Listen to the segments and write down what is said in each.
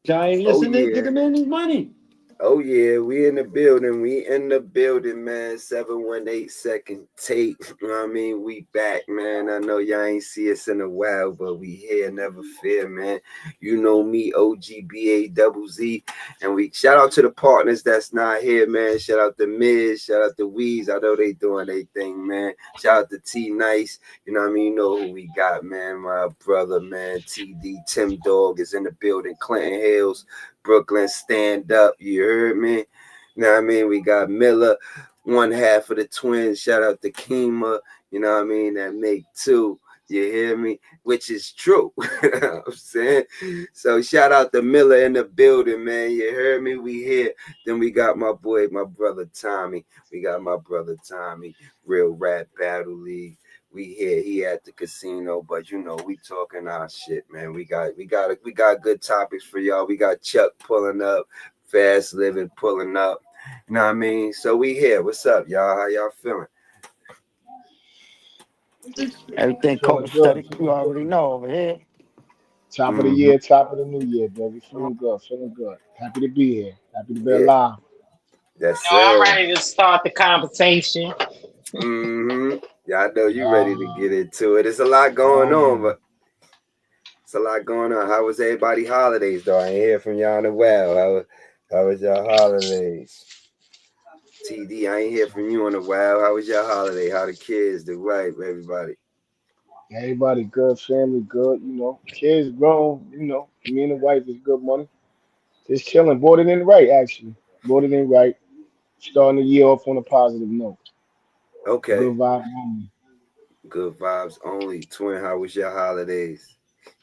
Johnny, listen to get him in his money. Oh yeah, we in the building. We in the building, man. 7182ndTake. You know what I mean? We back, man. I know y'all ain't see us in a while, but we here, never fear, man. You know me, OGBAZZ. And we shout out to the partners that's not here, man. Shout out to Miz, shout out to Weez. I know they doing their thing, man. Shout out to T Nice. You know what I mean? You know who we got, man. My brother, man. TD Tim Dog is in the building. Clinton Hills. Brooklyn, stand up. You heard me? You know what I mean? We got Miller, one half of the twins. Shout out to Kima. You know what I mean? That make two. You hear me? Which is true. You know what I'm saying? So shout out to Miller in the building, man. You heard me? We here. Then we got my boy, my brother Tommy. We got my brother Tommy, Real Rap Battle League. We here, he at the casino, but you know we talking our shit, man. We got good topics for y'all. We got Chuck pulling up, Fast Living pulling up. You know what I mean? So we here. What's up, y'all? How y'all feeling? Everything copacetic, you already know over here. Top of the year, top of the new year, baby. Feeling good, feeling good. Happy to be here. Happy to be alive. That's I'm ready to start the conversation. Yeah, I know you ready to get into it. There's a lot going on, but it's a lot going on. How was everybody holidays, though? I ain't hear from y'all in a while. How was your holidays? TD, I ain't hear from you in a while. How was your holiday? How the kids, the wife, everybody? Everybody good, family good, you know. Kids grown, you know. Me and the wife is good money. Just chilling. Bought it in right, actually. Bought it in right. Starting the year off on a positive note. Okay. Good vibes only. Good vibes only. Twin, how was your holidays? It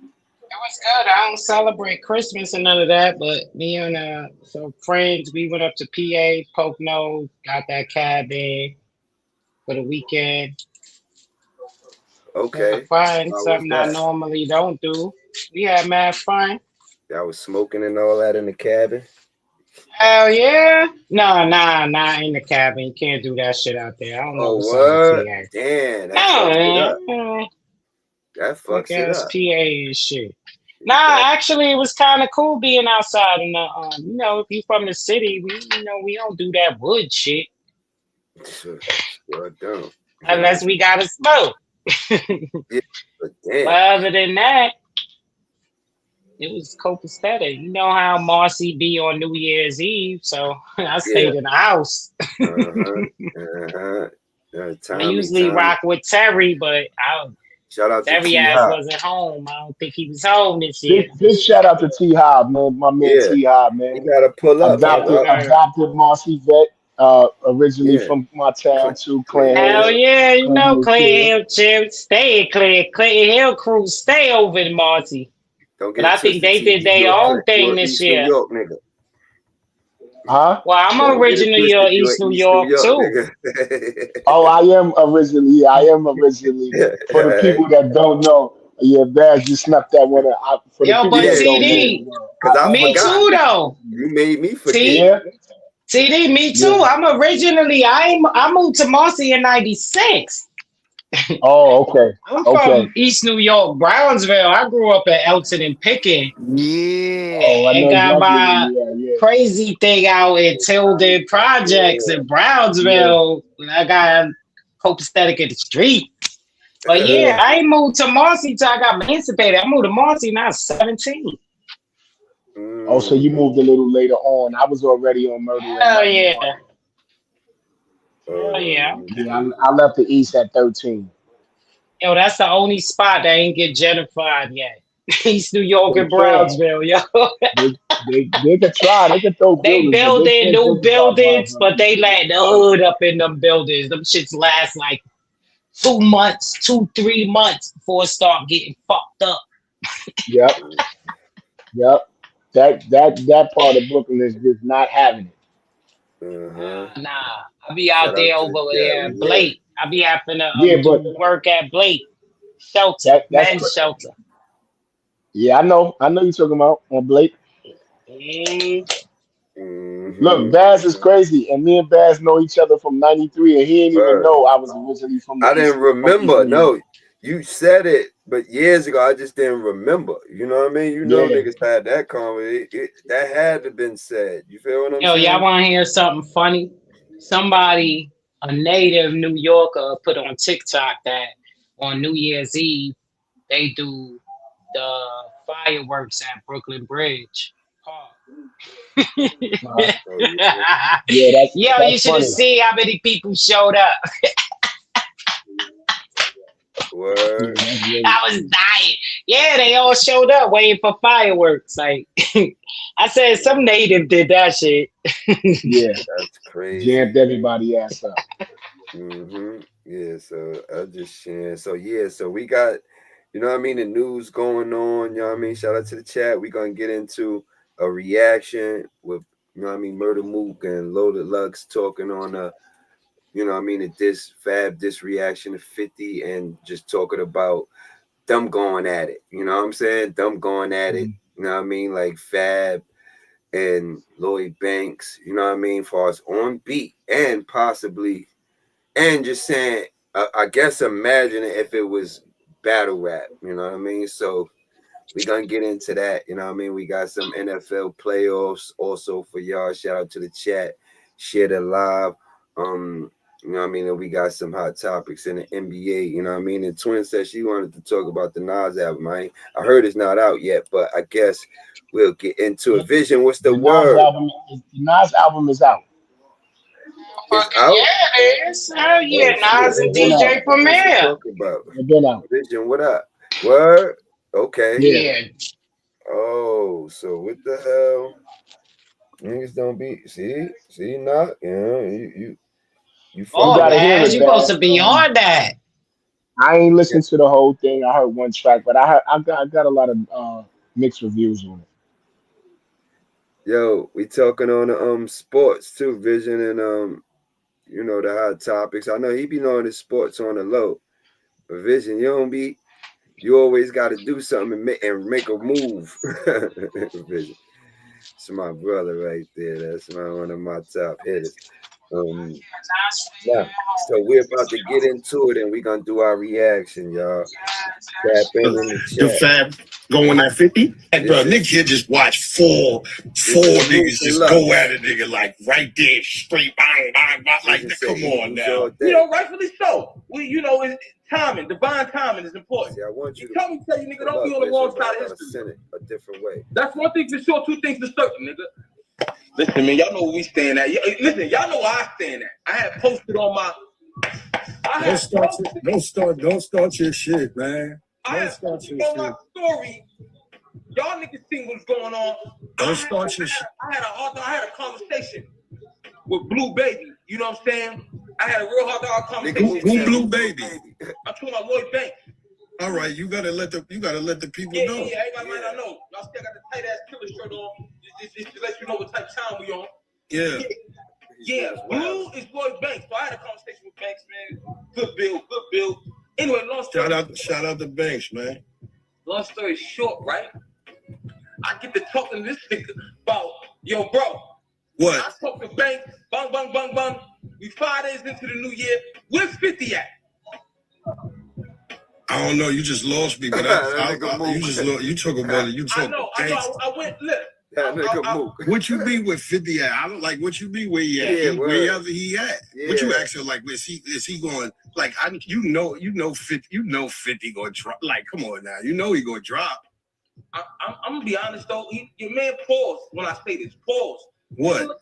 was good. I don't celebrate Christmas and none of that, but me and some friends, we went up to PA, Pocono, got that cabin for the weekend. Okay. Fun, something I normally don't do. We had mad fun. Y'all was smoking and all that in the cabin? Hell yeah. No, not in the cabin. You can't do that shit out there. I don't know what's what? on PA. Damn, that fucks it up. That fucks it up. PA and shit. Nah, actually, it was kind of cool being outside. And you know, if you from the city, we don't do that wood shit. Sure don't. Unless we gotta smoke. Yeah, but other than that, it was copacetic. You know how Marcy be on New Year's Eve, so I stayed in the house. I usually rock with Terry, but shout out Terry to ass wasn't home. I don't think he was home this year. Big shout out to T Hob, man. My man T Hob, man. You gotta pull up. Adopted Marcy Vet. Originally from my town too, Clan Hill. Hell yeah, you know Clan Hill, stay Clan Hill crew, stay over in Marcy. But I think they did their own thing this year. New York, nigga. Huh? Well, I'm originally East New York too. Oh, I am originally. For the people that don't know, yeah, Baz, you snuck that one out. For the people but that TD, me too though. You made me forget. TD, me too. Yeah. I moved to Marcy in '96. Oh, okay. I'm from East New York, Brownsville. I grew up at Elton and Pickett. Yeah. Oh, and got my crazy thing out at Tilden Projects in Brownsville. I got copacetic in the street. But yeah, I ain't moved to Marcy till I got emancipated. I moved to Marcy when I was 17. Oh, so you moved a little later on. I was already on Murder in Hell yeah. 91. Hell yeah. Yeah, I left the East at 13. Yo, that's the only spot that ain't get gentrified yet. East New York They and can. Brownsville, yo. They could try. They could throw They buildings, but they building can't new gentrify buildings, Brownsville. but they let the hood up in them buildings. Them shits last like 2 months, 3 months before it start getting fucked up. Yep. Yep. That part of Brooklyn is just not having it. Nah. I be out Shout out there to over the there at Blake. I be having to Yeah, but do work at Blake shelter, men's shelter. Yeah, I know you're talking about on Blake. Look, Baz is crazy, and me and Baz know each other from '93, and he didn't even know I was originally from the I East. didn't remember. No, you said it, but years ago I just didn't remember. You know what I mean? You know, niggas had that comment. That had to been said. You feel what I'm saying? Yo, y'all want to hear something funny? Somebody, a native New Yorker, put on TikTok that on New Year's Eve they do the fireworks at Brooklyn Bridge Park. Yeah, Yo, you should have seen how many people showed up. Word. I was dying. Yeah, they all showed up waiting for fireworks. Like I said, some native did that shit. Yeah, that's crazy. Jammed everybody ass up. Yeah, so I just sharing. So yeah, so we got, you know what I mean, the news going on. You know what I mean. Shout out to the chat. We're gonna get into a reaction with, you know what I mean, Murda Mook and Lloyd Lux talking on a, you know what I mean, a diss reaction to 50 and just talking about them going at it. You know what I'm saying? Them going at it. You know what I mean? Like Fab and Lloyd Banks, you know what I mean? For us on beat and possibly, and just saying, I guess imagine if it was battle rap, you know what I mean? So we're going to get into that, you know what I mean? We got some NFL playoffs also for y'all. Shout out to the chat. Share the live. You know what I mean? And we got some hot topics in the NBA, you know what I mean? And Twin said she wanted to talk about the Nas album. I heard it's not out yet, but I guess we'll get into it. Vision, what's the word? The Nas album is out. It's out? Yeah, it is. Hell yeah, Nas and DJ Premier. Talk about been out. Vision, what up? Word? Okay. Yeah. Oh, so what the hell? Niggas don't be see not, you know, you gotta hear it, you supposed to be on that. I ain't listened to the whole thing. I heard one track, but I got a lot of mixed reviews on it. Yo, we talking on sports too, Vision, and you know, the hot topics. I know he be knowing his sports on the low, but Vision, you always got to do something and make a move. Vision, it's my brother right there. That's one of my top hitters. Yeah, so we're about to get into it, and we're gonna do our reaction, y'all. Tap in the chat. The Fab going at 50. And bro, nigga here just watch four niggas just go at a nigga like right there, straight bang, bang, bang. Like, come on now. You know, rightfully so. You know, it's timing, divine timing is important. See, I want you to tell you, nigga, don't be on the wrong side of history. Send it a different way. That's one thing for sure. Two things for certain, nigga. Listen, man, y'all know where we stand at. Listen, y'all know where I stand at. I had posted on my. Don't start your shit, man. I had posted on my story. Y'all niggas seen what's going on. Don't start your shit. I had a conversation with Blue Baby. You know what I'm saying? I had a real hard conversation. Who Blue Baby? I'm talking about Lloyd Banks. All right, you gotta let the people know. Yeah, everybody might not know. Y'all still got the tight ass killer shirt on. Just to let you know what type of time we on. Yeah. Blue is Lloyd Banks. So I had a conversation with Banks, man. Good build. Anyway, long story. Shout out to Banks, man. Long story short, right? I get to talking to this nigga about, yo, bro. What? I talk to Banks, bang. We 5 days into the new year. Where's 50 at? I don't know. You just lost me, but you talk about it. You talk. I know. I went. Look. That nigga Mook. What you be with 50 at? I don't like what you be where he at. Yeah, wherever he at. Yeah. What you actually like? Is he going like? You know 50 gonna drop. Like, come on now, you know he gonna drop. I'm gonna be honest though. Your man paused when I say this. Pause. What?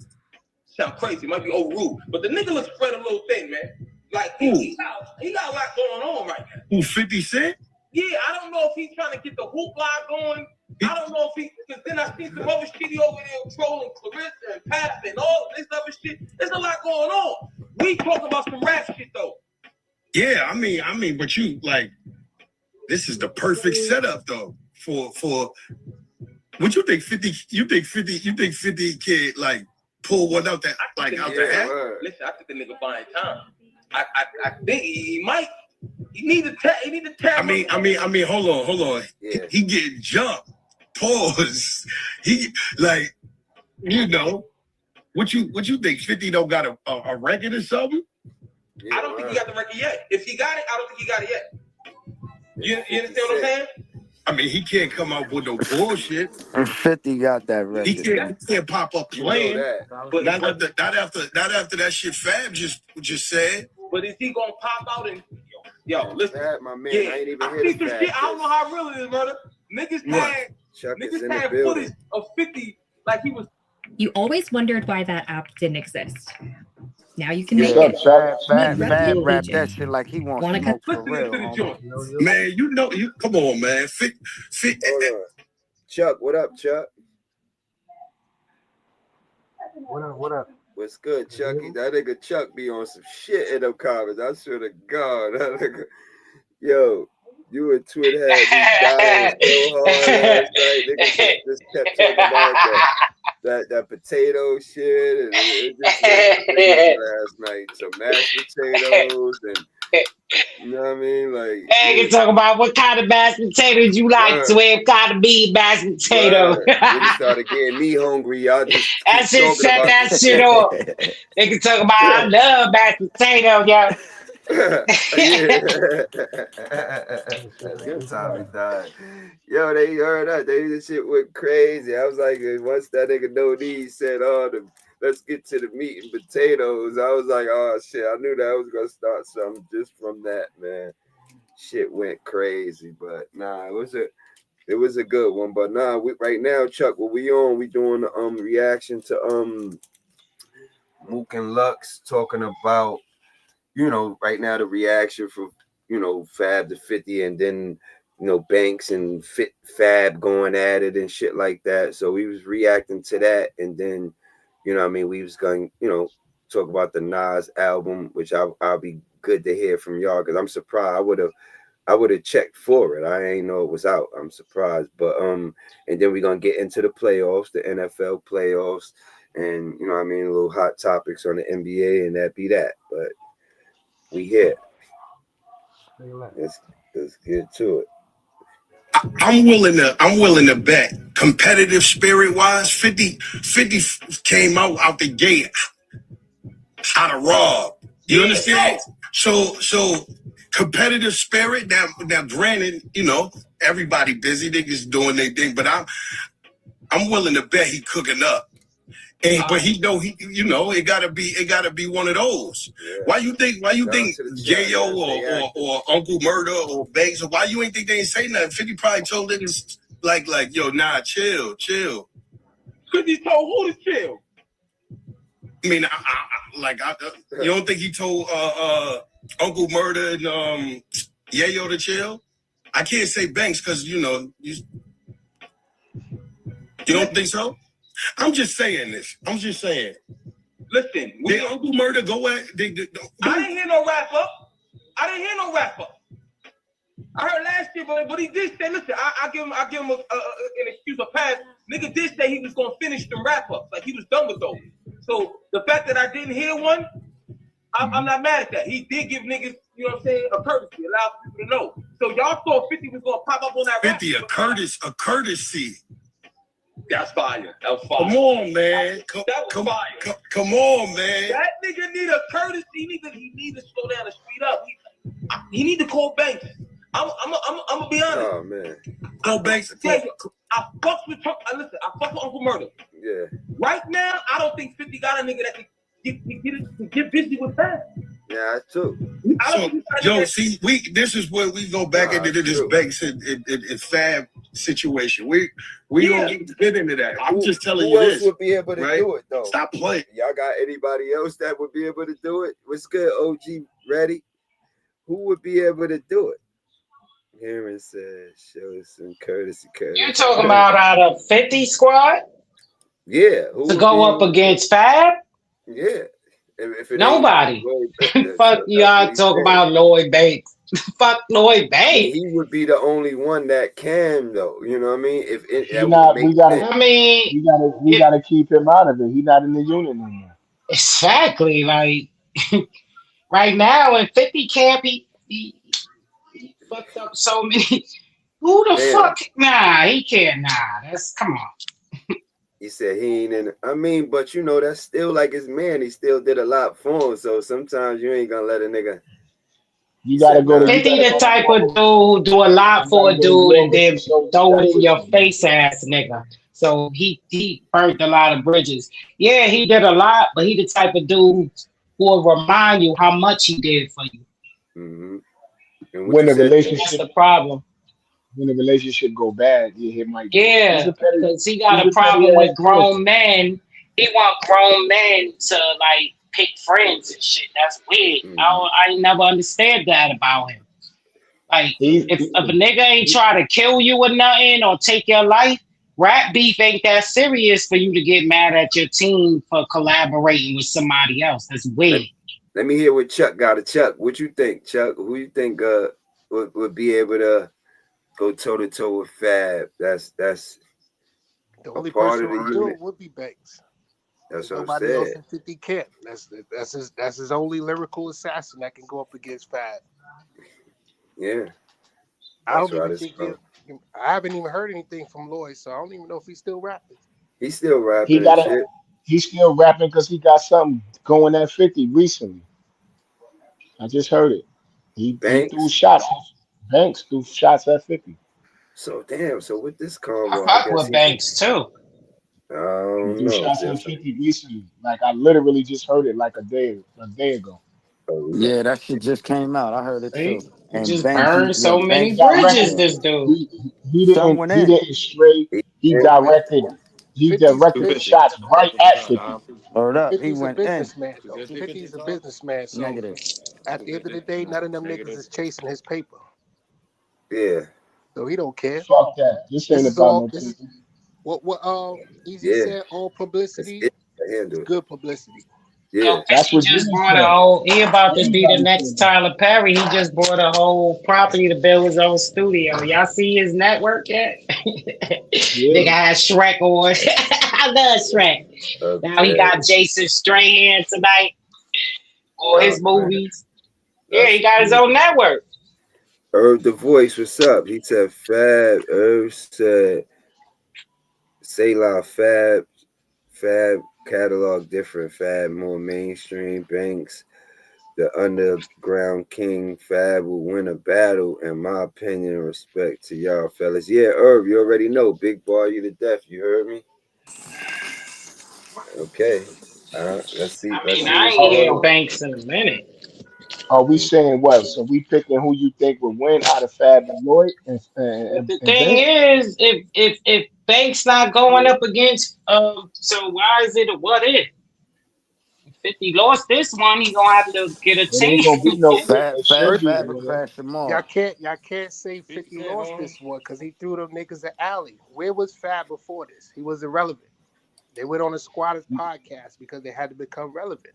Sound crazy. Might be old rude, but the nigga looks spread a little thin, man. Like he got a lot going on right now. Who 50 Cent? Yeah, I don't know if he's trying to get the hoop line going. I don't know if because then I see some other shit over there trolling Clarissa and Pat and all this other shit. There's a lot going on. We talk about some rap shit though. Yeah, I mean, but you like, this is the perfect setup though for. What you think 50? You think 50 kid like pull one out that like out the hat? Listen, I think the nigga buying time. I think he might. He need to tap. I mean, hold on. Yeah. He getting jumped. Pause. He like, you know, what you think? 50 don't got a record or something? Yeah, I don't think he got the record yet. If he got it, I don't think he got it yet. You understand what I'm saying? I mean, he can't come out with no bullshit. And 50 got that record. He can't pop up playing. But not after that shit Fab just said. But is he gonna pop out and yo, listen, Fab, my man, yeah, I ain't even I hear see the some Fab shit. I don't know how real it is, brother. Niggas had footage of 50 like he was. You always wondered why that app didn't exist. Now you can make Yeah, it. Fab rap that shit like he wants Wanna smoke for Listen real. to the joint. Man, you know, come on, man. Fit. Hold on. Chuck, what up, Chuck? What up? What's good, Chucky? That nigga Chuck be on some shit in them comments. I swear to God. That nigga, yo, you and Twin had me dying so hard last night. Niggas just kept talking about that potato shit. And it just went last night. Some mashed potatoes and, you know what I mean? Like, Hey, you talk about what kind of mashed potatoes you like, Twin. Kind of meat mashed potato. Niggas started getting me hungry. Y'all just that shit set that shit off. They can talk about I love mashed potato, yo. Good time died. Yo, they heard that. This shit went crazy. I was like, once that nigga No D said, let's get to the meat and potatoes. I was like, oh shit, I knew that I was gonna start something just from that, man. Shit went crazy, but nah, it was a good one. But nah, right now, Chuck, what we on? We doing the reaction to Mook and Lux talking about, you know, right now the reaction for, you know, Fab to 50 and then, you know, Banks and Fab going at it and shit like that. So we was reacting to that, and then, you know what I mean, we was going, you know, talk about the Nas album, which I'll be good to hear from y'all, because I'm surprised. I would have checked for it. I ain't know it was out. I'm surprised. But and then we're gonna get into the playoffs, the NFL playoffs, and you know what I mean, little hot topics on the NBA, and that be that. But we here. Let's get to it. I'm willing to bet, competitive spirit wise, 50 came out the gate how to rob. You understand? So competitive spirit. Now granted, you know, everybody busy, niggas doing their thing, but I'm willing to bet he cooking up. But he know it gotta be one of those. Yeah. Why you think J.O. or Uncle Murda or Banks, or why you ain't think they ain't say nothing? 50 probably told niggas like yo, nah, chill. 50 told who to chill? I mean, you don't think he told Uncle Murda and Yayo to chill? I can't say Banks because you don't think so? I'm just saying this. Listen, did Uncle Murda go at? I didn't hear no wrap up. I heard last year, but he did say, listen, I give him an excuse of pass. Nigga did say he was gonna finish the wrap ups, like he was done with those. So the fact that I didn't hear one, I'm not mad at that. He did give niggas, you know what I'm saying, a courtesy, allow people to know. So y'all thought 50 was gonna pop up on that 50 a courtesy. That's fire. That was fire. Come on, man. Fire. Come on, man. That nigga need a courtesy. He need to slow down and speed up. He need to call Banks. I'm gonna be honest. Oh man. I fuck with Trump. Listen, I fuck with Uncle Murda. Yeah. Right now, I don't think 50 got a nigga that can get busy with that. Yeah, that's true. So, see, this is where we go back into this Banks and Fab situation. We don't get into that. I'm just telling you this. Who else would be able to do it though? Stop playing. Y'all got anybody else that would be able to do it? What's good, OG? Ready? Who would be able to do it? Aaron says, show some courtesy. You talking about out of 50 squad? Yeah. To go up against Fab? Yeah. If nobody. Fuck y'all talk about Lloyd Banks. Fuck Lloyd Banks. He would be the only one that can, though. You know what I mean? We gotta keep him out of it. He's not in the unit anymore. Exactly. Like right now, and 50 can't be. He fucked up so many. Who the fuck? Nah, he can't. Nah, come on. He said he ain't in. I mean, but you know, that's still like his man. He still did a lot for him. So sometimes you ain't gonna let a nigga. You gotta go to 50 the type of dude who do a lot for a dude and then throw it in your face ass nigga. So he burnt a lot of bridges. Yeah, he did a lot, but he the type of dude who will remind you how much he did for you. Mm-hmm. When the relationship, that's the problem. When the relationship go bad, he might. Yeah, because he got a problem with grown men. He want grown men to like pick friends and shit. That's weird. I never understand that about him. Like, if a nigga ain't try to kill you or nothing or take your life, rap beef ain't that serious for you to get mad at your team for collaborating with somebody else. That's weird. Let me hear what Chuck got. Chuck, what you think, Chuck? Who you think would be able to go toe to toe with Fab? That's the only person who would do it would be Banks. That's what nobody I'm saying. else in 50 can't. That's his only lyrical assassin that can go up against Fab. Yeah. I don't even think I haven't even heard anything from Lloyd, so I don't even know if he's still rapping. He's still rapping. He's still rapping because he got something going at 50 recently. I just heard it. He threw shots. Banks threw shots at 50. So damn. So with this combo, I fuck with Banks too. I don't know. Shots at 50 recently. Like I literally just heard it like a day ago. Yeah, that shit just came out. I heard it too. And just burned so many bridges. This dude. He didn't stray. He directed the shots right at 50. Hold up, he 50's went a in. businessman. 50's a businessman. So at the end of the day, none of them niggas is chasing his paper. Yeah. So he don't care. Fuck that. This ain't about no paper. What Easy said, all publicity is good publicity. Yeah, that's what just brought a whole. He about to be the next Tyler Perry. He just bought a whole property to build his own studio. Y'all see his network yet? Nigga has Shrek on. I love Shrek. Okay. Now he got Jason Strahan tonight. All his movies. Yeah, he got his own network. Herb the Voice, what's up? He said Fab. Herb said say la Fab catalog different. Fab more mainstream. Banks the underground king. Fab will win a battle in my opinion. Respect to y'all fellas. Yeah, Herb, you already know. Big bar you to death. You heard me? Okay. Let's see. I ain't hear Banks in a minute. Are we saying what? So we picking who you think would win out of Fab and Lloyd? The thing is, if Banks not going up against, so why is it a what if? If he lost this one, he gonna have to get a team. Ain't gonna be no Fab crash them all. Y'all can't say 50 lost this one because he threw them niggas at Alley. Where was Fab before this? He was irrelevant. They went on a Squatters podcast because they had to become relevant.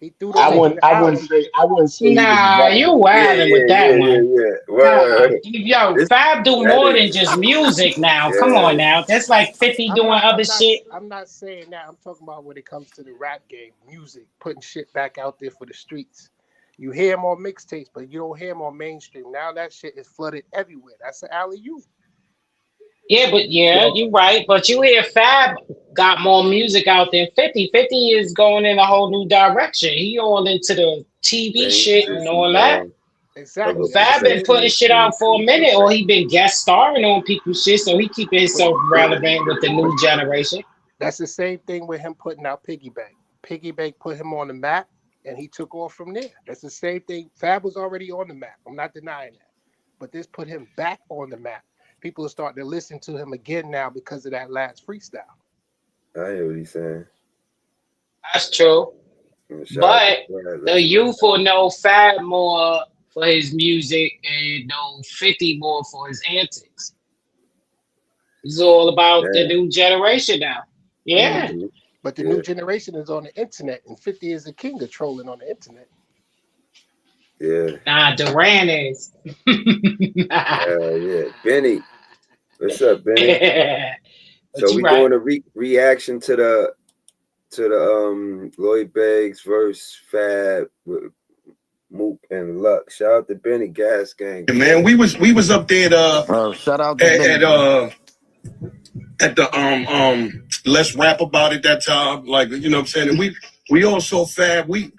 He threw them. I wouldn't say. Nah, you wilding with that one. Yo, Fab do more than just music now. Come on now. That's like 50 doing other shit. I'm not saying that. I'm talking about when it comes to the rap game, music, putting shit back out there for the streets. You hear him on mixtapes, but you don't hear him on mainstream. Now that shit is flooded everywhere. That's an alley-oop. Yeah, but you're right. But you hear Fab got more music out than 50. 50 is going in a whole new direction. He all into the TV shit and all that. Exactly. Fab been putting shit out for a minute, or he been guest starring on people's shit, so he keeping himself relevant with the new generation. That's the same thing with him putting out Piggy Bank. Piggy Bank put him on the map, and he took off from there. That's the same thing. Fab was already on the map. I'm not denying that. But this put him back on the map. People are starting to listen to him again now because of that last freestyle. I hear what he's saying. That's true. But the youth will know Fab more for his music and know 50 more for his antics. It's all about the new generation now. Yeah. Mm-hmm. But the new generation is on the internet, and 50 is the king of trolling on the internet. Yeah. Nah, Duran is. Yeah. Benny. What's up, Benny? So we doing a reaction to the Lloyd Banks verse Fab with Mook and Lux. Shout out to Benny Gas Gang. Yeah, man, we was up there shout out to at the Let's Rap About It that time, like, you know what I'm saying? And we also Fab, we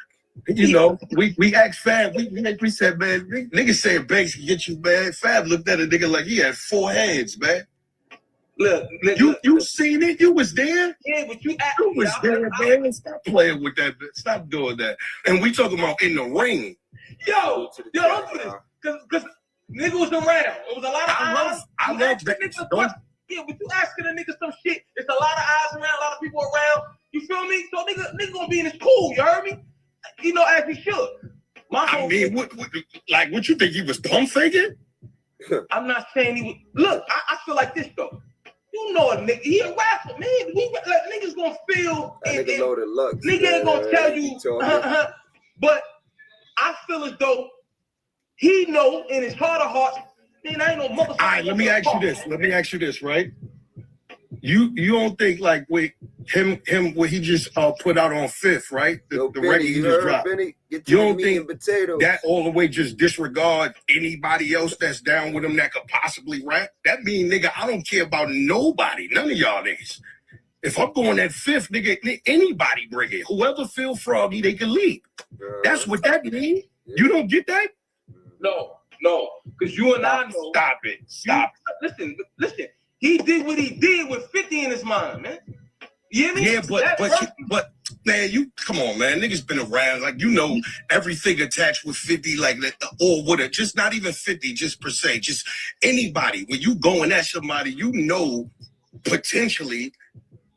asked Fab, we said, man, niggas said Banks can get you, man. Fab looked at a nigga like he had 4 heads, man. Look, you seen it? You was there? Yeah, but you was there, man. Stop playing with that. Stop doing that. And we talking about in the ring. Yo, don't do this. Cause nigga was around. It was a lot of eyes. I love that. Yeah, but you asking a nigga some shit. It's a lot of eyes around, a lot of people around. You feel me? So nigga gonna be in his cool, you heard me? You know, as he should. I mean, what you think he was pump faking? I'm not saying he was. Look, I feel like this though. You know a nigga, he a rapper, man. Niggas gonna feel. That nigga Loaded Lux. Nigga ain't gonna tell you. But I feel as though he know in his heart of hearts, man, I ain't no motherfucker. All right, let me ask you this, right? You don't think like with him what he just put out on 5th, right? The record he just dropped. Benny, you don't think that all the way just disregard anybody else that's down with him that could possibly rap? That mean, nigga, I don't care about nobody, none of y'all niggas. If I'm going at 5th, nigga, anybody bring it. Whoever feel froggy, they can leave. That's what that mean. You don't get that? No, because you and I know. Stop it. Listen. He did what he did with 50 in his mind, man. You hear me? Yeah, but man, you come on, man. Niggas been around, like, you know, everything attached with 50, like, or with it, just not even 50, just per se, just anybody. When you going at somebody, you know, potentially,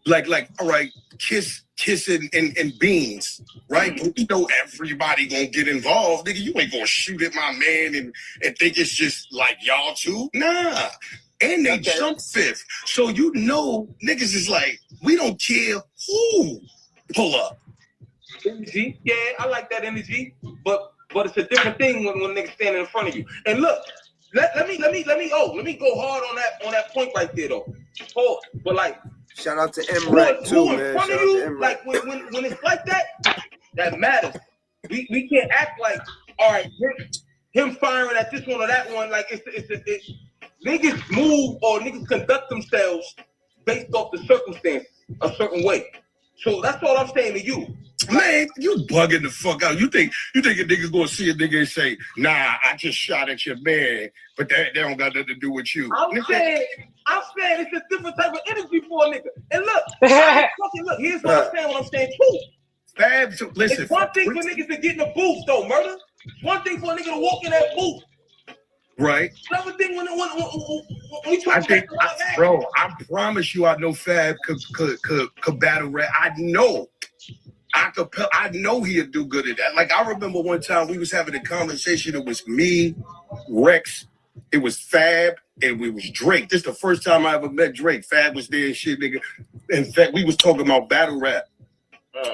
like, all right, kiss and beans, right? But you know everybody gonna get involved, nigga. You ain't gonna shoot at my man and think it's just like y'all two, nah. And they jump 5th. So you know niggas is like, we don't care who pull up. Energy, yeah, I like that energy. But it's a different thing when niggas standing in front of you. And look, let me go hard on that point right there though. Hold, but like, shout out to M-Rack too, man. In front of you, like when it's like that matters. We can't act like, all right, him firing at this one or that one, like it's niggas move or niggas conduct themselves based off the circumstances a certain way. So that's all I'm saying to you. Man, you bugging the fuck out. You think a nigga's gonna see a nigga and say, nah, I just shot at your man, but that don't got nothing to do with you. I'm saying it's a different type of energy for a nigga. And look, here's what I'm saying too. Fab, listen. It's one thing for niggas to get in the booth though, Murda. It's one thing for a nigga to walk in that booth. Right. Another thing when bro, I promise you, I know Fab could battle rap. I know he'd do good at that. Like, I remember one time we was having a conversation. It was me, Rex, it was Fab, and it was Drake. This is the first time I ever met Drake. Fab was there and shit, nigga. In fact, we was talking about battle rap.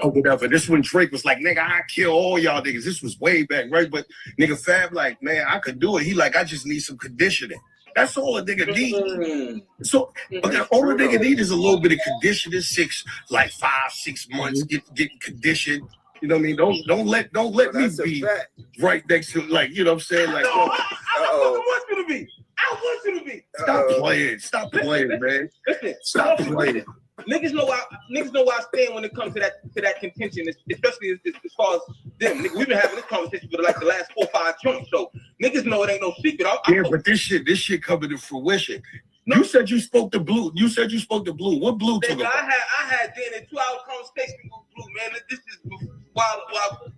Or whatever. This when Drake was like, nigga, I kill all y'all niggas. This was way back, right? But nigga Fab like, man, I could do it. He like, I just need some conditioning. That's all a nigga need. So all a nigga need is a little bit of conditioning, 5-6 months, get conditioned. You know what I mean? Don't let me be right next to, like, you know what I'm saying? Like, I want you to be. Stop playing, man. Listen, Stop playing. niggas know where I stand when it comes to that contention, especially as far as them. Nigga, we've been having this conversation for like the last 4 or 5 joints, so niggas know it ain't no secret. But this shit coming to fruition. No. You said you spoke to Blue. What Blue took about? I had then a 2-hour conversation with Blue, man. This is while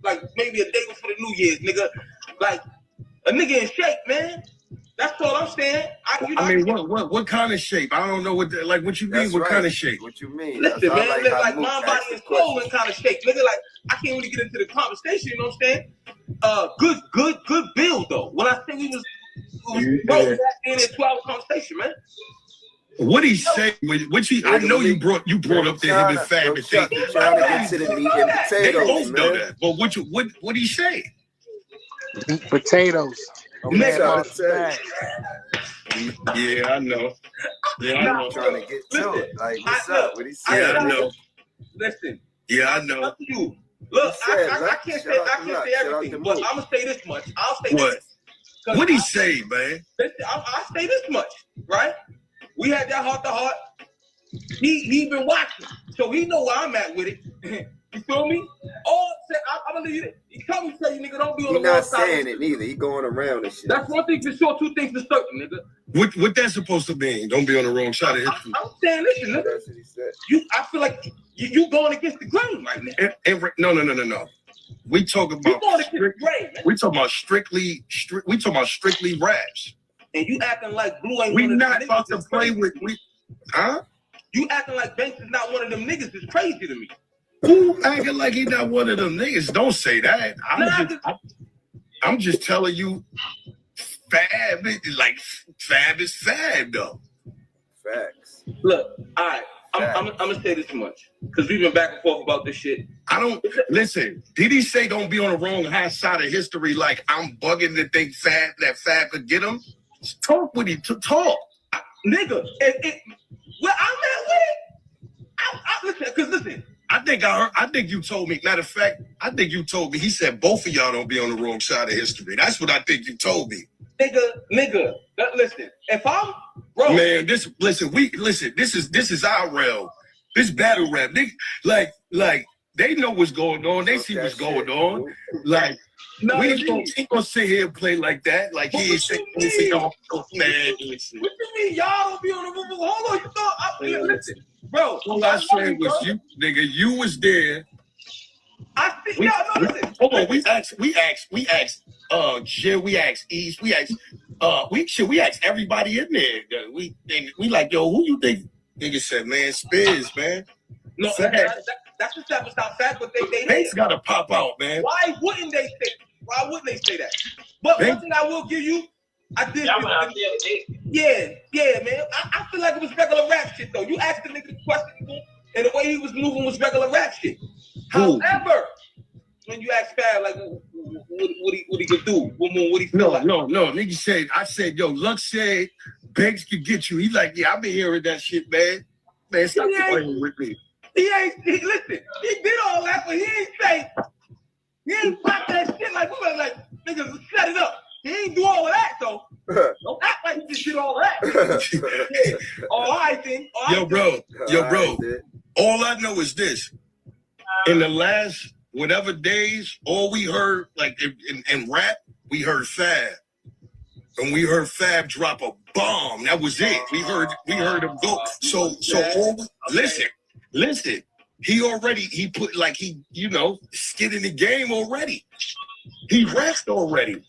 like maybe a day before the New Year's, nigga. Like a nigga in shape, man. That's all I'm saying. I mean, what kind of shape? I don't know what you mean. What kind of shape? What you mean? Listen, man, like mind, body, and soul and kind of shape, nigga. Like I can't really get into the conversation. You know what I'm saying? Good build though. When I say we was bro, that in a 2-hour conversation, man. What he say? I know you brought up the him and Fab and thing. Trying to get to the meat and potatoes. They both know that. But what he say? Meat potatoes. Yeah, I know. Yeah, I know. Trying to get to it. Like, what's up? What he say? Yeah, I know. Listen. Yeah, I know. Up to you. Look, I can't say everything, but I'm gonna say this much. I'll say this. What he say, man? I'll say this much, right? We had that heart to heart. He been watching, so he know where I'm at with it. You feel me? I'm gonna leave you. He told me, say, nigga, don't be on the wrong side. He's not saying it neither. He going around and shit. That's one thing for sure. 2 things for certain, nigga. What that's supposed to mean? Don't be on the wrong side of history. I'm saying, listen, nigga. That's what he said. I feel like you going against the grain right now. No. We talking about strictly raps. And you acting like Blue ain't. We not about to play with. Huh? You acting like Banks is not one of them niggas is crazy to me. Who acting like he not one of them niggas? Don't say that. I'm just telling you, Fab is Fab though. Facts. Look, all right. I'm gonna say this much because we've been back and forth about this shit. Listen. Did he say don't be on the wrong side of history? Like I'm bugging to think that Fab could get him. Talk with him to talk, nigga. Where I'm at with it. Listen. I think you told me. Matter of fact, I think you told me. He said both of y'all don't be on the wrong side of history. That's what I think you told me. Nigga. Listen. If I'm bro, man, This is our realm. This battle rap. They know what's going on. They see what's going on. Like we ain't gonna sit here and play like that. Like he ain't saying, man, listen. What you mean y'all don't be on the roof? Hold on, you thought listen. Bro, all I said was you, nigga. You was there. Listen. Hold on. We asked. Jim. We asked East. We asked. We asked everybody in there. We like, yo, who you think? Nigga said, man, Spiz, man. No, that's just that was not fact. But they Banks gotta pop out, man. Why wouldn't they say that? But one thing I will give you. I did. Yeah, man. I feel like it was regular rap shit, though. You asked the nigga question, and the way he was moving was regular rap shit. However, when you ask Fab, like, what he could do? What he feel like? No. Nigga said, I said, yo, Lux said Banks could get you. He's like, yeah, I've been hearing that shit, man. Man, stop playing with me. Listen, he did all that, but he ain't pop that shit like we were like, niggas, set it up. He ain't do all of that, though. Don't act like he just did all of that. All right, then. Yo, bro. All I know is this. In the last whatever days, all we heard, like in rap, we heard Fab. And we heard Fab drop a bomb. That was it. We heard him go. So listen. He put like skid in the game already. He rapped already.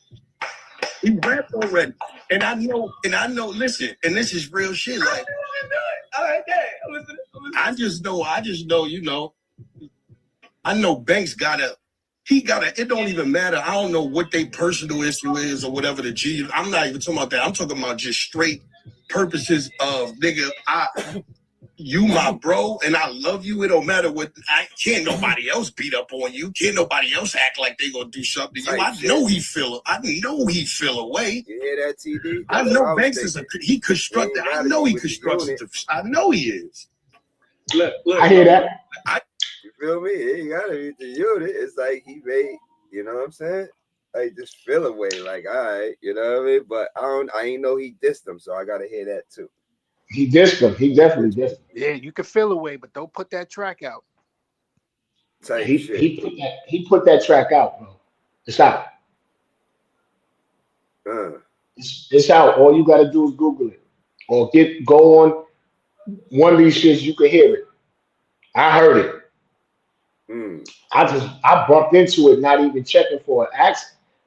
And I know, listen, and this is real shit. Like, all right, yeah, listen. I just know, I know Banks it don't even matter. I don't know what their personal issue is or whatever the G. I'm not even talking about that. I'm talking about just straight purposes of, nigga, you my bro, and I love you. It don't matter what. Can't nobody else beat up on you. Can't nobody else act like they gonna do something to you. I know he feel away. You hear that, TD? I know Banks is he constructed. I know he constructed. I know he is. Look. I hear that. You feel me? He ain't gotta be the unit. It's like he made. You know what I'm saying? Like just feel away. Like all right, you know what I mean? But I ain't know he dissed him, so I gotta hear that too. He dissed him. He definitely dissed him. Yeah, you can feel away, but don't put that track out. Type He shit. put that track out, bro. It's out. It's out. All you gotta do is Google it. Or go on one of these shits, you can hear it. I heard it. I bumped into it, not even checking for it.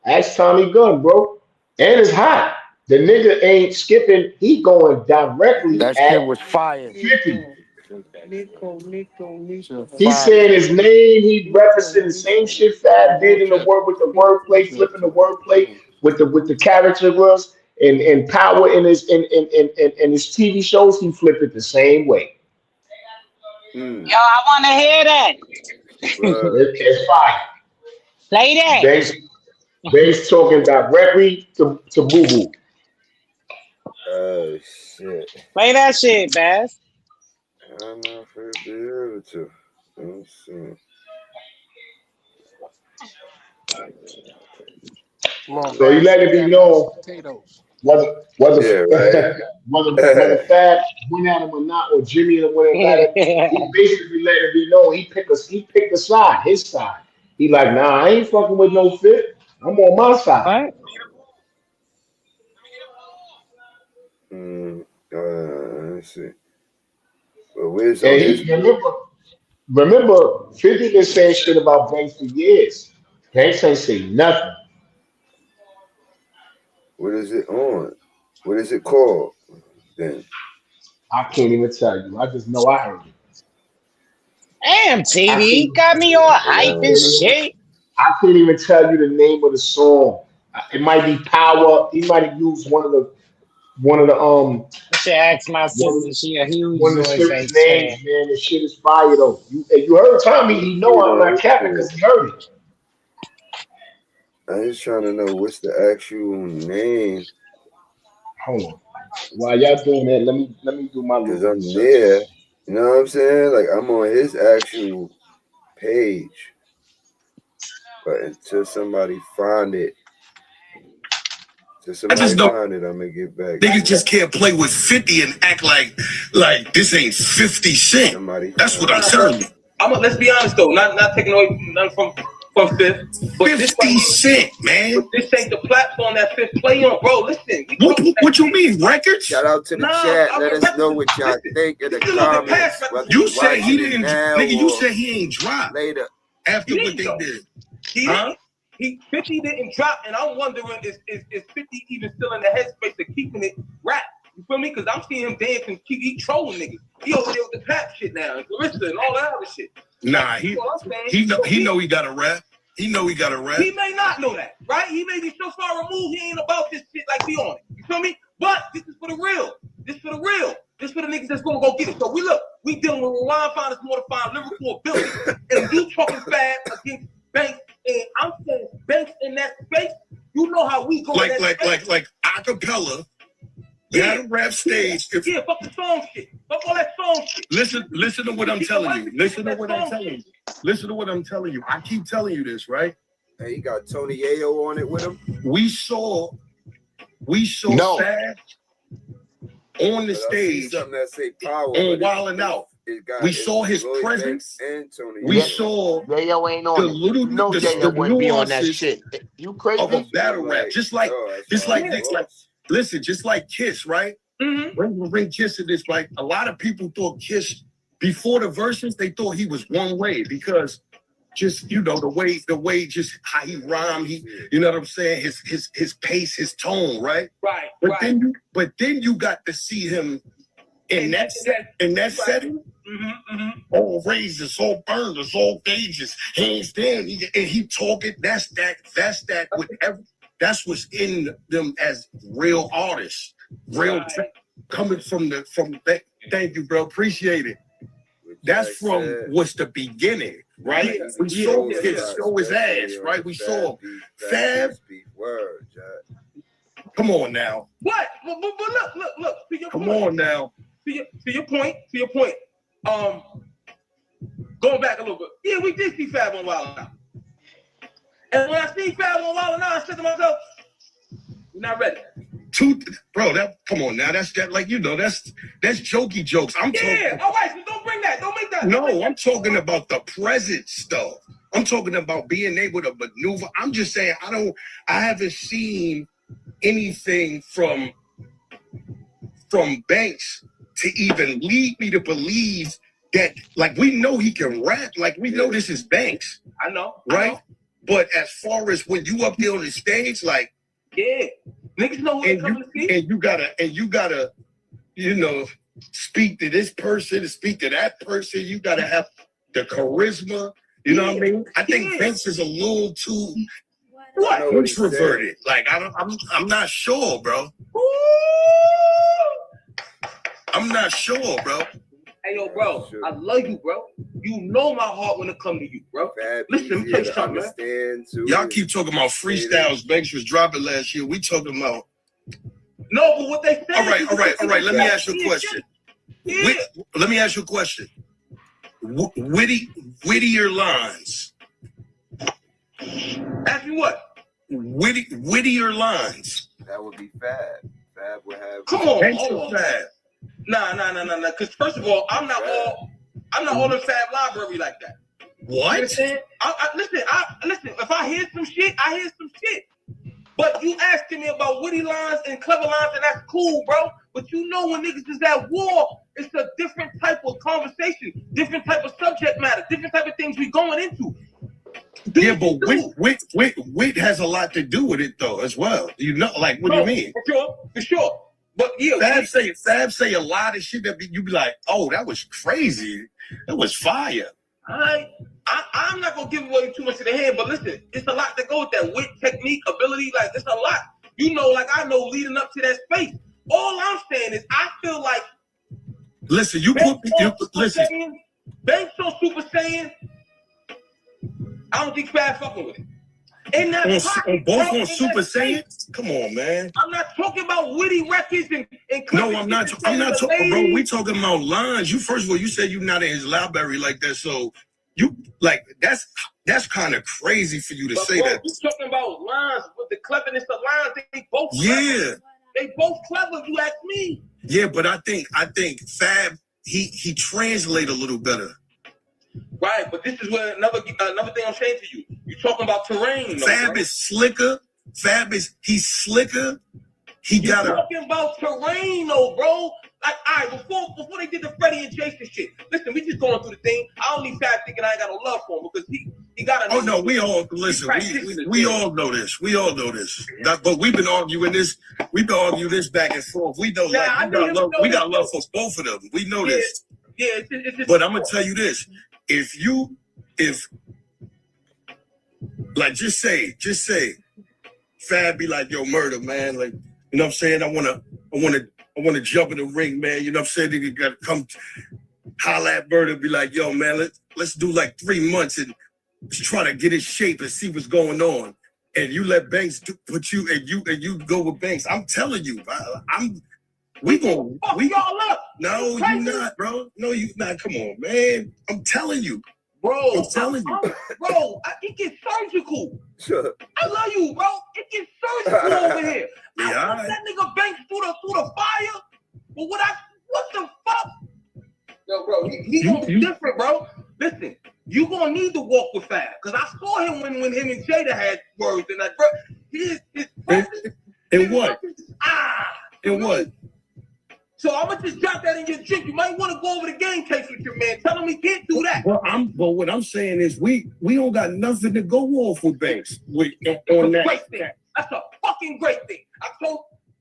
Ask Tommy Gunn, bro. And it's hot. The nigga ain't skipping, he going directly That at shit was fire. 50. Nico. He's saying his name, he referencing the same shit Fab did in the word with the wordplay, flipping the wordplay with the character was and power in his in his TV shows, he flipped it the same way. Yo, I want to hear that. It's fire. Play that. Banks talking directly to Boo Boo. Oh shit. Play that shit, Bass. I'm not for be able to. Let's see. Come on, So he let it be known whether Fab went at him or not, or Jimmy went at him. He basically let it be known he picked a side, his side. He like, nah, I ain't fucking with no fit. I'm on my side. Let's see. Well, where's And remember, 50 been saying shit about Banks for years. Banks ain't say nothing. What is it on? What is it called? Then I can't even tell you. I just know I heard it. Damn, TD, got me all hype and shit. I can't even tell you the name of the song. It might be Power. He might have used one of the I should ask my sister. She a huge one of the Lloyd Banks names, fan. man. The shit is fire though. You heard Tommy. He know I'm not capping because he heard it. I'm just trying to know what's the actual name. Hold on. While y'all doing that, let me do my little. Because I'm there. You know what I'm saying? Like I'm on his actual page. But until somebody find it, I'm gonna get back. Niggas just can't play with 50 and act like this ain't 50 Cent. That's what I'm telling you. Let's be honest though, not taking away nothing from Fifth. But 50 Cent, man. But this ain't the platform that Fifth play on, bro. Listen. What you mean, records? Shout out to the chat. Let us know what y'all think in the comments. You said he didn't, nigga. You said he ain't dropped later after what they did. Huh? 50 didn't drop, and I'm wondering is 50 even still in the headspace of keeping it rap? You feel me? Because I'm seeing him dance and he trolling niggas. He over there with the pap shit now, and Clarissa and all that other shit. Nah, he know he got a rap. He know he got a rap. He may not know that, right? He may be so far removed, he ain't about this shit like we on it. You feel me? But this is for the real. This for the real. This for the niggas that's gonna go get it. So we dealing with Rewind Finest Mortified lyrical ability. And you talking Fab against Banks, and I'm saying Banks in that space, you know how we go like acapella. Yeah, rap stage. Fuck the song shit. Fuck all that song shit. Listen to what I'm telling you. Listen to what I'm telling you. I keep telling you this, right? Hey, you got Tony Yayo on it with him. We saw Fab on the stage something that say power on Wildin' Out. We saw his presence. We saw Yayo ain't on the little Yayo wouldn't be on that shit. You crazy? Of a battle rap, just like listen, just like Kiss, right? Bring Kiss to this. Like a lot of people thought Kiss before the verses, they thought he was one way because just the way just how he rhymed, you know what I'm saying? His pace, his tone, right? Right. But then you got to see him in that setting. All razors, all burners, all gauges, hands down, and he talking. That's that with that's what's in them as real artists, coming from that. Thank you, bro. Appreciate it. That's from what's the beginning, right? We saw Kiss show his ass, right? We saw Fab. Come on now. What? But look. Come on now. To your point. Going back a little bit. Yeah, we did see Fab on Wild 'N Out. And when I see Fab on Wild 'N Out, I said to myself, we're not ready. Bro, come on now. That's jokey jokes. All right, so don't bring that. Don't make that. No, I'm talking about the present stuff. I'm talking about being able to maneuver. I'm just saying I haven't seen anything from Banks to even lead me to believe that, like, we know he can rap. Like, we know this is Banks. I know. Right? But as far as when you up there on the stage, like, yeah, niggas know what they're coming to see. And you gotta, speak to this person, speak to that person. You gotta have the charisma. You know what I mean? I think Banks is a little too introverted. Like, I'm not sure, bro. I'm not sure, bro. Hey, yo, bro, I love you, bro. You know my heart when it come to you, bro. Listen, let me tell you something, man. Y'all keep talking about freestyles Banks was dropping last year. We talking about... No, but what they say... All right. Let me ask you a question. Yeah. Let me ask you a question. Wittier lines. Ask me what? Wittier lines. That would be Fab. Fab would have... Come on, Fab. Nah. Because first of all, I'm not all in Fab library like that. What? You understand? Listen. If I hear some shit, I hear some shit. But you asking me about witty lines and clever lines, and that's cool, bro. But you know when niggas is at war, it's a different type of conversation, different type of subject matter, different type of things we going into. But wit has a lot to do with it though, as well. You know, like, what do you mean? For sure. But yeah, Fab say a lot of shit that you be like, oh, that was crazy. That was fire. I'm not gonna give away too much of the hand, but listen, it's a lot that go with that wit, technique, ability. Like, it's a lot. You know, like I know leading up to that space. All I'm saying is, I feel like. Listen, Banks on Super Saiyan. I don't think Fab fucking with it. In that both on Super Saiyan? Come on, man. I'm not talking about witty records and no, I'm not talking, bro. We talking about lines. You first of all, you said you're not in his library like that, so you like that's kind of crazy for you to say that. You talking about lines with the cleverness of lines? They both clever. They both clever. You ask me. Yeah, but I think Fab he translate a little better. Right, but this is where another thing I'm saying to you. You're talking about terrain. Fab is slicker. He's slicker. You're talking about terrain, though, bro. Like, all right, before they did the Freddie and Jason shit, listen, we just going through the thing. I don't need Fab thinking I ain't got no love for him because he got a... Oh, no, we all... Listen, we all know this. We all know this. But we've been arguing this. We've been arguing this back and forth. We know, we got love for both of them. We know this. Yeah, it's just... But I'm going to tell you this. If like, just say, Fab be like, yo, Murda, man, like, you know what I'm saying? I wanna jump in the ring, man. You know what I'm saying? You gotta come holla at Murda, be like, yo, man, let's do like 3 months and just try to get in shape and see what's going on. And you let Banks put you and you go with Banks. I'm telling you, we y'all up. No, you not, bro. No, you not. Come on, man. I'm telling you. Bro, I'm telling you. It gets surgical. Sure. I love you, bro. It gets surgical over here. Yeah, I want that nigga Banks through the fire. But what the fuck? Yo, bro, he gonna be different, bro. Listen, you gonna need to walk with Fab. Because I saw him when him and Jada had words and that, bro. In what? In what? So I'm gonna just drop that in your drink. You might want to go over the game tapes with your man. Tell him he can't do that. But what I'm saying is we don't got nothing to go off with Banks. That's a great thing. That's a fucking great thing.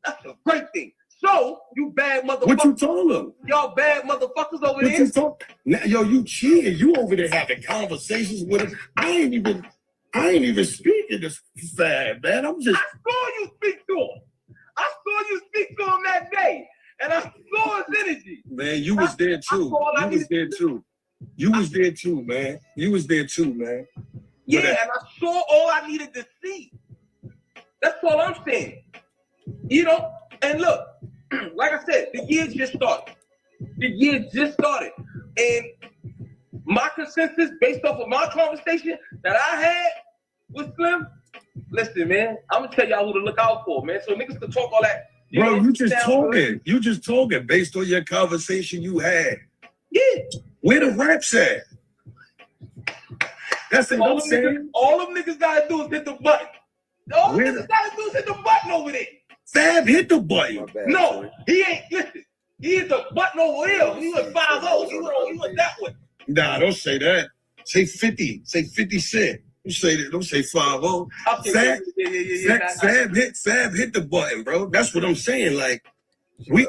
That's a great thing. So you bad motherfuckers. What you told him? Y'all bad motherfuckers over there. Now, you cheating. You over there having conversations with him. I ain't even speaking to Fab, man. I'm just. I saw you speak to him that day. And I saw his energy. Man, you was there too. You was there too, man. Yeah, and I saw all I needed to see. That's all I'm saying. You know, and look, like I said, the year just started. And my consensus, based off of my conversation that I had with Slim, listen, man, I'm gonna tell y'all who to look out for, man. So niggas can talk all that. Bro, you just talking. You just talking based on your conversation you had. Yeah. Where the raps at? That's what I'm saying. All them niggas gotta do is hit the button. All them niggas gotta do is hit the button over there. Fab hit the button. No, he ain't. Listen, he hit the button over there. He went 5-0. He went that way. Nah, don't say that. Say 50. Say 50 Cent. Don't say 5-0. Fab hit the button, bro. That's what I'm saying. Like, we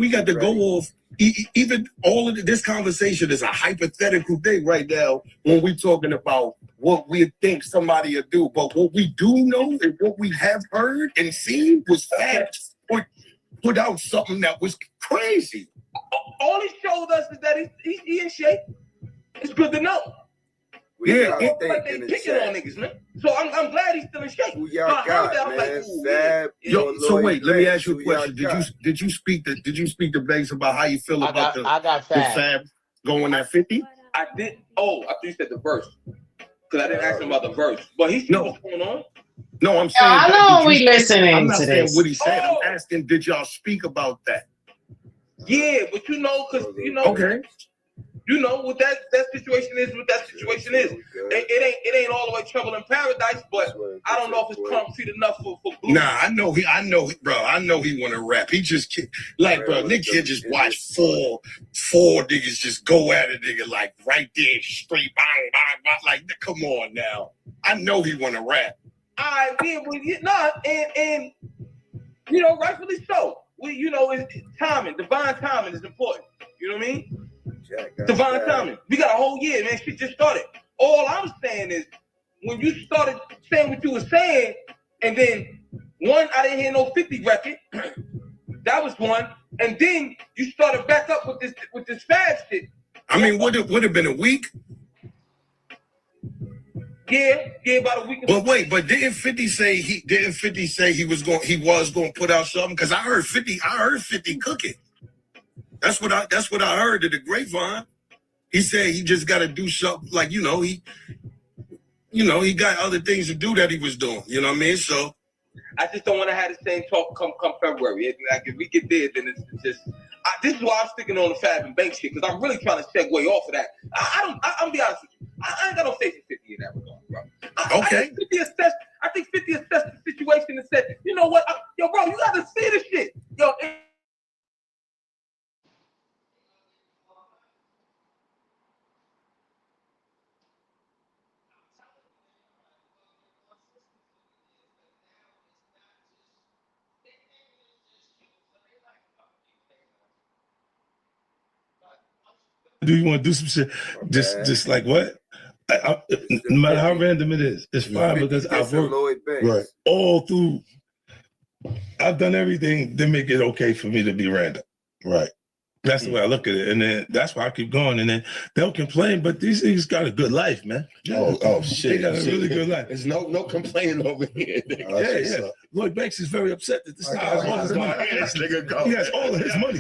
got to go off. Even all of this conversation is a hypothetical thing right now when we're talking about what we think somebody will do. But what we do know and what we have heard and seen was Fab put out something that was crazy. All he showed us is that he in shape. It's good to know. Like they picking on niggas, man. So I'm glad he's still in shape. Who y'all got, man? Fab. So wait, let me ask you a question. Did you speak to Banks about how you feel about the Fab going at 50? I did. Oh, I thought you said the verse. Because I didn't ask him about the verse. But he knows what's going on. No, I'm saying. I know we listening I'm not to saying this. what he said. I'm asking, did y'all speak about that? Yeah, but because okay. You know what that situation is. What that situation is. It ain't all the way trouble in paradise, but I don't know if it's concrete enough for glue. Nah, I know, bro. I know he want to rap. He just like, bro. Nick can just watch four niggas just go at a nigga like right there, straight bang, bang, bang. Like, come on now. I know he want to rap. And rightfully so. It's timing, divine timing is important. You know what I mean? Divine timing. We got a whole year, man. Shit just started. All I'm saying is, when you started saying what you were saying, and then I didn't hear no 50 record. That was one, and then you started back up with this Fab shit. I mean, would have been a week. Yeah, about a week. But wait, didn't 50 say he was going to put out something? Because I heard 50 cooking. That's what I heard at the grapevine. He said he just got to do something like, he got other things to do that he was doing. You know what I mean? So I just don't want to have the same talk come February. Like if we get there, then it's just. This is why I'm sticking on the Fab and Banks shit, because I'm really trying to segue off of that. I'm be honest with you. I ain't got no faith in 50 in that regard, bro. Okay. I think 50 assessed the situation and said, you know what, yo, bro, you got to see this shit, yo. Do you want to do some shit? Just like what? No matter how random it is, it's fine because I've worked all through. I've done everything to make it okay for me to be random. Right. That's the way I look at it. And then that's why I keep going. And then they'll complain, but these niggas got a good life, man. Oh shit. They got a really good life. There's no complaining over here. Yeah. Lloyd Banks is very upset that this guy has all his money. This nigga go. He has all of his money.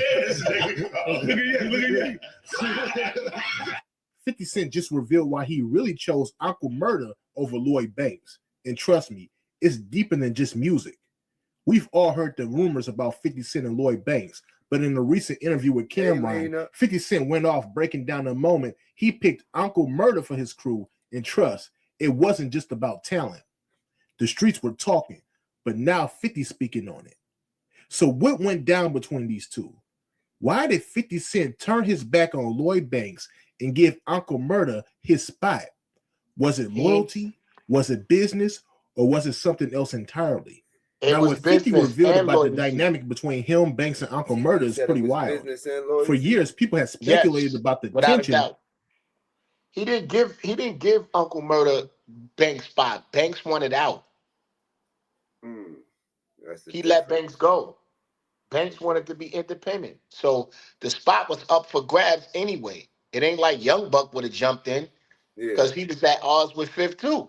Look at you. 50 Cent just revealed why he really chose Uncle Murda over Lloyd Banks. And trust me, it's deeper than just music. We've all heard the rumors about 50 Cent and Lloyd Banks, but in a recent interview with Cameron, 50 Cent went off breaking down the moment he picked Uncle Murda for his crew. And trust, it wasn't just about talent. The streets were talking, but now 50 speaking on it. So what went down between these two? Why did 50 Cent turn his back on Lloyd Banks and give Uncle Murda his spot? Was it loyalty? Was it business? Or was it something else entirely? Now, what 50 revealed about the dynamic between him, Banks, and Uncle Murda is pretty wild. For years, people had speculated about the tension. He didn't give Uncle Murda Banks' spot. Banks wanted out. He let Banks go. Banks wanted to be independent. So the spot was up for grabs anyway. It ain't like Young Buck would have jumped in because he was at odds with Fifth too.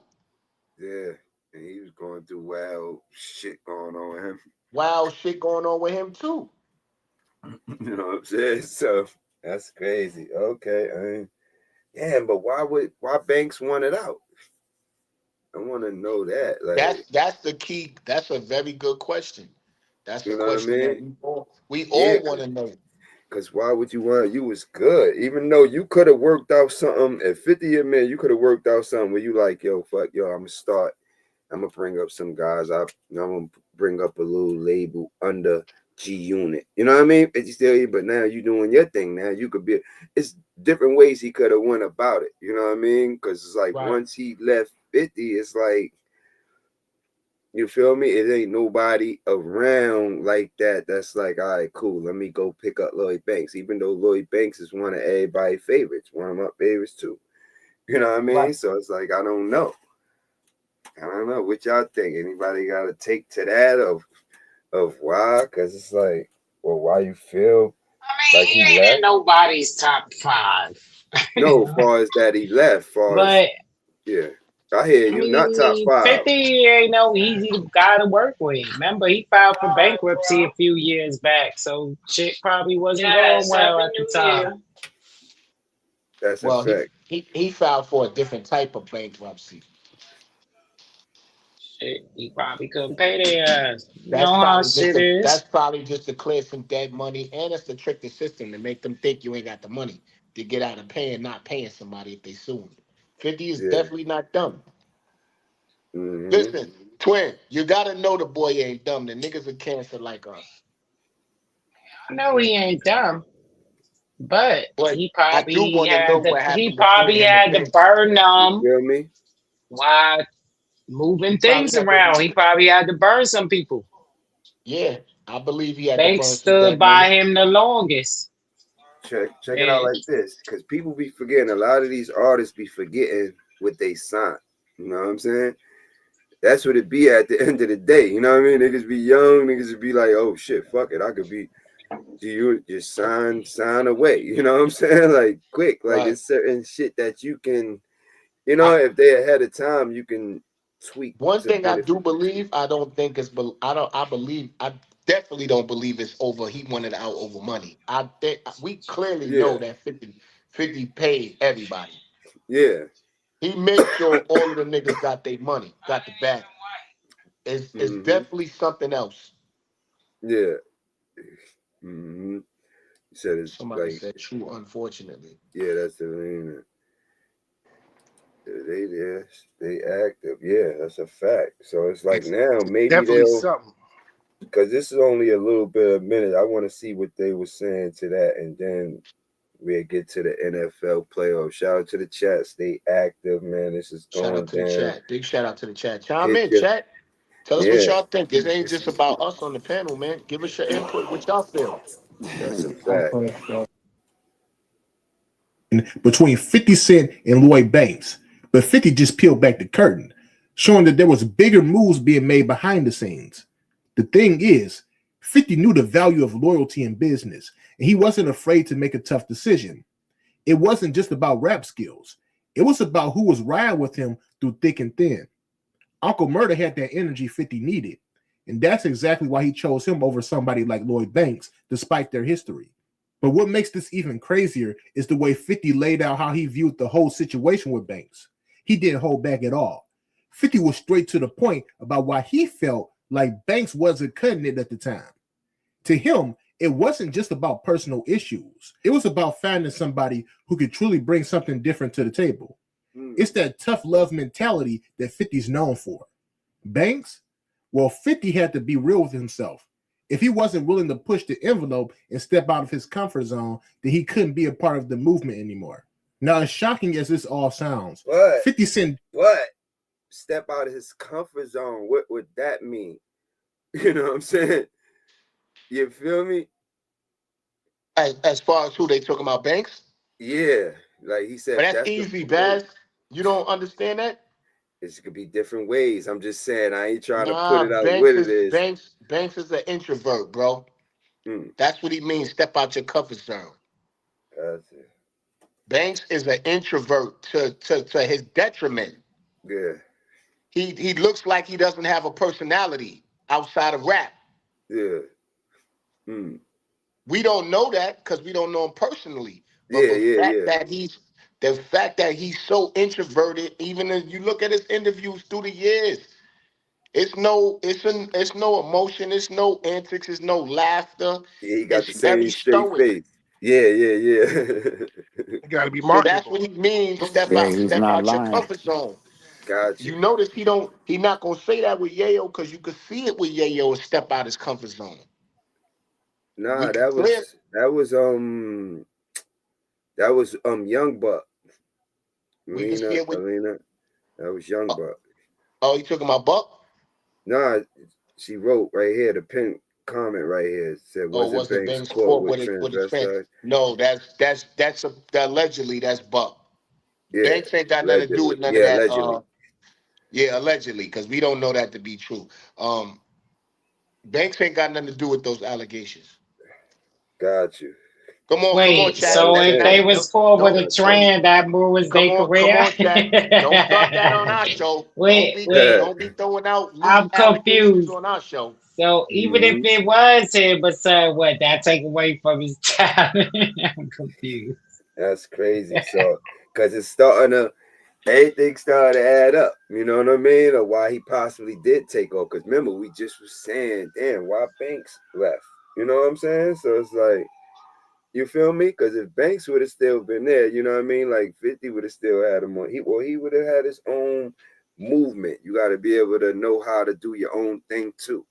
Yeah. And he was going through wild shit going on with him. Wild shit going on with him too. You know what I'm saying? So that's crazy. Okay. But why Banks wanted out? I want to know that. Like, that's the key. That's a very good question. That's You the know what I question that mean? we all want to know. Because why would you want? You was good, even though you could have worked out something at 50 a minute. You could have worked out something where you like, yo, fuck, yo, I'm gonna start. I'm gonna bring up some guys. I'm gonna bring up a little label under G Unit. You know what I mean? But you still, but now you doing your thing. Now you could be. It's different ways he could have went about it. You know what I mean? Because it's like once he left 50, it's like. You feel me? It ain't nobody around like that. That's like, all right, cool. Let me go pick up Lloyd Banks. Even though Lloyd Banks is one of everybody's favorites, one of my favorites too. You know what I mean? Right. So it's like, I don't know. What y'all think? Anybody got to take to that of why? Because it's like, well, why you feel like He he ain't left? in nobody's top 5. No, as far as that he left, But yeah. I hear you. Not top 5. 50 ain't no easy guy to work with. Remember, he filed for bankruptcy a few years back, so shit probably wasn't going well at the time. That's a fact. He filed for a different type of bankruptcy. Shit, he probably couldn't pay their ass. You That's know how probably shit is. That's probably just to clear some dead money, and it's to trick the system to make them think you ain't got the money to get out of not paying somebody if they sue. 50 is definitely not dumb. Mm-hmm. Listen, twin, you gotta know the boy ain't dumb. The niggas are cancer like us. I know he ain't dumb, but he probably had to burn them. You feel me? While moving things around, he probably had to burn some people. Yeah, I believe he had Banks to burn stood by him the longest. Check it out like this, because people be forgetting. A lot of these artists be forgetting what they signed. You know what I'm saying? That's what it be at the end of the day. You know what I mean? Niggas be young. Niggas would be like, oh shit, fuck it. I could be. You just sign away. You know what I'm saying? Like quick. Like it's certain shit that you can. You know, if they ahead of time, you can tweak. One thing I do believe, I don't think it's. I definitely don't believe it's over. He wanted out over money. I think we clearly know that 50 paid everybody. Yeah. He made sure all of the niggas got their money, got the bag. It's definitely something else. Yeah. Mm-hmm. You said it's somebody said true, unfortunately. Yeah, that's the thing. They active. Yeah, that's a fact. So it's like now maybe they'll, because this is only a little bit of a minute. I want to see what they were saying to that, and then we'll get to the NFL playoffs. Shout out to the chat. Stay active, man. This is going down. Shout out to the chat. Big shout out to the chat. Chime in, chat. Tell us what y'all think. This ain't just about us on the panel, man. Give us your input. What y'all feel? That's a fact. Between 50 Cent and Lloyd Banks, but 50 just peeled back the curtain, showing that there was bigger moves being made behind the scenes. The thing is, 50 knew the value of loyalty in business, and he wasn't afraid to make a tough decision. It wasn't just about rap skills. It was about who was riding with him through thick and thin. Uncle Murda had that energy 50 needed, and that's exactly why he chose him over somebody like Lloyd Banks, despite their history. But what makes this even crazier is the way 50 laid out how he viewed the whole situation with Banks. He didn't hold back at all. 50 was straight to the point about why he felt like Banks wasn't cutting it at the time. To him, it wasn't just about personal issues. It was about finding somebody who could truly bring something different to the table. It's that tough love mentality that 50's known for. Banks? Well, 50 had to be real with himself. If he wasn't willing to push the envelope and step out of his comfort zone, then he couldn't be a part of the movement anymore. Now, as shocking as this all sounds, 50 Cent... What? Step out of his comfort zone. What would that mean? You know what I'm saying? You feel me? As far as who they talking about, Banks? Yeah. Like he said. But that's easy, Baz. You don't understand that? It could be different ways. I'm just saying, I ain't trying to put it out what it is. Banks is an introvert, bro. That's what he means, step out your comfort zone. Banks is an introvert to his detriment. Yeah. He looks like he doesn't have a personality outside of rap. Yeah. We don't know that because we don't know him personally. But the fact that he's so introverted, even as you look at his interviews through the years, It's no emotion, it's no antics, it's no laughter. Yeah, he got the It's very same straight stoic. face. Yeah. You gotta be So that's marketable. what he means. Yeah, he's Step not out your lying. comfort zone. Gotcha. You notice he not gonna say that with Yayo because you could see it with Yayo and step out his comfort zone. Nah, We can clear. that was Young Buck. We can see it with. Alina. That was Young Buck. Oh, you talking about Buck? Nah, she wrote right here, the pin comment right here. It said, Oh, wasn't was it Banks Banks caught caught with with a trend? transvestite? No, that's allegedly that's Buck. Yeah, Banks ain't got nothing to do allegedly. with none of Yeah, that. allegedly. Yeah, allegedly, because we don't know that to be true. Banks ain't got nothing to do with those allegations. Got you. Come on, Wait, chat. so if they That's was caught with a don't trend, that ruins their come career? on, chat. Don't start that on our show. Wait. Don't be throwing out loose I'm allegations confused. on our show. So even if it was him, but what, that take away from his talent? I'm confused. That's crazy. So, because it's starting to, everything started to add up. You know what I mean? Or why he possibly did take off. Because remember, we just was saying, damn, why Banks left? You know what I'm saying? So it's like, you feel me? Because if Banks would have still been there, you know what I mean? Like 50 would have still had him on. He would have had his own movement. You got to be able to know how to do your own thing too.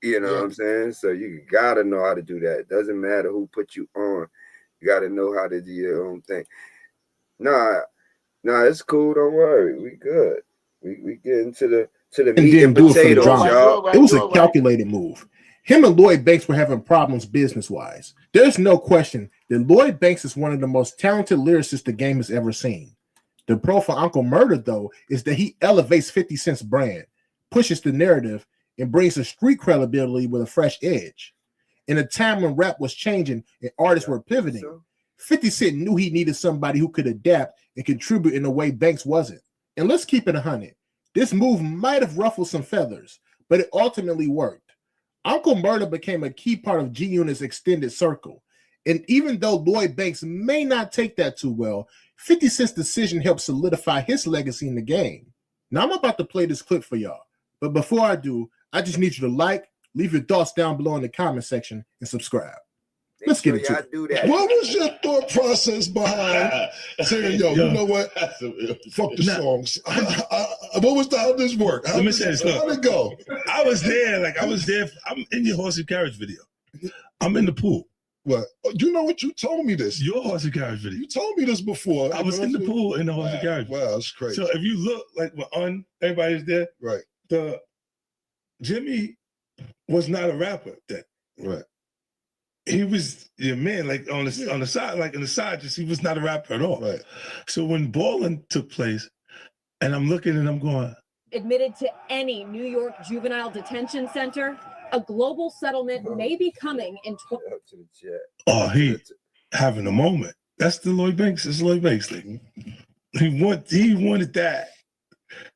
You know what I'm saying? So you got to know how to do that. It doesn't matter who put you on. You got to know how to do your own thing. Nah, it's cool. Don't worry. We good. We get into the meat and potatoes, y'all. It was a calculated move. Him and Lloyd Banks were having problems business-wise. There's no question that Lloyd Banks is one of the most talented lyricists the game has ever seen. The pro for Uncle Murda, though, is that he elevates 50 Cent's brand, pushes the narrative, and brings a street credibility with a fresh edge. In a time when rap was changing and artists were pivoting, 50 Cent knew he needed somebody who could adapt and contribute in a way Banks wasn't. And let's keep it 100. This move might have ruffled some feathers, but it ultimately worked. Uncle Murda became a key part of G-Unit's extended circle. And even though Lloyd Banks may not take that too well, 50 Cent's decision helped solidify his legacy in the game. Now I'm about to play this clip for y'all. But before I do, I just need you to like, leave your thoughts down below in the comment section, and subscribe. Let's get into it. What was your thought process behind saying, yo, you know what? Fuck the songs. What was how this work? Let me say this. How'd it go? I was there. I'm in your horse and carriage video. I'm in the pool. What? You know what? You told me this. Your horse and carriage video. You told me this before. I was in the pool in the horse and carriage. Wow, that's crazy. So if you look like when everybody's there, right? Jimmy was not a rapper then. Right. He was your man, like on the side, like in the side, just he was not a rapper at all. Right. So when balling took place, and I'm looking and I'm going, admitted to any New York juvenile detention center, a global settlement may be coming in. Oh, he having a moment. That's the Lloyd Banks. It's Lloyd Banks thing. He wanted that.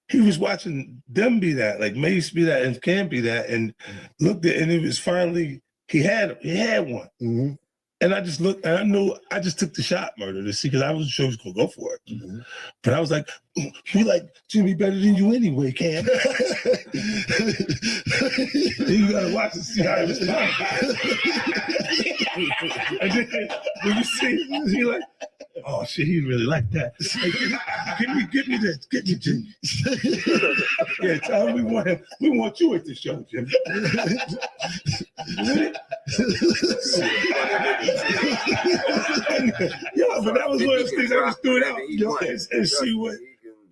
He was watching them be that, like Mace be that, and Cam be that, and looked at, and it was finally he had one. Mm-hmm. And I just looked, and I knew I just took the shot, Murda, to see, because I wasn't sure he was gonna go for it. Mm-hmm. But I was like, we like Jimmy better than you anyway, Cam. You gotta watch and see how he responds. And then when you see, he like, oh shit, he really like that. Like, give me this, get me Jimmy. Yeah, tell him we want you at the show, Jimmy. Yeah, but that was one of the things I was doing out. And see what,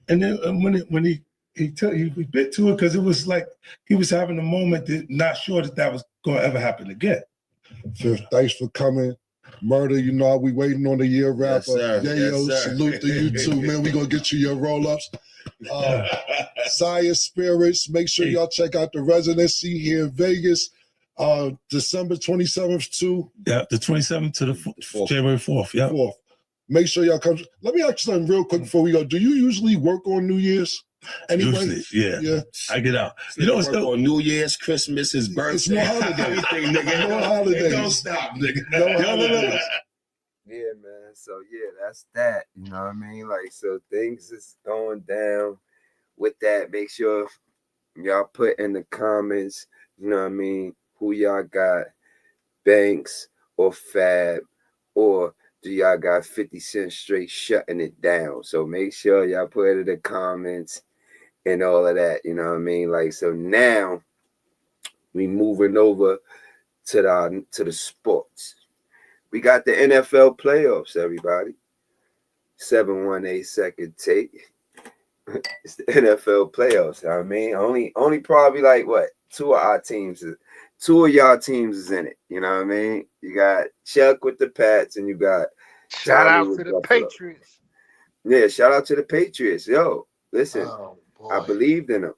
and then when he bit to it, because it was like he was having a moment that not sure that was going to ever happen again. Fifth, thanks for coming. Murda, you know, we waiting on the year rapper. Yes, sir. Salute to you too, man. We gonna get you your roll-ups. Science Spirits, make sure y'all check out the residency here in Vegas. December 27th to the 27th to the January 4th. Yeah. 4th. Make sure y'all come. Let me ask you something real quick before we go. Do you usually work on New Year's? Anyway? Usually, yeah. I get out. You know, on New Year's, Christmas, his birthday. It's no holiday. Everything, nigga. No holidays. It don't stop, nigga. No holidays. Yeah, man. So yeah, that's that. You know what I mean? Like, so things is going down with that. Make sure Y'all put in the comments, you know what I mean, who y'all got, Banks or Fab, or do y'all got 50 Cent straight shutting it down? So make sure y'all put it in the comments and all of that, you know what I mean? Like, so now we moving over to the sports. We got the NFL playoffs, everybody. 7182ndTake. It's the NFL playoffs. I mean, only probably like what, two of y'all teams is in it. You know what I mean? You got Chuck with the Pats, and you got Shout Tommy out with to the Buffalo. Patriots. Yeah, shout out to the Patriots. Yo, listen, I believed in them.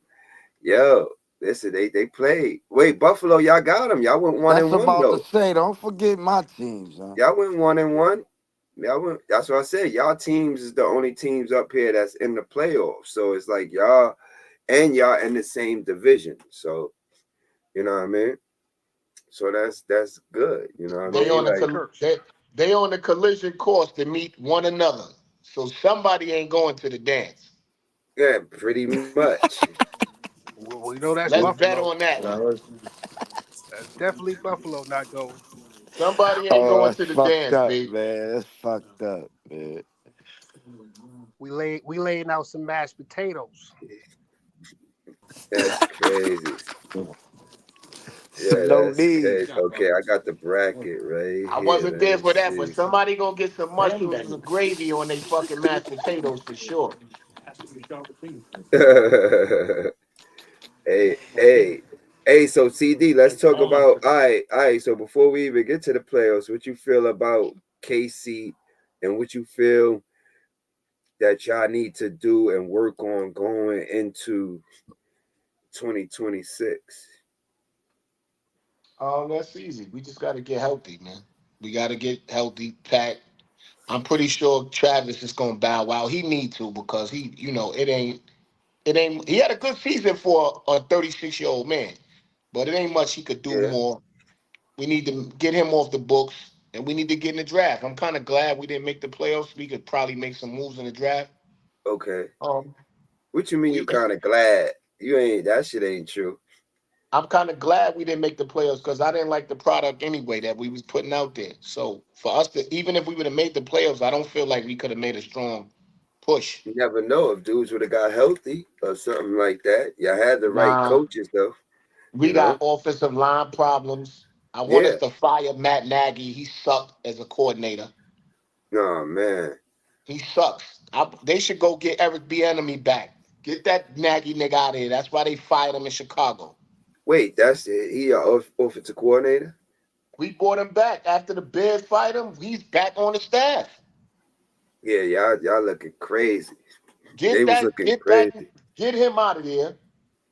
Yo, listen, they played. Wait, Buffalo, y'all got them. Y'all went 1-1 That's about though. to say, don't forget my teams, huh? Y'all went 1-1. That's what I said. Y'all teams is the only teams up here that's in the playoffs. So it's like y'all in the same division. So you know what I mean? So that's good. You know what I mean? They on the collision course to meet one another. So somebody ain't going to the dance. Yeah, pretty much. Well, you know that's Let's Buffalo. bet on that. That's definitely Buffalo not going. Somebody ain't going to the dance, up, baby. man. That's fucked up, man. We laying out some mashed potatoes. That's crazy. Yeah, No that's need. crazy. Okay, I got the bracket right I here. wasn't there for that, but See. somebody gonna get some mushrooms and gravy on they fucking mashed potatoes for sure. Hey, so CD, let's talk about all right. So before we even get to the playoffs, what you feel about KC and what you feel that y'all need to do and work on going into 2026? That's easy. We just gotta get healthy, man. We gotta get healthy, Pat. I'm pretty sure Travis is gonna bow out. He need to because he, it ain't. He had a good season for a 36-year-old man, but it ain't much he could do more. We need to get him off the books, and we need to get in the draft. I'm kind of glad we didn't make the playoffs. We could probably make some moves in the draft. Okay. What you mean you kind of glad? That shit ain't true. I'm kind of glad we didn't make the playoffs because I didn't like the product anyway that we was putting out there. So for us to, even if we would have made the playoffs, I don't feel like we could have made a strong push. You never know if dudes would have got healthy or something like that. Y'all had the right coaches though. We got offensive line problems. I want us to fire Matt Nagy. He sucked as a coordinator. Oh man, he sucks. They should go get Eric Bieniemy back. Get that Nagy nigga out of here. That's why they fired him in Chicago. Wait, that's it. He offensive coordinator. We brought him back after the Bears fired him. He's back on the staff. Yeah, y'all looking crazy. Get him out of there.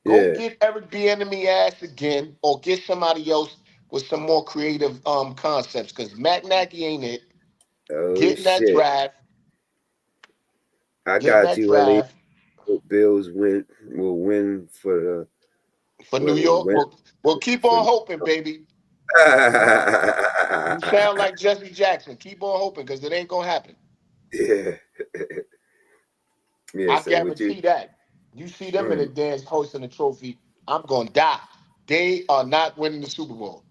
Go get Eric Bieniemy ass again, or get somebody else with some more creative concepts. Because Matt Nagy ain't it. Get in that draft. I got you. Draft. Bills will win for New York. We'll keep on hoping, baby. You sound like Jesse Jackson. Keep on hoping because it ain't gonna happen. Yeah. I guarantee that. You see them in the dance hosting the trophy, I'm gonna die. They are not winning the Super Bowl.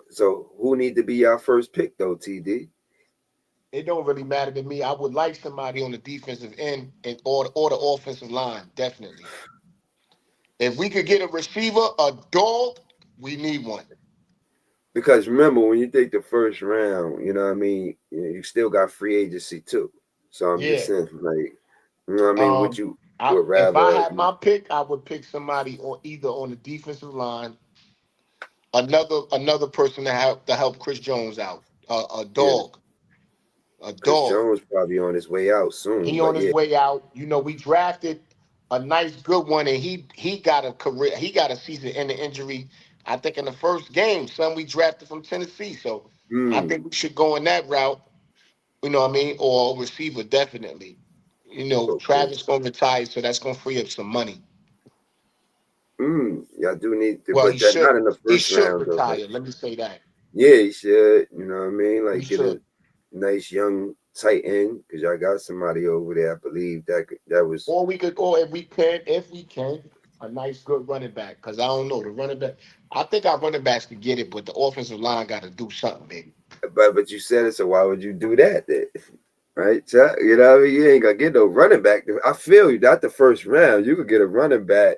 So who need to be our first pick though, TD? It don't really matter to me. I would like somebody on the defensive end or the offensive line, definitely. If we could get a receiver, a dog, we need one. Because remember, when you take the first round, you know what I mean, you still got free agency too. So I'm just saying, like, you know what I mean? What you would rather? If I had my pick, I would pick somebody either on the defensive line, another person to help Chris Jones out, a dog. A dog. Chris Jones probably on his way out soon. He on his way out. We drafted a nice good one, and he got a career. He got a season-ending injury. I think in the first game, son, we drafted from Tennessee. So I think we should go in that route. You know what I mean? Or receiver, definitely. Travis gonna retire, so that's gonna free up some money. Y'all do need to, well, but that's not in the first round. He should retire. Let me say that. Yeah, he should. You know what I mean? Like nice young tight end, because y'all got somebody over there. I believe that was. Or we could, or if we can, a nice good running back. Because I don't know the running back. I think our running backs could get it, but the offensive line got to do something, baby. But you said it, so why would you do that then? Right, Chuck? You know what I mean? You ain't gonna get no running back. I feel you. Not the first round. You could get a running back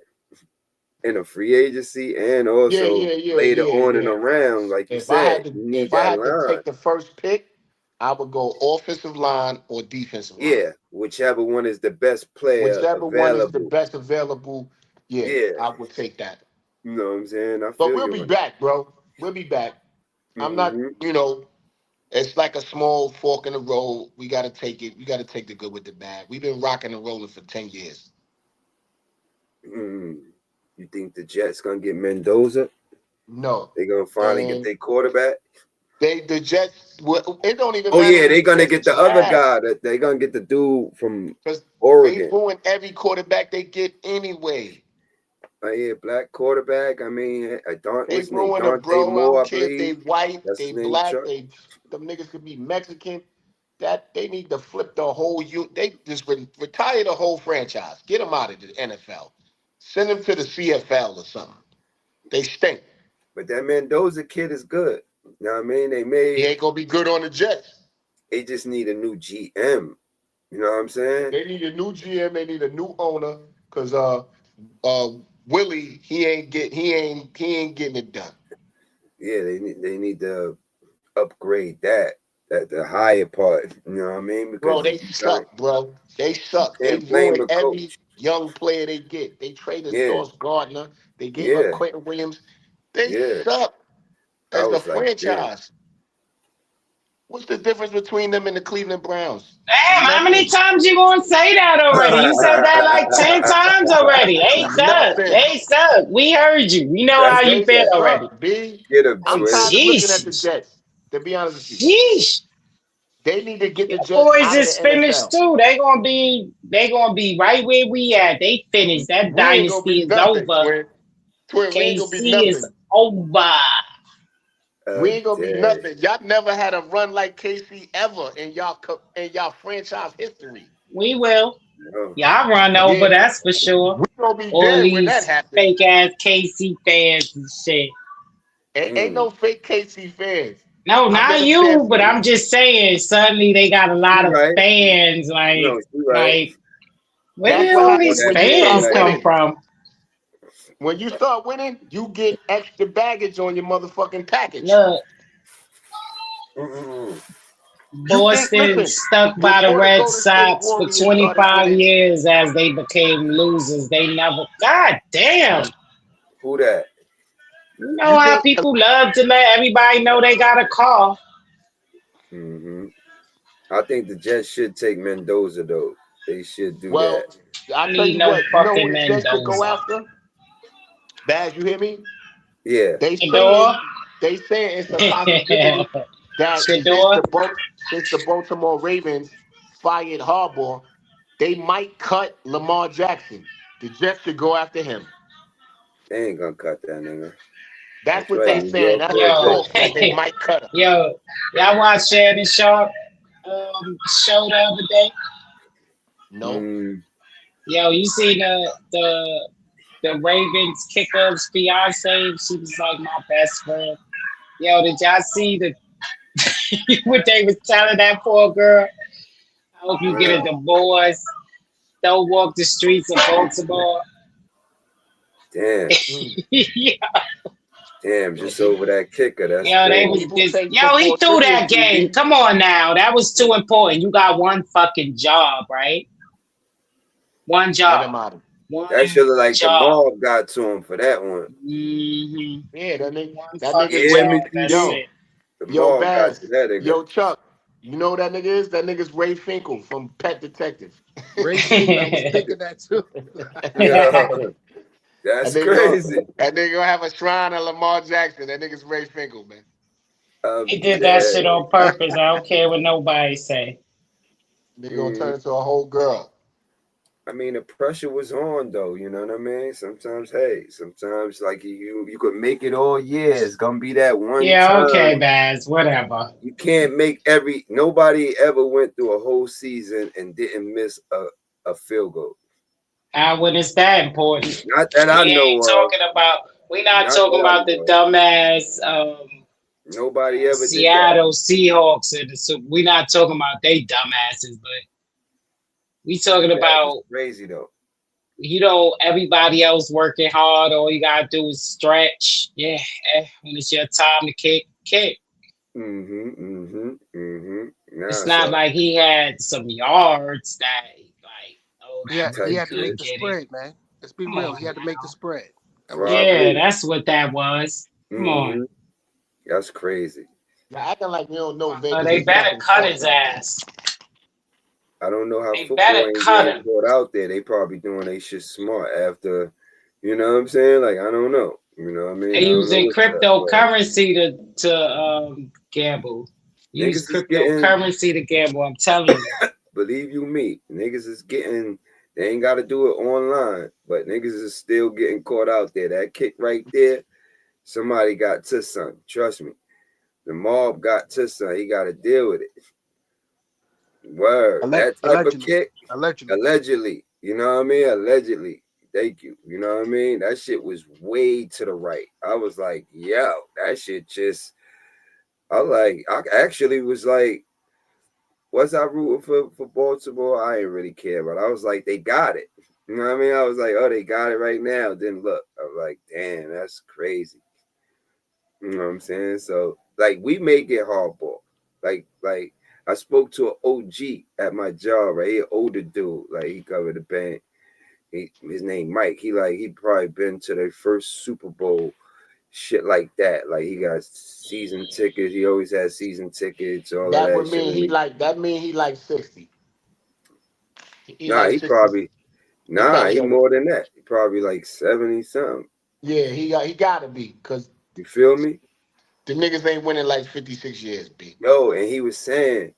in a free agency and also later on in the round, like you said. If I had to take the first pick, I would go offensive line or defensive line. Yeah, whichever one is the best player Whichever available. one is the best available, I would take that. You know what I'm saying? But we'll be back, bro. We'll be back. I'm not, it's like a small fork in the road. We got to take it. We got to take the good with the bad. We've been rocking and rolling for 10 years. You think the Jets going to get Mendoza? No. They're going to finally get their quarterback? The Jets, it don't even matter. Oh, yeah, they're going to get the other guy. They're going to get the dude from Oregon. They ruin every quarterback they get anyway. Yeah, black quarterback. I mean, they ruin it, bro. I don't care if they white, they black, them niggas could be Mexican. That they need to flip the whole they just retire the whole franchise. Get them out of the NFL. Send them to the CFL or something. They stink. But that Mendoza kid is good. You know what I mean? He ain't gonna be good on the Jets. They just need a new GM. You know what I'm saying? They need a new GM. They need a new owner because Willie, he ain't getting it done. Yeah, they need to upgrade that the higher part. You know what I mean? Because bro, they suck, bro. They suck. They ruin every young player they get. They traded Sauce Gardner. They gave up Quentin Williams. They suck as a franchise. What's the difference between them and the Cleveland Browns? Damn, how many times you gonna say that already? You said that like 10 times already. They suck. We heard you. We know how you feel already. I'm tired of looking at the Jets. To be honest with you. They need to get the Jets boys is out of the finished NFL. too. They gonna be right where we at. They finished. That dynasty is over. Twin, we ain't gonna be KC nothing. is over. We ain't gonna be nothing. Y'all never had a run like KC ever in y'all franchise history. We will. Y'all run over, that's for sure. We gonna be all dead these when that happens. Fake ass KC fans and shit. Ain't no fake KC fans. No, not you, but I'm just saying. Suddenly they got a lot of fans. Like, where did all these fans come from? When you start winning, you get extra baggage on your motherfucking package. Look, Boston stuck by the Red Sox for 25 years as they became losers. They never. God damn. Who that? You know how people love to let everybody know they got a call. I think the Jets should take Mendoza though. They should do that. I tell you what, you know who the Jets should go after? Baz, you hear me? Yeah. They saying it's a possibility that since the Baltimore Ravens fired Harbaugh, they might cut Lamar Jackson. The Jets should go after him. They ain't gonna cut that nigga. That's what they saying. That's what they might cut him. Yo, y'all watch Shannon Sharp show the other day? No. Yo, you see the Ravens kicker's fiance? She was like my best friend. Yo, did y'all see what they was telling that poor girl? I hope you get a divorce. Don't walk the streets of Baltimore. Damn. Damn, just over that kicker. That's he threw that game. Come on now. That was too important. You got one fucking job, right? One job. That should look like the mob got to him for that one. Yeah, that nigga. Yo, Chuck, you know who that nigga is? That nigga's Ray Finkel from Pet Detective. Ray Finkel, I was thinking that too. That's crazy. That nigga gonna have a shrine of Lamar Jackson. That nigga's Ray Finkel, man. He did that shit on purpose. I don't care what nobody say. Nigga gonna turn into a whole girl. I mean, the pressure was on though. You know what I mean? Sometimes like you could make it all year. It's gonna be that one Yeah, time. okay, Baz, whatever. You can't make nobody ever went through a whole season and didn't miss a field goal. When it's that important. Not that I know of. We're not talking about the dumbass nobody ever Seattle did Seahawks we're not talking about they dumbasses, but we talking about crazy though. Everybody else working hard, all you gotta do is stretch. Yeah, when it's your time to kick. It's not like he had some yards that he had to make the spread, man. Let's be real. He had to make the spread. Yeah, that's what that was. Come on. That's crazy. Now acting like we don't know Vegas. They better cut his ass. I don't know how football ain't getting brought out there. They probably doing they shit smart after, you know what I'm saying? Like, I don't know. You know what I mean? They using cryptocurrency to gamble. Use cryptocurrency to gamble, I'm telling you. Believe you me, niggas is getting, they ain't got to do it online, but niggas is still getting caught out there. That kick right there, somebody got to something. Trust me. The mob got to something. He got to deal with it. Word. That type of kick. Allegedly. You know what I mean? Allegedly. Thank you. You know what I mean? That shit was way to the right. I was like, yo, that shit just, I actually was like, was I rooting for Baltimore? I didn't really care, but I was like, they got it. You know what I mean? I was like, oh, they got it right now. Then look, I was like, damn, that's crazy. You know what I'm saying? So, like, we may get hardball. Like, I spoke to an OG at my job, right? He an older dude. Like, he covered the band. His name Mike. He probably been to their first Super Bowl, shit like that. Like, he got season tickets. He always has season tickets. All that of would that mean shit. that mean he like 60. He probably he more than that. He probably like 70 something. Yeah, he gotta be, because you feel me? The niggas ain't winning like 56 years, B. Yo, and he was saying,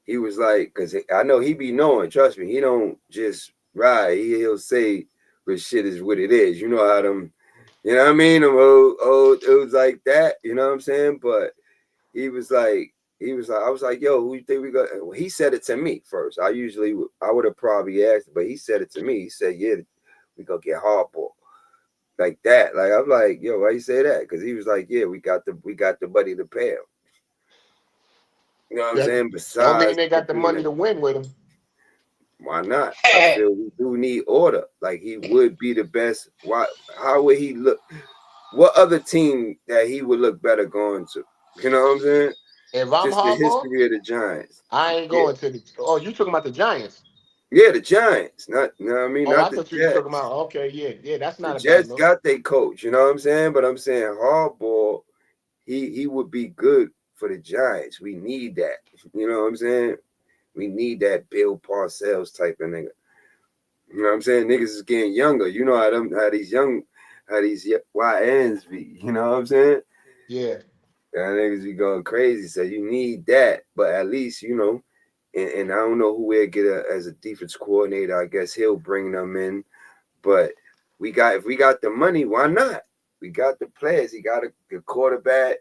he was like, because I know he be knowing, trust me, he don't just ride. He'll say what shit is what it is. You know how them, you know what I mean? Them old dudes like that, you know what I'm saying? But he was like, I was like, yo, who you think we got? He said it to me first. I would have probably asked, but he said it to me. He said, yeah, we gonna get hardball. Like that. Like, I'm like, yo, why you say that? Because he was like, yeah, we got the money to pay him. You know what I'm saying? Besides, don't mean they got the money to win with him. Why not? I feel we do need order. Like, he would be the best. Why? How would he look? What other team that he would look better going to? You know what I'm saying? If I'm just the history of the Giants. I ain't going to the. Oh, you talking about the Giants? Yeah, the Giants. Not, you know what I mean? Oh, not I the thought you were Jets. talking about. Okay, yeah, that's not the a Jets bad got their coach. You know what I'm saying? But I'm saying hardball. He would be good for the Giants. We need that. You know what I'm saying? We need that Bill Parcells type of nigga. You know what I'm saying? Niggas is getting younger. You know how these YNs be. You know what I'm saying? Yeah. That niggas be going crazy. So you need that. But at least, you know, and I don't know who we'll get as a defense coordinator. I guess he'll bring them in. But if we got the money, why not? We got the players. He got a quarterback.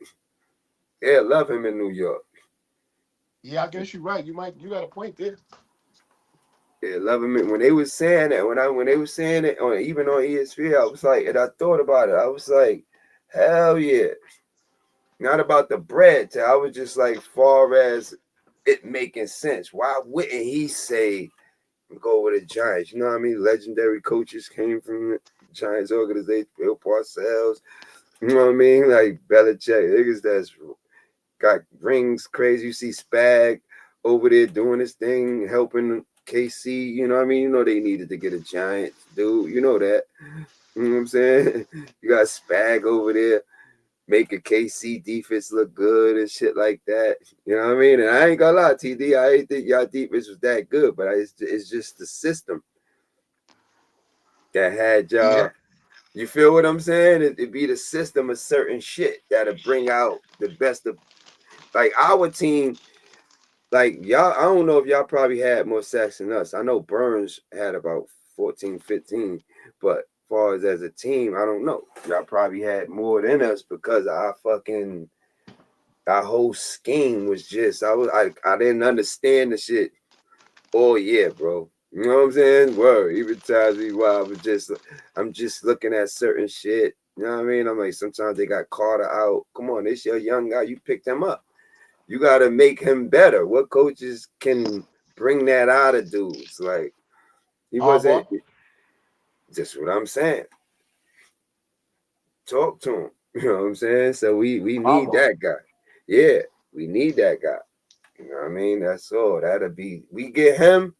They'll love him in New York. Yeah, I guess you're right. You got a point there. Yeah, love him. When they was saying that, when they was saying it even on ESPN, I was like, and I thought about it. I was like, hell yeah. Not about the bread. I was just like, far as it making sense. Why wouldn't he say go with the Giants? You know what I mean? Legendary coaches came from the Giants organization. Bill Parcells. You know what I mean? Like Belichick. Niggas that's got rings crazy. You see Spag over there doing his thing, helping KC. You know what I mean? You know they needed to get a Giants dude. You know that. You know what I'm saying? You got Spag over there making KC defense look good and shit like that. You know what I mean? And I ain't gonna lie, TD, I ain't think y'all defense was that good, but it's just the system that had y'all. Yeah. You feel what I'm saying? It'd be the system of certain shit that'll bring out the best of, like, our team. Like, y'all, I don't know if y'all probably had more sacks than us. I know Burns had about 14, 15. But as far as a team, I don't know. Y'all probably had more than us because our whole scheme was just I didn't understand the shit. Oh yeah, bro. You know what I'm saying? Word. Even times I'm just looking at certain shit. You know what I mean? I'm like, sometimes they got Carter out. Come on, this your young guy. You picked him up. You gotta make him better. What coaches can bring that out of dudes? Like he wasn't. Just what I'm saying. Talk to him. You know what I'm saying? So we need that guy. Yeah, we need that guy. You know what I mean? That's all. That'll be. We get him.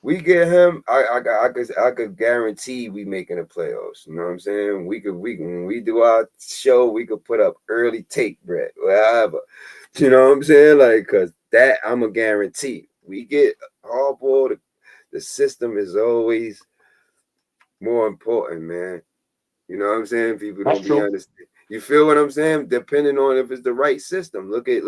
I could guarantee we making the playoffs. You know what I'm saying? We when we do our show, we could put up early take bread, whatever. You know what I'm saying? Like, cause that I'm a guarantee. We get hardball. The system is always more important, man. You know what I'm saying? People don't be understand. You feel what I'm saying? Depending on if it's the right system. Look at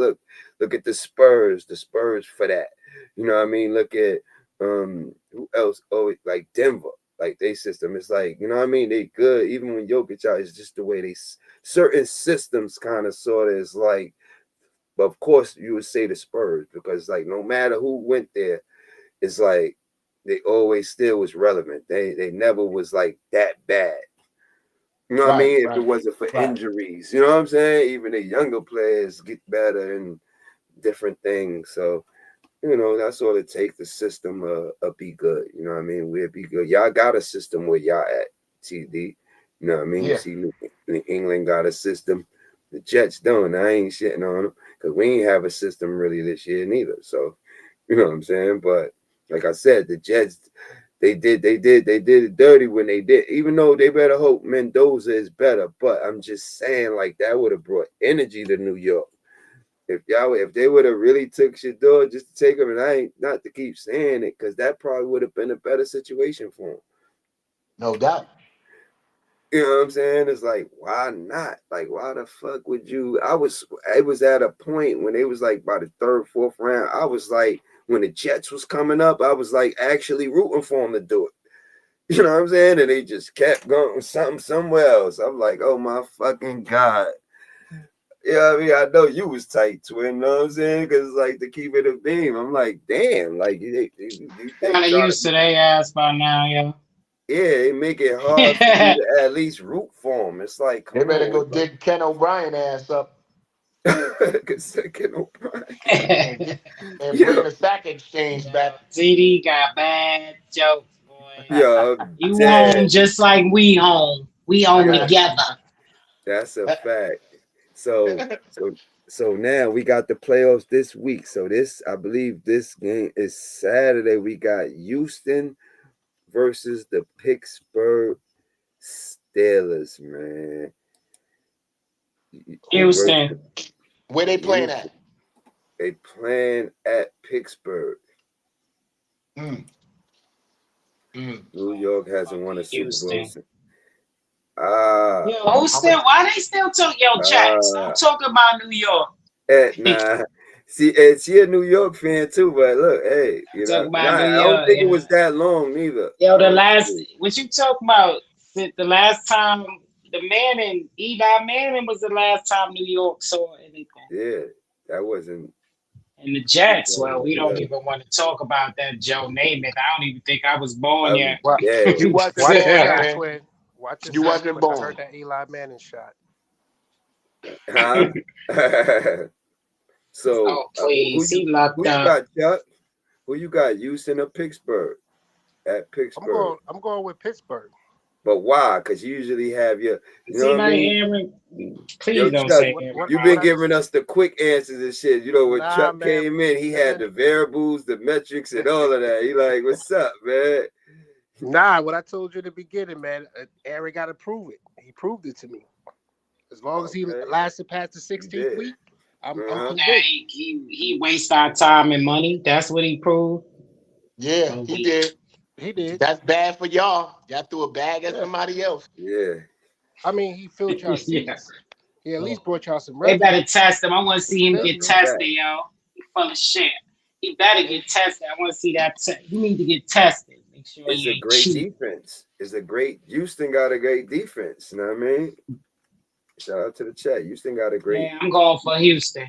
the Spurs. The Spurs for that. You know what I mean? Look at who else? Oh, like Denver. Like they system. It's like, you know what I mean? They good. Even when Jokic out, it's just the way they certain systems kind of sort of is like, but of course you would say the Spurs because like no matter who went there, it's like they always still was relevant. They never was like that bad. You know what I mean? If it wasn't for injuries, you know what I'm saying? Even the younger players get better and different things. So, you know, that's all it takes. The system be good. You know what I mean? We'll be good. Y'all got a system where y'all at, TD. You know what I mean? Yeah. You see, England got a system. The Jets don't. I ain't shitting on them because we ain't have a system really this year neither. So, you know what I'm saying? But like I said, the Jets, they did it dirty when they did. Even though they better hope Mendoza is better, but I'm just saying like that would have brought energy to New York. If they would have really took Shador just to take him, and I ain't not to keep saying it because that probably would have been a better situation for him. No doubt. You know what I'm saying? It's like, why not? Like, why the fuck would you? It was at a point when it was like by the third, fourth round. I was like, when the Jets was coming up, I was like actually rooting for them to do it. You know what I'm saying? And they just kept going somewhere else. I'm like, oh my fucking God. Yeah, I mean, I know you was tight, twin. You know what I'm saying? Because like to keep it a beam. I'm like, damn, like you kind of used to their ass by now, yo. Yeah, they make it hard for you to at least root for them. It's like, they better go dig Ken O'Brien ass up. Ken O'Brien. and bring the sack exchange back. ZD got bad jokes, boy. Yo, you home just like we home. We home together. That's a fact. So now we got the playoffs this week. So I believe this game is Saturday. We got Houston versus the Pittsburgh Steelers, man. Houston. Where they playing at? They playing at Pittsburgh. New York hasn't won a Super Bowl since. Why they still talk? Yo, chat. Stop talking about New York. Nah. See, she a New York fan too, but look, hey, you know, I don't think it was that long neither. Yo, what you talking about? The last time the Manning, Eli Manning was the last time New York saw anything. Yeah, that wasn't. And the Jets, we don't even want to talk about that Joe Namath. I don't even think I was born yet. Yeah, you wasn't born yet, twin. You wasn't born. I heard that Eli Manning shot. Huh? So, please, who you got, Chuck? Who you got, Houston or Pittsburgh? At Pittsburgh. I'm going with Pittsburgh. But why? Because you usually have your, you know what I mean? Please don't say Aaron. You've been giving us the quick answers and shit. You know, when Chuck came in, he had the variables, the metrics, and all of that. He like, what's up, man? Nah, what I told you in the beginning, man, Aaron got to prove it. He proved it to me. As long as he lasted past the 16th week, I'm convinced. He wasted our time and money. That's what he proved. Yeah, he did. He did. That's bad for y'all. Y'all threw a bag at somebody else. Yeah. I mean, he filled y'all seats. He at least brought y'all some revenue. They better test him. I want to see him get tested, yo. He full of shit. He better get tested. I want to see that. You need to get tested. It's a great defense. Houston got a great defense. You know what I mean? Shout out to the chat. Houston got a great. Yeah, I'm going for Houston.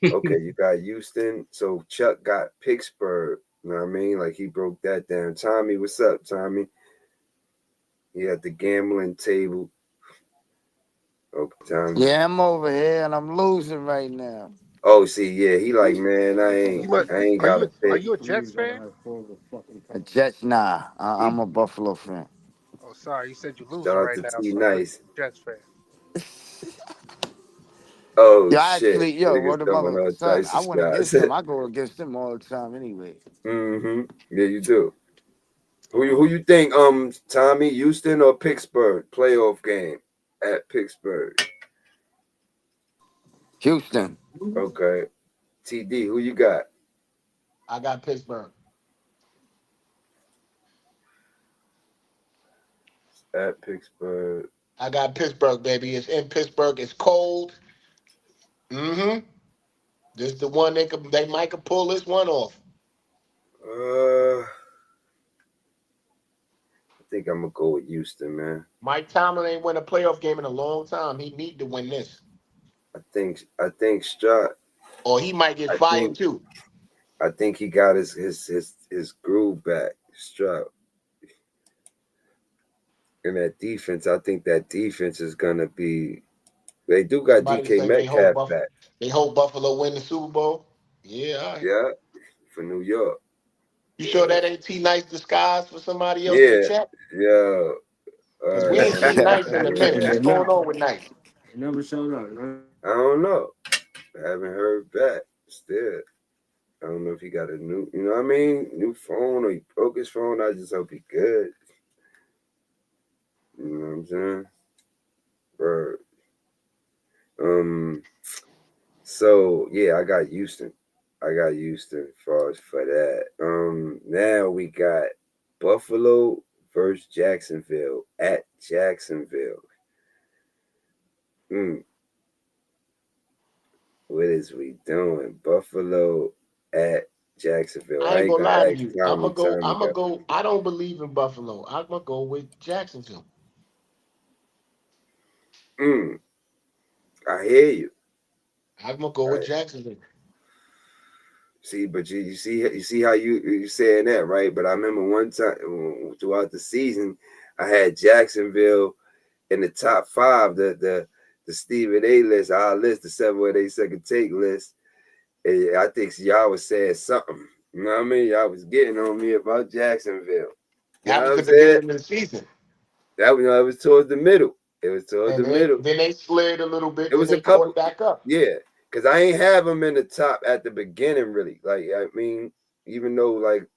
Okay, you got Houston. So Chuck got Pittsburgh. You know what I mean? Like he broke that down. Tommy, what's up, Tommy? He at the gambling table. Okay, Tommy. Yeah, I'm over here and I'm losing right now. Oh, see, yeah, he like, man, I ain't got a pick. Are you a Jets fan? A Jets, nah. I'm a Buffalo fan. Oh, sorry, you said you're losing Shout out right to now. T So Nice. Jets fan. Oh Yo, shit! actually, yo, Niggas what the throwing mother all son? types I of went against shots. them. I go against them all the time anyway. Yeah, you do. Who you think? Tommy, Houston or Pittsburgh playoff game at Pittsburgh? Houston. Okay. TD, who you got? I got Pittsburgh. At Pittsburgh. I got Pittsburgh, baby. It's in Pittsburgh. It's cold. This is the one they might could pull this one off. I think I'm gonna go with Houston, man. Mike Tomlin ain't win a playoff game in a long time. He need to win this. I think Stroud. Or he might get fired too. I think he got his groove back, Stroud. And that defense, I think that defense is gonna be. They do got DK Metcalf back. They hope Buffalo win the Super Bowl. Yeah, all right. Yeah, for New York. You sure that ain't T Nice disguise for somebody else in the chat? Yeah. Because we ain't seen Nice in a minute. What's going on with Nice? He never showed up, right? I don't know. I haven't heard back still. I don't know if he got a new, you know what I mean? New phone or he broke his phone. I just hope he good. You know what I'm saying? Bird. So yeah, I got Houston. For that. Now we got Buffalo versus Jacksonville at Jacksonville. What is we doing? Buffalo at Jacksonville. I ain't gonna lie to you. I'm gonna go. I don't believe in Buffalo. I'm gonna go with Jacksonville. I hear you. I'm gonna go with Jacksonville. See, but you see how you saying that, right? But I remember one time throughout the season, I had Jacksonville in the top 5, the Stephen A list, our list, the 7182ndTake list. And I think y'all was saying something. You know what I mean? Y'all was getting on me about Jacksonville. That was the beginning of the season. That was, it was towards the middle. Middle. Then they slid a little bit. It was a couple back up. Yeah, because I ain't have them in the top at the beginning, really. Like, I mean, even though like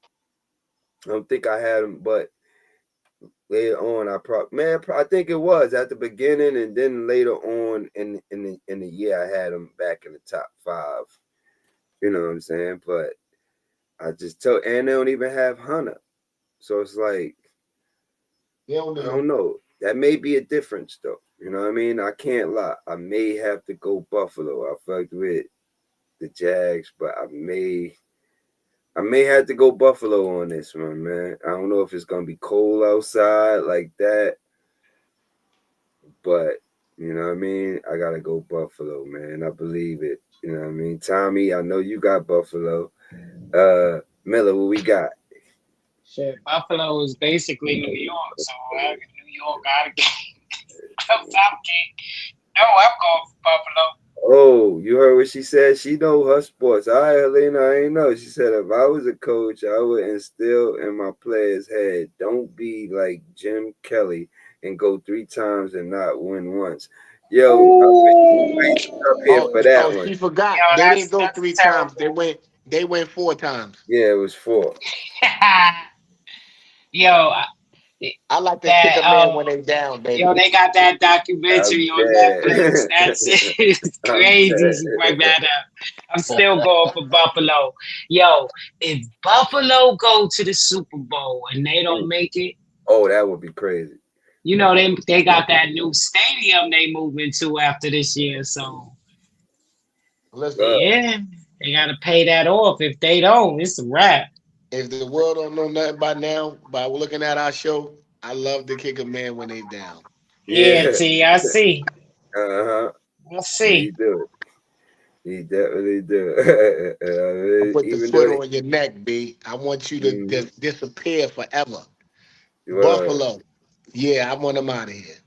I don't think I had them, but later on, I think it was at the beginning, and then later on in the year, I had them back in the top 5. You know what I'm saying? But I just told, and they don't even have Hunter, so it's like I don't know. That may be a difference, though. You know what I mean? I can't lie. I may have to go Buffalo. I fucked with the Jags, but I may have to go Buffalo on this one, man. I don't know if it's gonna be cold outside like that, but you know what I mean? I gotta go Buffalo, man. I believe it. You know what I mean? Tommy, I know you got Buffalo. Miller, what we got? Shit, Buffalo is basically New York, so New York gotta get. No, I'm going for Buffalo. Oh, you heard what she said? She know her sports. All right, Helena, I ain't know. She said if I was a coach, I would instill in my players' head, don't be like Jim Kelly and go 3 times and not win once. Yo, I'm up here for that one. She forgot. Yo, they didn't go 3 terrible. times. They went 4 times. Yeah, it was 4. Yo, I like to kick a man when they down, baby. Yo, they got that documentary on Netflix. That's it. It's crazy. She bring that up. I'm still going for Buffalo. Yo, if Buffalo go to the Super Bowl and they don't make it, oh, that would be crazy. You know, they got that new stadium they moving to after this year, so listen, yeah, they gotta pay that off. If they don't, it's a wrap. If the world don't know nothing by now, by looking at our show, I love to kick a man when they down. Yeah, T, I see. I I see. do. He definitely do. I put the Even foot though on your neck, B. I want you to they, disappear forever. well, Buffalo. Yeah, I want him out of here.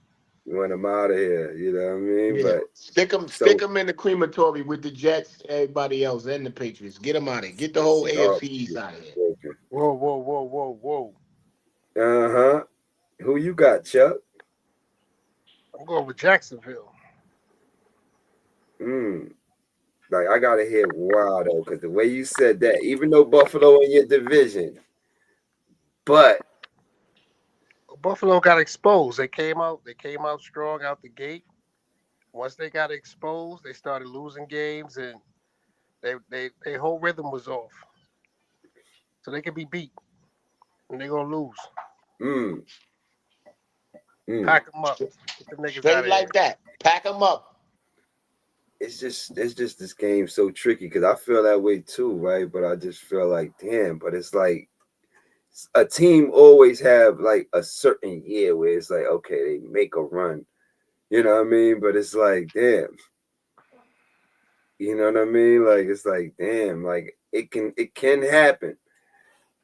you want him out of here, you know what I mean? Yeah. But Stick him in the crematory with the Jets, everybody else, and the Patriots. Get him out of here. Get the whole AFC East out of here. Whoa. Uh-huh. Who you got, Chuck? I'm going with Jacksonville. Like, I gotta hear wow though, because the way you said that, even though Buffalo in your division, but Buffalo got exposed. They came out strong out the gate. Once they got exposed, they started losing games, and their whole rhythm was off. So they can be beat, and they're gonna lose. Pack them up. Get the niggas Straight out of like here. that. Pack them up. it's just this game so tricky because I feel that way too, right? But I just feel like, damn, but it's like a team always have like a certain year where it's like, okay, they make a run. You know what I mean? But it's like, damn. You know what I mean? Like, it's like, damn, like it can happen.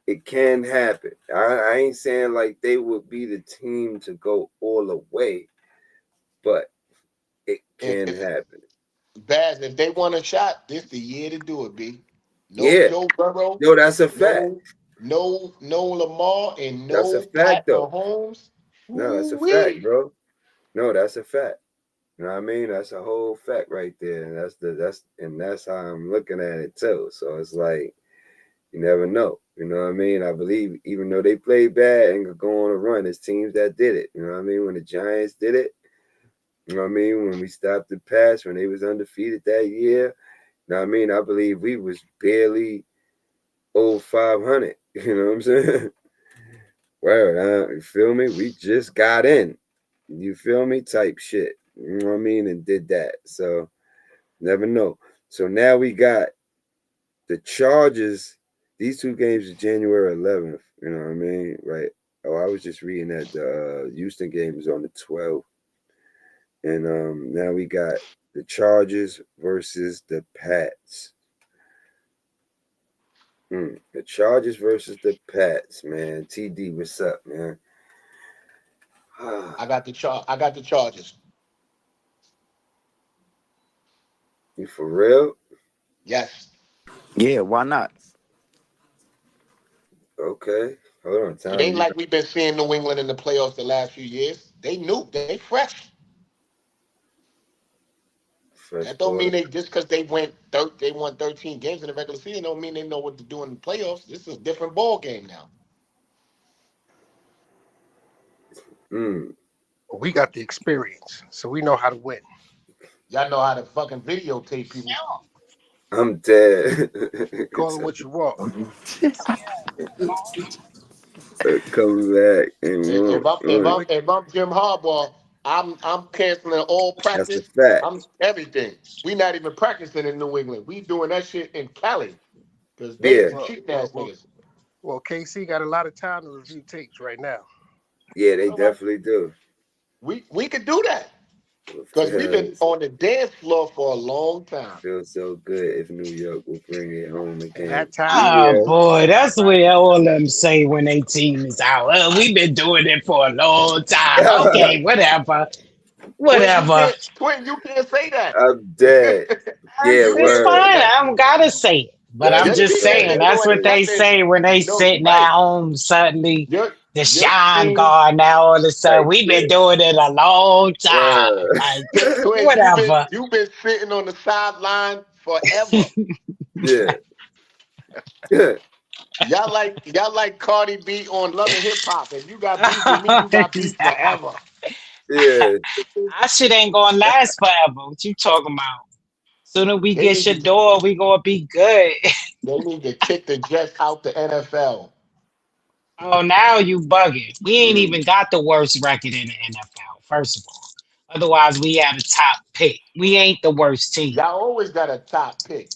It can happen. I ain't saying like they would be the team to go all the way, but it can happen. Baz, if they want a shot, this the year to do it, B. No Yeah. Joe Burrow. No, that's a fact. No Lamar and no That's a fact, Pat though. Mahomes. No, that's a fact, bro. No, that's a fact. You know what I mean? That's a whole fact right there. And that's how I'm looking at it too. So it's like you never know. You know what I mean? I believe even though they played bad and could go on a run, it's teams that did it. You know what I mean? When the Giants did it, you know what I mean? When we stopped the pass, when they was undefeated that year, you know what I mean? I believe we was barely over 500. You know what I'm saying? Well, you feel me? We just got in. You feel me? Type shit. You know what I mean? And did that. So never know. So now we got the Chargers. These two games are January 11th. You know what I mean? Right. Oh, I was just reading that the Houston game is on the 12th. And now we got the Chargers versus the Pats. The Chargers versus the Pats, man. TD, what's up, man? I got the Chargers. You for real? Yes. Yeah, why not? Okay. Hold on, time. It ain't like we've been seeing New England in the playoffs the last few years. They new. They fresh. That don't mean they just because they won 13 games in the regular season don't mean they know what to do in the playoffs. This is a different ball game now. We got the experience, so we know how to win. Y'all know how to fucking videotape people. I'm dead. Call it what you want. Come back and if I'm Jim Harbaugh, I'm canceling all practice. That's a fact. I'm everything. We not even practicing in New England. We doing that shit in Cali because they cheat ass niggas. Well, KC got a lot of time to review tapes right now. Yeah, they definitely do. We could do that because we've been on the dance floor for a long time. Feels so good if New York will bring it home again. That time, boy, that's what all of them say when they team is out. We've been doing it for a long time. Okay, whatever. Twin, you can't say that. I'm dead. It's fine. I don't gotta say it. But I'm just saying, that's what they say when they sitting at home suddenly. The shine gone now all of a sudden. We've been doing it a long time. Like, Twin, whatever. You've been sitting on the sideline forever. Y'all like Cardi B on Love and Hip Hop. If you got beef with me, you got beef forever. Yeah. Our shit ain't gonna last forever. What you talking about? Soon as we get Shador, we gonna be good. They need to kick the Jets out the NFL. Oh, now you bugging. We ain't even got the worst record in the NFL, first of all. Otherwise, we had a top pick. We ain't the worst team. Y'all always got a top pick.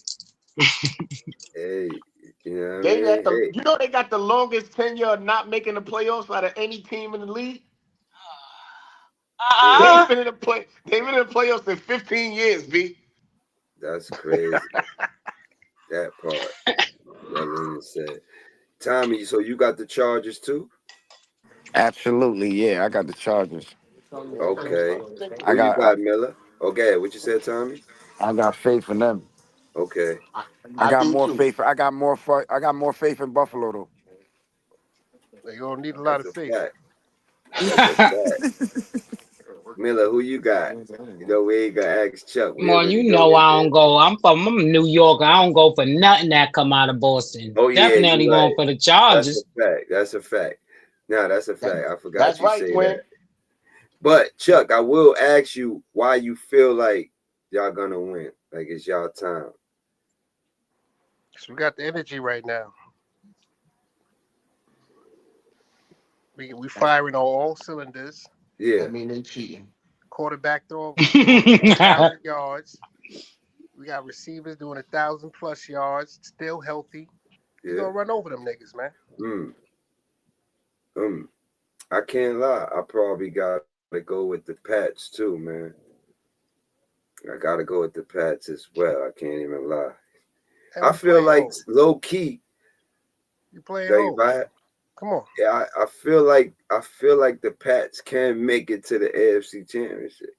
Hey, You know They got the, hey. you know, they got the longest tenure of not making the playoffs out of any team in the league. They've been in the playoffs in 15 years, B. That's crazy. That part that Lena said. Tommy, so you got the Chargers too? Absolutely, yeah. I got the Chargers. Okay. Who you got, Miller? Okay, what you said, Tommy? I got faith in them. Okay. I got do more too. faith. I got more faith in Buffalo though. You're gonna need a lot of faith. That's a fact. Miller, who you got? You know, we ain't gonna ask Chuck. Come on, you know I don't go. I'm New York. I don't go for nothing that come out of Boston. Oh yeah, Definitely you going right. for the Chargers. That's a fact. No, that's a fact. I forgot That's you right, say Quinn. that. But Chuck, I will ask you why you feel like y'all gonna win. Like it's y'all time. So we got the energy right now. We firing on all cylinders. Yeah. I mean, they cheating. Quarterback throwing 1,000 yards. We got receivers doing 1,000+ yards, still healthy. We're gonna run over them niggas, man. I can't lie. I probably gotta go with the Pats too, man. I gotta go with the Pats as well. I can't even lie. And I feel like low key. You playing home? Come on. Yeah, I feel like the Pats can make it to the AFC Championship.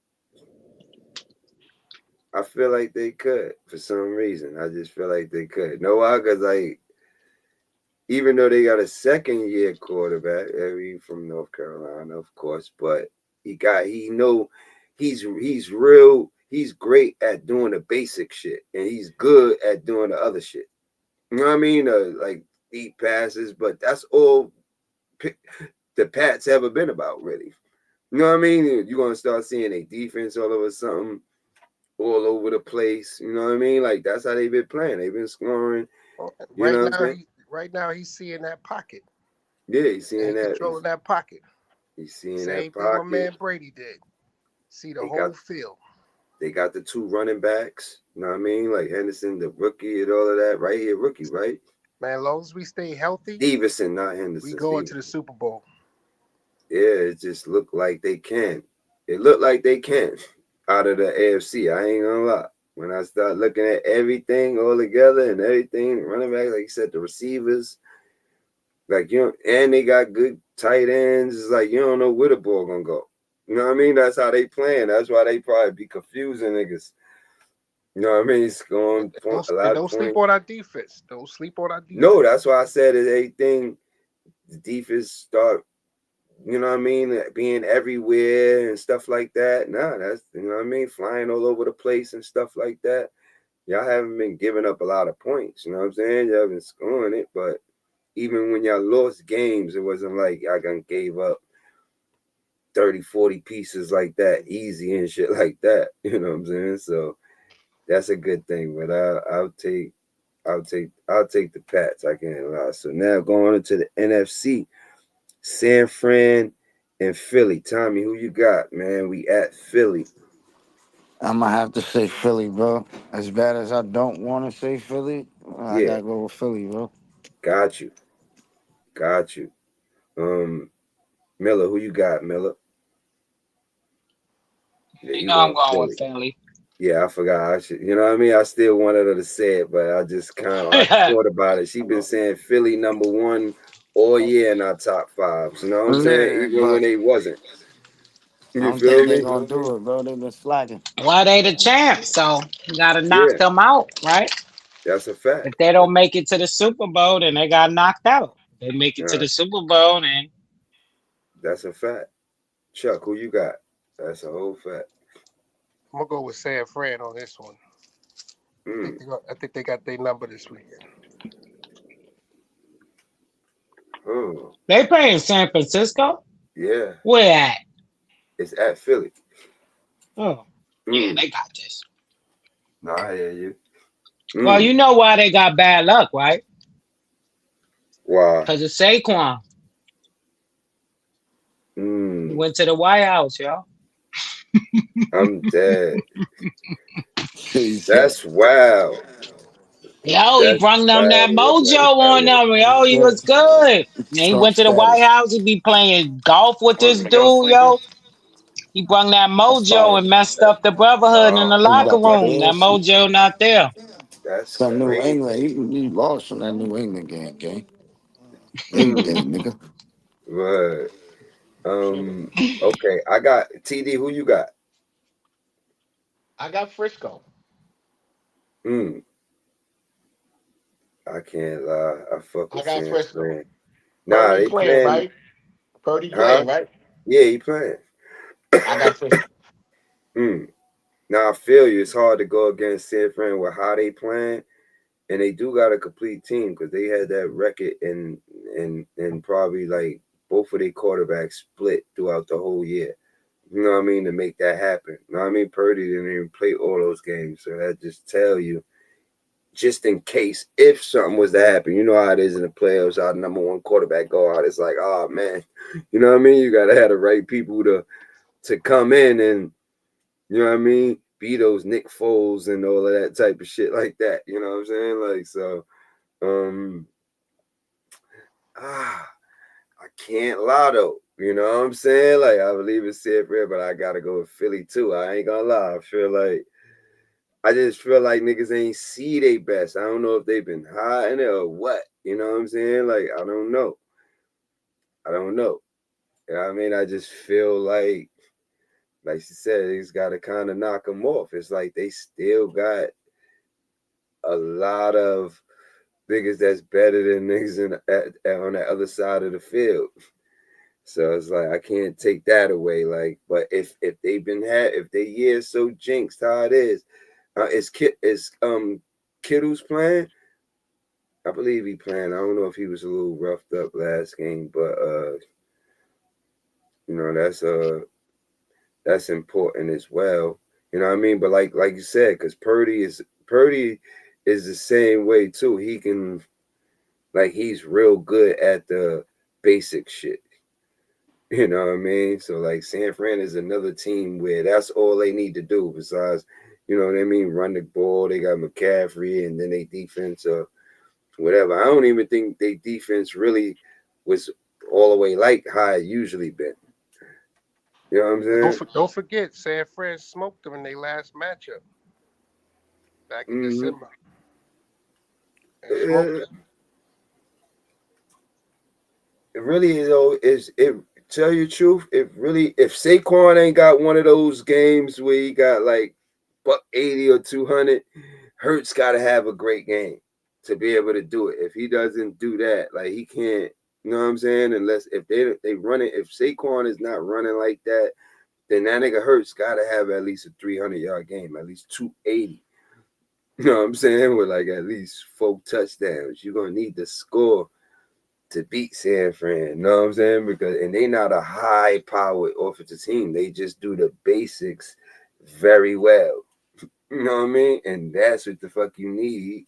I feel like they could for some reason. I just feel like they could. No, why? Because like, even though they got a second-year quarterback, from North Carolina, of course, but he's great at doing the basic shit, and he's good at doing the other shit. You know what I mean? Like deep passes, but that's all the Pats ever been about, really. You know what I mean? You're gonna start seeing a defense all of a sudden, all over the place. You know what I mean? Like that's how they've been playing. They've been scoring. You know what I'm saying? Right now, he's seeing that pocket. Yeah, he's seeing that. Controlling that pocket. He's seeing Same that pocket. thing my man Brady did. See the whole field. They got the two running backs. You know what I mean? Like Henderson, the rookie, and all of that. Right here, rookie, right? Man, as long as we stay healthy. Stevenson, not Henderson. We going to the Super Bowl. Yeah, it just looked like they can. It looked like they can out of the AFC. I ain't gonna lie. When I start looking at everything all together and everything, running back, like you said, the receivers, like and they got good tight ends. It's like you don't know where the ball gonna go. You know what I mean? That's how they playing. That's why they probably be confusing niggas. You know what I mean? It's going don't sleep on our defense. Don't sleep on our defense. No, that's why I said it's everything. The defense start, you know what I mean, being everywhere and stuff like that. Nah, that's, you know what I mean, flying all over the place and stuff like that. Y'all haven't been giving up a lot of points. You know what I'm saying? Y'all been scoring it, but even when y'all lost games, it wasn't like y'all gave up 30, 40 pieces like that, easy and shit like that. You know what I'm saying? So that's a good thing. But I'll take the Pats. I can't lie. So now going into the NFC, San Fran and Philly. Tommy, who you got, man? We at Philly. I'm gonna have to say Philly, bro. As bad as I don't want to say Philly, I gotta go with Philly, bro. Got you. Miller, who you got, Miller? Yeah, you know I'm going with Philly. Yeah, I forgot. I should, you know what I mean? I still wanted her to say it, but I just kind of thought about it. She been saying Philly #1 all year in our top 5. You know what I'm saying? Even when they wasn't. I don't think they're gonna do it, bro. They've been slacking. Well, they the champs, so you gotta knock them out, right? That's a fact. If they don't make it to the Super Bowl, then they got knocked out. They make it to the Super Bowl, then that's a fact. Chuck, who you got? That's a whole fact. I'm gonna go with San Fran on this one. I think they got their number this weekend. They play in San Francisco? Yeah. Where at? It's at Philly. Oh. Yeah, they got this. No, I hear you. Well, you know why they got bad luck, right? Why? Because of Saquon. He went to the White House, y'all. I'm dead. That's wild. Yo, he brung them that mojo on them. Yo, he was Trump, good. Then he Trump went to the White status. House. He be playing golf with this dude, yo. He brung that That's mojo fire. and messed up the brotherhood in the He was locker out the room. That Bears. mojo not there. That's Some New crazy. England. He lost from that New England game. Late Mm, game, nigga. right. Okay. I got TD. Who you got? I got Frisco. Mm, I can't lie. I fuck I with got San Frisco. Fran. Nah, Purdy they playing, playing. right? Purdy Huh? playing, right? Yeah, he playing. I got Frisco. Now I feel you. It's hard to go against San Fran with how they playing, and they do got a complete team because they had that record and probably like both of their quarterbacks split throughout the whole year. You know what I mean? To make that happen. You know what I mean? Purdy didn't even play all those games, so that just tell you, just in case if something was to happen, you know how it is in the playoffs. Our number one quarterback go out. It's like, oh man, you know what I mean? You gotta have the right people to come in and, you know what I mean, be those Nick Foles and all of that type of shit like that. You know what I'm saying? Like, so, I can't lie though. You know what I'm saying? Like, I believe in San Fran, but I gotta go with Philly too. I ain't gonna lie. I just feel like niggas ain't see they best. I don't know if they've been hiding it or what. You know what I'm saying? Like, I don't know. You know what I mean? I just feel like she said, he's got to kind of knock them off. It's like they still got a lot of niggas that's better than niggas on the other side of the field. So it's like I can't take that away. Like, but if if they year so jinxed how it is, Kittle's playing. I believe he playing. I don't know if he was a little roughed up last game, but you know that's important as well. You know what I mean? But like you said, because Purdy is the same way too. He can, like, he's real good at the basic shit. You know what I mean? So like San Fran is another team where that's all they need to do besides, you know what I mean, run the ball. They got McCaffrey and then they defense or whatever. I don't even think they defense really was all the way like how it usually been. You know what I'm saying? Don't forget, San Fran smoked them in their last matchup back in December. It really is. It tell you the truth. It really, if Saquon ain't got one of those games where he got like $180 or 200, Hurts got to have a great game to be able to do it. If he doesn't do that, like he can't. You know what I'm saying? Unless if they run it, if Saquon is not running like that, then that nigga Hurts got to have at least a 300-yard game, at least 280. You know what I'm saying? With like at least 4 touchdowns. You're gonna need to score to beat San Fran. You know what I'm saying? And they not a high powered offensive team. They just do the basics very well. You know what I mean? And that's what the fuck you need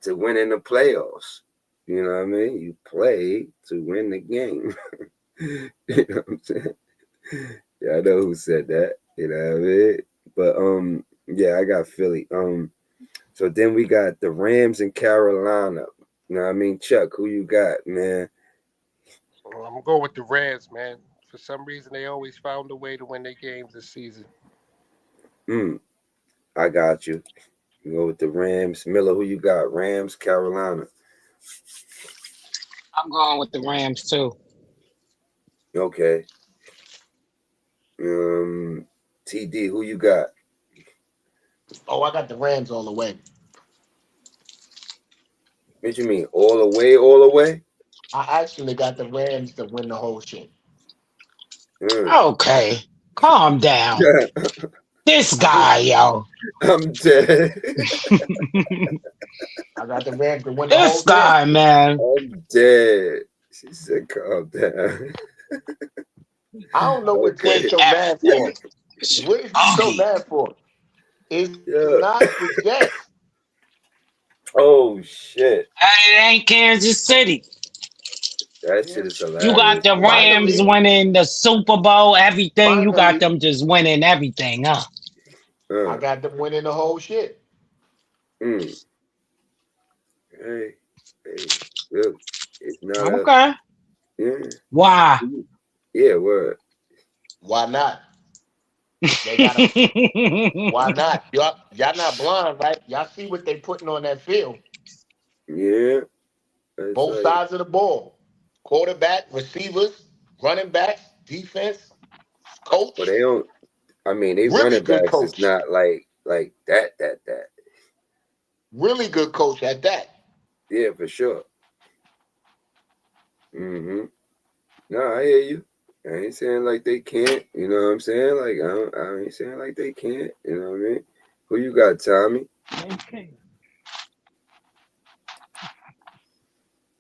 to win in the playoffs. You know what I mean? You play to win the game. You know what I'm saying? Yeah, I know who said that. You know what I mean? But yeah, I got Philly. So then we got the Rams in Carolina. You know what I mean? Chuck, who you got, man? Well, I'm gonna go with the Rams, man. For some reason, they always found a way to win their games this season. I got you. You go with the Rams. Miller, who you got? Rams, Carolina. I'm going with the Rams too. Okay. TD, who you got? Oh, I got the Rams all the way. What you mean? All the way, all the way? I actually got the Rams to win the whole shit. Okay, calm down. This guy, yo. I'm dead. I got the Rams to win the whole This guy, shit. man. I'm dead. She said, calm down. I don't know what Twitch so mad for. What is he so mad for? It's not the Jets. Oh, shit. It ain't Kansas City. That shit is hilarious. You got the Rams winning the Super Bowl, everything. Finally, you got them just winning everything, huh? I got them winning the whole shit. Hey, look, it's not Okay. yeah. Why? Yeah, word. Why not? They got to. Why not? Y'all not blind, right? Y'all see what they putting on that field. Yeah, that's Both like, sides of the ball. Quarterback, receivers, running backs, defense, coach. but they don't. I mean, they Really running good backs is coach. not like that. Really good coach at that. Yeah, for sure. Mm-hmm. No, I hear you. I ain't saying like they can't. You know what I'm saying? Like I ain't saying like they can't. You know what I mean? Who you got, Tommy? Okay.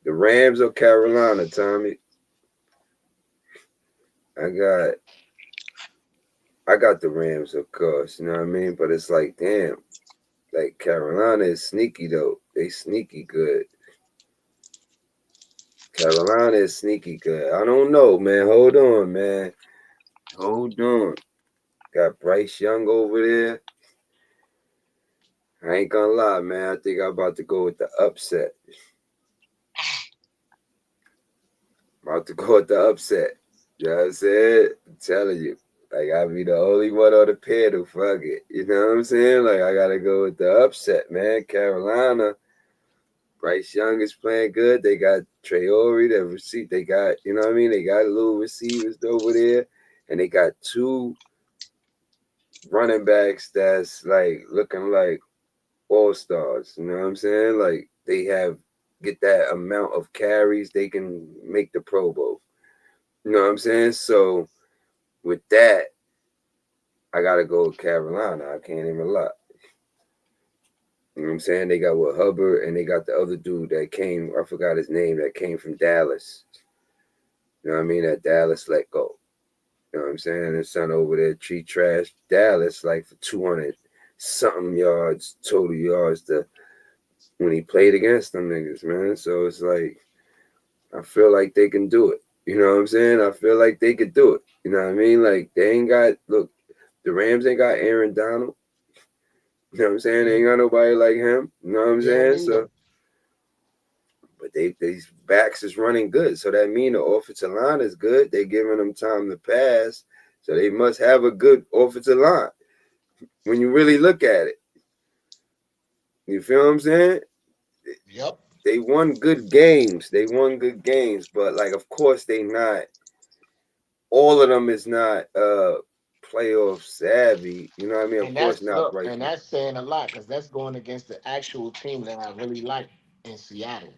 The Rams or Carolina, Tommy? I got the Rams, of course. You know what I mean? But it's like, damn, like Carolina is sneaky though. They sneaky good. Carolina is sneaky good. I don't know, man. Hold on, man. Hold on. Got Bryce Young over there. I ain't gonna lie, man. I think I'm about to go with the upset. About to go with the upset. You know what I'm saying? I'm telling you. Like, I be the only one on the panel. Fuck it. You know what I'm saying? Like, I gotta go with the upset, man. Carolina. Bryce Young is playing good. They got Traore, the receipt. They got, you know what I mean? They got little receivers over there. And they got two running backs that's like looking like all-stars. You know what I'm saying? Like they get that amount of carries, they can make the Pro Bowl. You know what I'm saying? So with that, I gotta go with Carolina. I can't even lie. You know what I'm saying? They got with Hubbard and they got the other dude that came, I forgot his name, that came from Dallas. You know what I mean? That Dallas let go. You know what I'm saying? His son over there, tree trash Dallas like for 200 something yards, total yards when he played against them niggas, man. So it's like, I feel like they can do it. You know what I'm saying? I feel like they could do it. You know what I mean? Like they ain't got, look, the Rams ain't got Aaron Donald. You know what I'm saying? They ain't got nobody like him. You know what I'm saying? So, but these backs is running good. So that mean the offensive line is good. They giving them time to pass. So they must have a good offensive line. When you really look at it. You feel what I'm saying? Yep. They won good games. But like of course they not, all of them is not playoff savvy. You know what I mean? Of And course that's not look, right and now. that's saying a lot because that's going against the actual team that I really like in Seattle.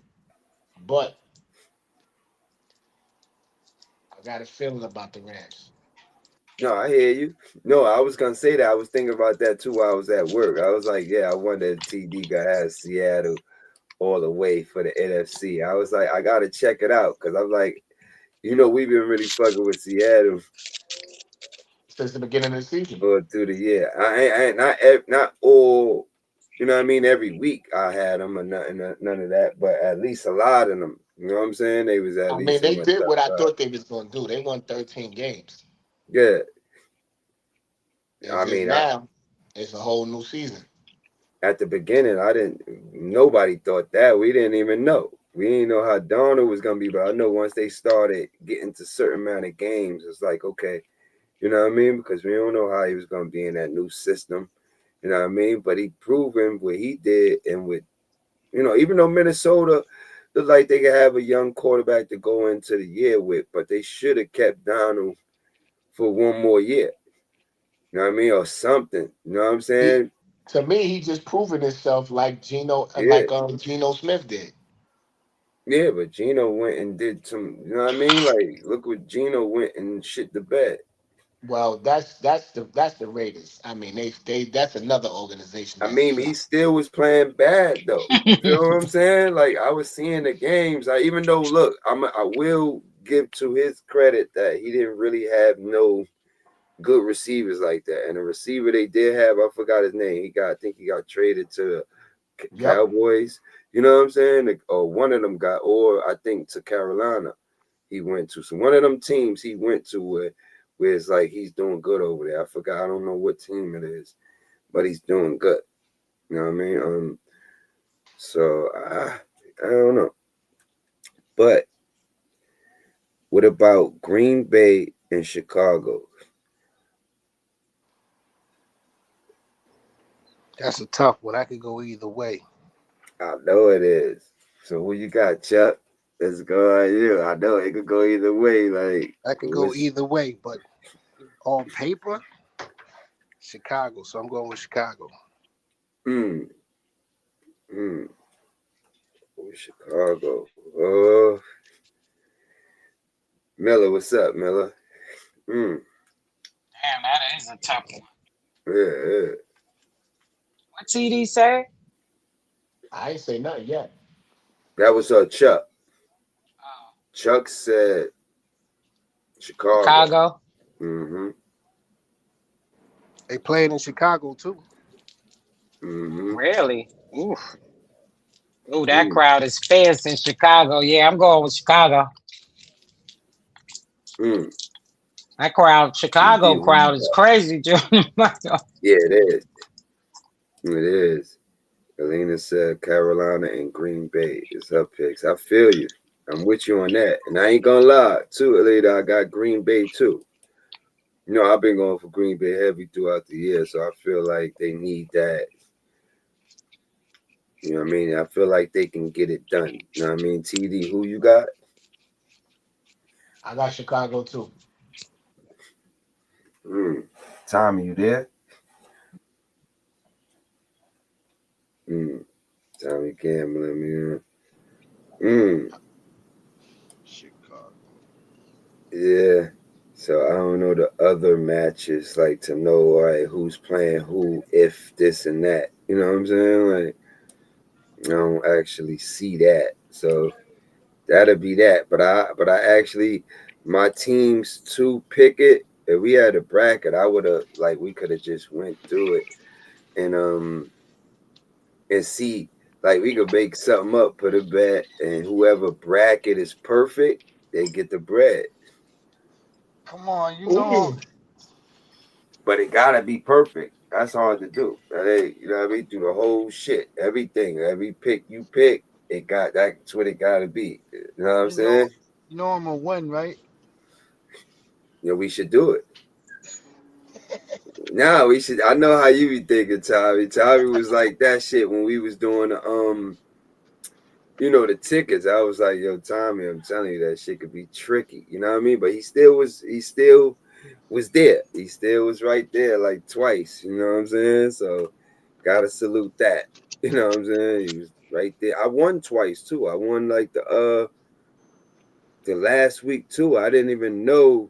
But I got a feeling about the Rams. No, I hear you. No, I was gonna say that. I was thinking about that too while I was at work. I was like, yeah, I wonder if TD gonna have Seattle all the way for the NFC. I was like, I gotta check it out because I'm like, we've been really fucking with Seattle Since the beginning of the season. through the year. I ain't not all. You know what I mean? Every week I had them or nothing, none of that, but at least a lot of them. You know what I'm saying? They was at I mean, least in they my did top what I five. thought they was going to do. They won 13 games. Yeah. It's I just mean, now, it's a whole new season. at the beginning, nobody thought that. We didn't even know. We didn't know how Darnold was gonna be, but I know once they started getting to certain amount of games, it's like, okay, you know what I mean? Because we don't know how he was gonna be in that new system. You know what I mean? But he proven what he did, and with even though Minnesota looked like they could have a young quarterback to go into the year with, but they should have kept Donald for one more year. You know what I mean? Or something. You know what I'm saying? To me, he just proven himself like Yeah. Geno Smith did. Yeah, but Gino went and did some, you know what I mean? Like, look what Gino went and shit the bed. Well, that's the Raiders. I mean, they that's another organization I that's mean, he flop. still was playing bad though. You feel what I'm saying? Like, I was seeing the games. Even though, look, I will give to his credit that he didn't really have no good receivers like that. And the receiver they did have, I forgot his name. I think he got traded to Cowboys. You know what I'm saying? Or one of them got, or I think to Carolina he went to. So one of them teams he went to where it's like he's doing good over there. I forgot. I don't know what team it is, but he's doing good. You know what I mean? So I don't know. But what about Green Bay and Chicago? That's a tough one. I could go either way. I know it is. So who you got, Chuck? Let's go on you. I know it could go either way. Like I could go either way, but on paper, Chicago. So I'm going with Chicago. Chicago. Oh, Miller, what's up, Miller? Damn, that is a tough one. Yeah. What TD say? I ain't say nothing yet. That was Chuck. Chuck said Chicago. Mm-hmm. They played in Chicago too. Mm-hmm. Really? Oof. Ooh, that crowd is fierce in Chicago. Yeah, I'm going with Chicago. That crowd, Chicago crowd is crazy, Joe. Yeah, it is. It is. Alina said Carolina and Green Bay is her picks. I feel you. I'm with you on that. And I ain't gonna lie, too, Alina, I got Green Bay too. You know, I've been going for Green Bay heavy throughout the year, so I feel like they need that. You know what I mean? I feel like they can get it done. You know what I mean? TD, who you got? I got Chicago too. Tommy, you there? Tommy gambling, man. Chicago. Yeah. So I don't know the other matches, like to know, all right, who's playing who, if this and that. You know what I'm saying? Like, I don't actually see that. So that'll be that. But I actually, my teams to pick it. If we had a bracket, I would have, like, we could have just went through it and see, like, we could make something up, put a bet, and whoever bracket is perfect, they get the bread. Come on, you know. But it gotta be perfect. That's hard to do. Hey, you know what I mean? Through the whole shit, everything, every pick you pick, that's what it gotta be. You know what I'm saying? You know I'm gonna win, right? You know, we should do it. Nah, we should. I know how you be thinking, Tommy. Tommy was like that shit when we was doing the the tickets. I was like, yo, Tommy, I'm telling you that shit could be tricky. You know what I mean? But he still was there. He still was right there like twice. You know what I'm saying? So gotta salute that. You know what I'm saying? He was right there. I won twice too. I won like the last week too. I didn't even know.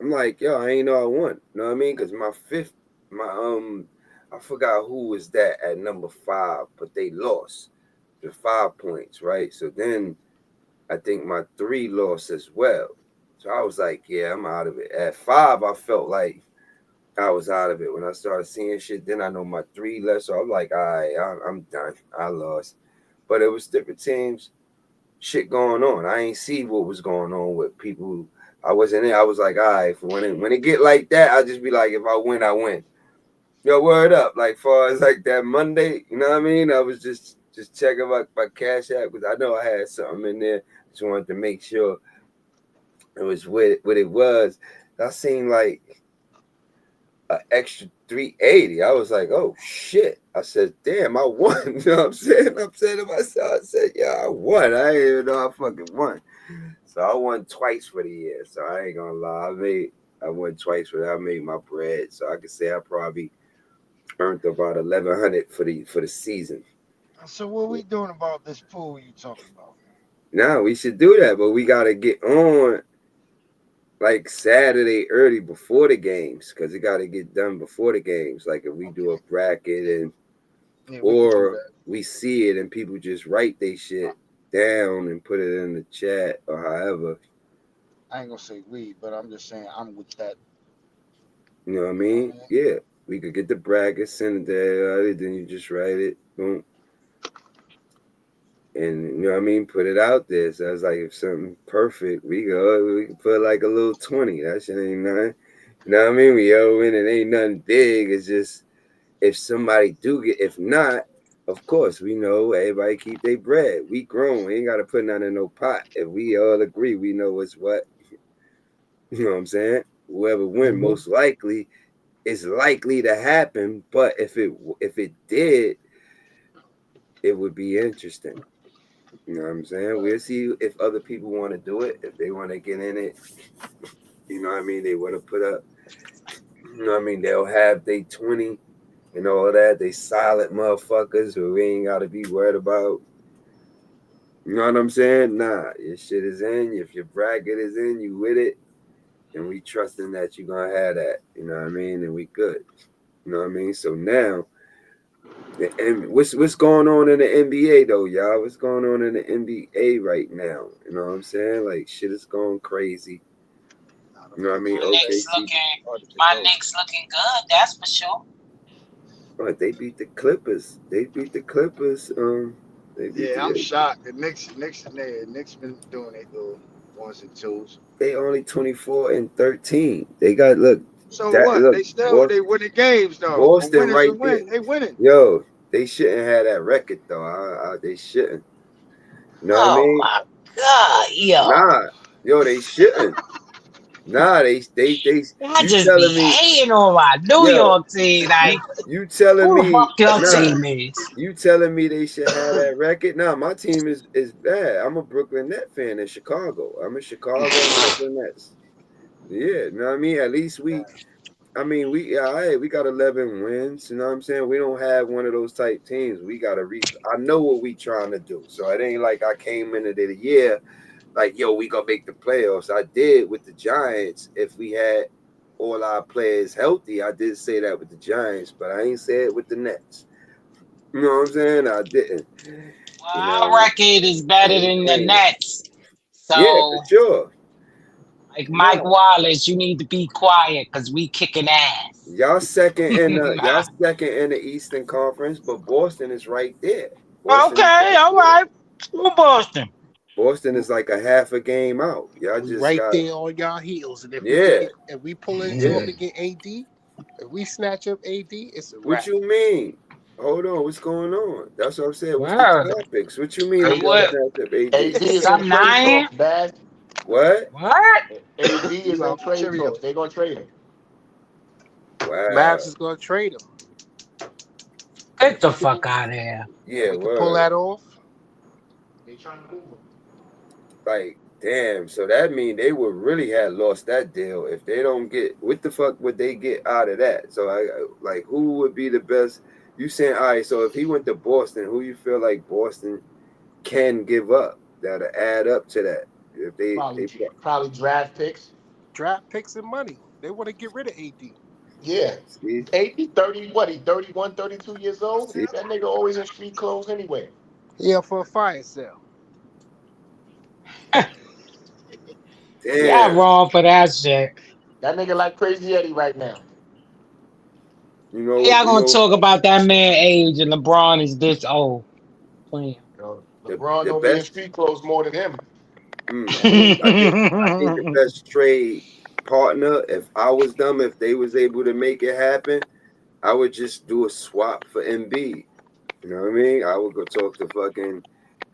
I'm like, yo, I ain't know I won. You know what I mean? Because I forgot who was that at number 5, but they lost the 5 points, right? So then I think my 3 lost as well. So I was like, yeah, I'm out of it. At 5, I felt like I was out of it. When I started seeing shit, then I know my 3 left. So I'm like, all right, I'm done. I lost. But it was different teams, shit going on. I ain't see what was going on with people. I wasn't in. I was like, all right, when it get like that, I'll just be like, if I win, I win. Yo, word up. Like, far as like that Monday, you know what I mean? I was just checking my Cash App because I know I had something in there. Just wanted to make sure it was what it was. I seen like an extra 380. I was like, oh shit. I said, damn, I won. You know what I'm saying? I'm saying to myself, I said, yeah, I won. I didn't even know I fucking won. So I won twice for the year. So I ain't gonna lie. I won twice for that. I made my bread. So I could say I probably earned about 1,100 for the season. So what we doing about this pool you talking about? Now we should do that, but we gotta get on like Saturday early before the games because it got to get done before the games. Like if we do a bracket or we see it and people just write their shit down and put it in the chat or however. I ain't gonna say we, but I'm just saying I'm with that. You know what I mean? Yeah, we could get the bracket, send it there, then you just write it, boom. And you know what I mean? Put it out there. So I was like, if something perfect, we can put like a little 20. That shit ain't nothing. You know what I mean? We owe in, it ain't nothing big. It's just if somebody do get, if not, Of course, we know everybody keep their bread. We grown. We ain't got to put none in no pot. If we all agree, we know what's what. You know what I'm saying? Whoever win, most likely, it's likely to happen. But if it did, it would be interesting. You know what I'm saying? We'll see if other people want to do it. If they want to get in it, you know what I mean? They want to put up, you know what I mean? They'll have they 20 and all that. They solid motherfuckers who we ain't got to be worried about. You know what I'm saying? Nah, your shit is in. If your bracket is in, you with it. And we trusting that you're going to have that. You know what I mean? And we good. You know what I mean? So now, and what's going on in the NBA though, y'all? What's going on in the NBA right now? You know what I'm saying? Like shit is going crazy. You know what I mean? My Knicks looking good, that's for sure. But they beat the Clippers. They beat the Clippers. I'm shocked. The Knicks been doing their little ones and twos. They only 24-13. They got look. So what? Look, they winning games though. Boston right there. They winning. Yo, they shouldn't have that record though. They shouldn't. You know what I mean? My God, yo. Nah, yo, they shouldn't. Nah, they. I just be hating on my New York team. Like, you telling who me? the fuck your team is? You telling me they should have that record? Nah, my team is bad. I'm a Brooklyn Nets fan in Chicago. I'm a Chicago Brooklyn Nets. Yeah, you know what I mean? At least we got 11 wins. You know what I'm saying? We don't have one of those type teams. We got to reach. I know what we trying to do. So it ain't like I came into the year like, yo, we gonna make the playoffs. I did with the Giants. If we had all our players healthy, I did say that with the Giants, but I ain't say it with the Nets. You know what I'm saying? I didn't. Our record is better than the Nets. So, yeah, for sure. Like Mike Wallace, you need to be quiet because we kicking ass. Y'all second in the Eastern Conference, but Boston is right there. Okay, all right. Who Boston? Boston is like a half a game out. Y'all just right there on y'all heels. And if we pull it off to get AD, if we snatch up AD, it's a wrap. What you mean? Hold on, what's going on? That's what I'm saying. What's the topics? What you mean? AD is in trade talks, Baz. What? AD is in trade talks. They're gonna trade him. Wow. Mavs is gonna trade him. Get the fuck out of here. Yeah, we can pull that off. They trying to move him. Like, damn. So that mean they would really have lost that deal if they don't get. What the fuck would they get out of that? So who would be the best? You saying, all right? So if he went to Boston, who you feel like Boston can give up that'll add up to that? If they probably draft picks and money. They want to get rid of AD. Yeah. See? AD 30, what? He 31, 32 years old? See? That nigga always in street clothes anyway. Yeah, for a fire sale. Yeah, wrong for that shit. That nigga like Crazy Eddie right now. You know, y'all gonna talk about that man age and LeBron is this old. Playing. LeBron don't be in street clothes more than him. I think the best trade partner, if I was them, if they was able to make it happen, I would just do a swap for Embiid. You know what I mean? I would go talk to fucking.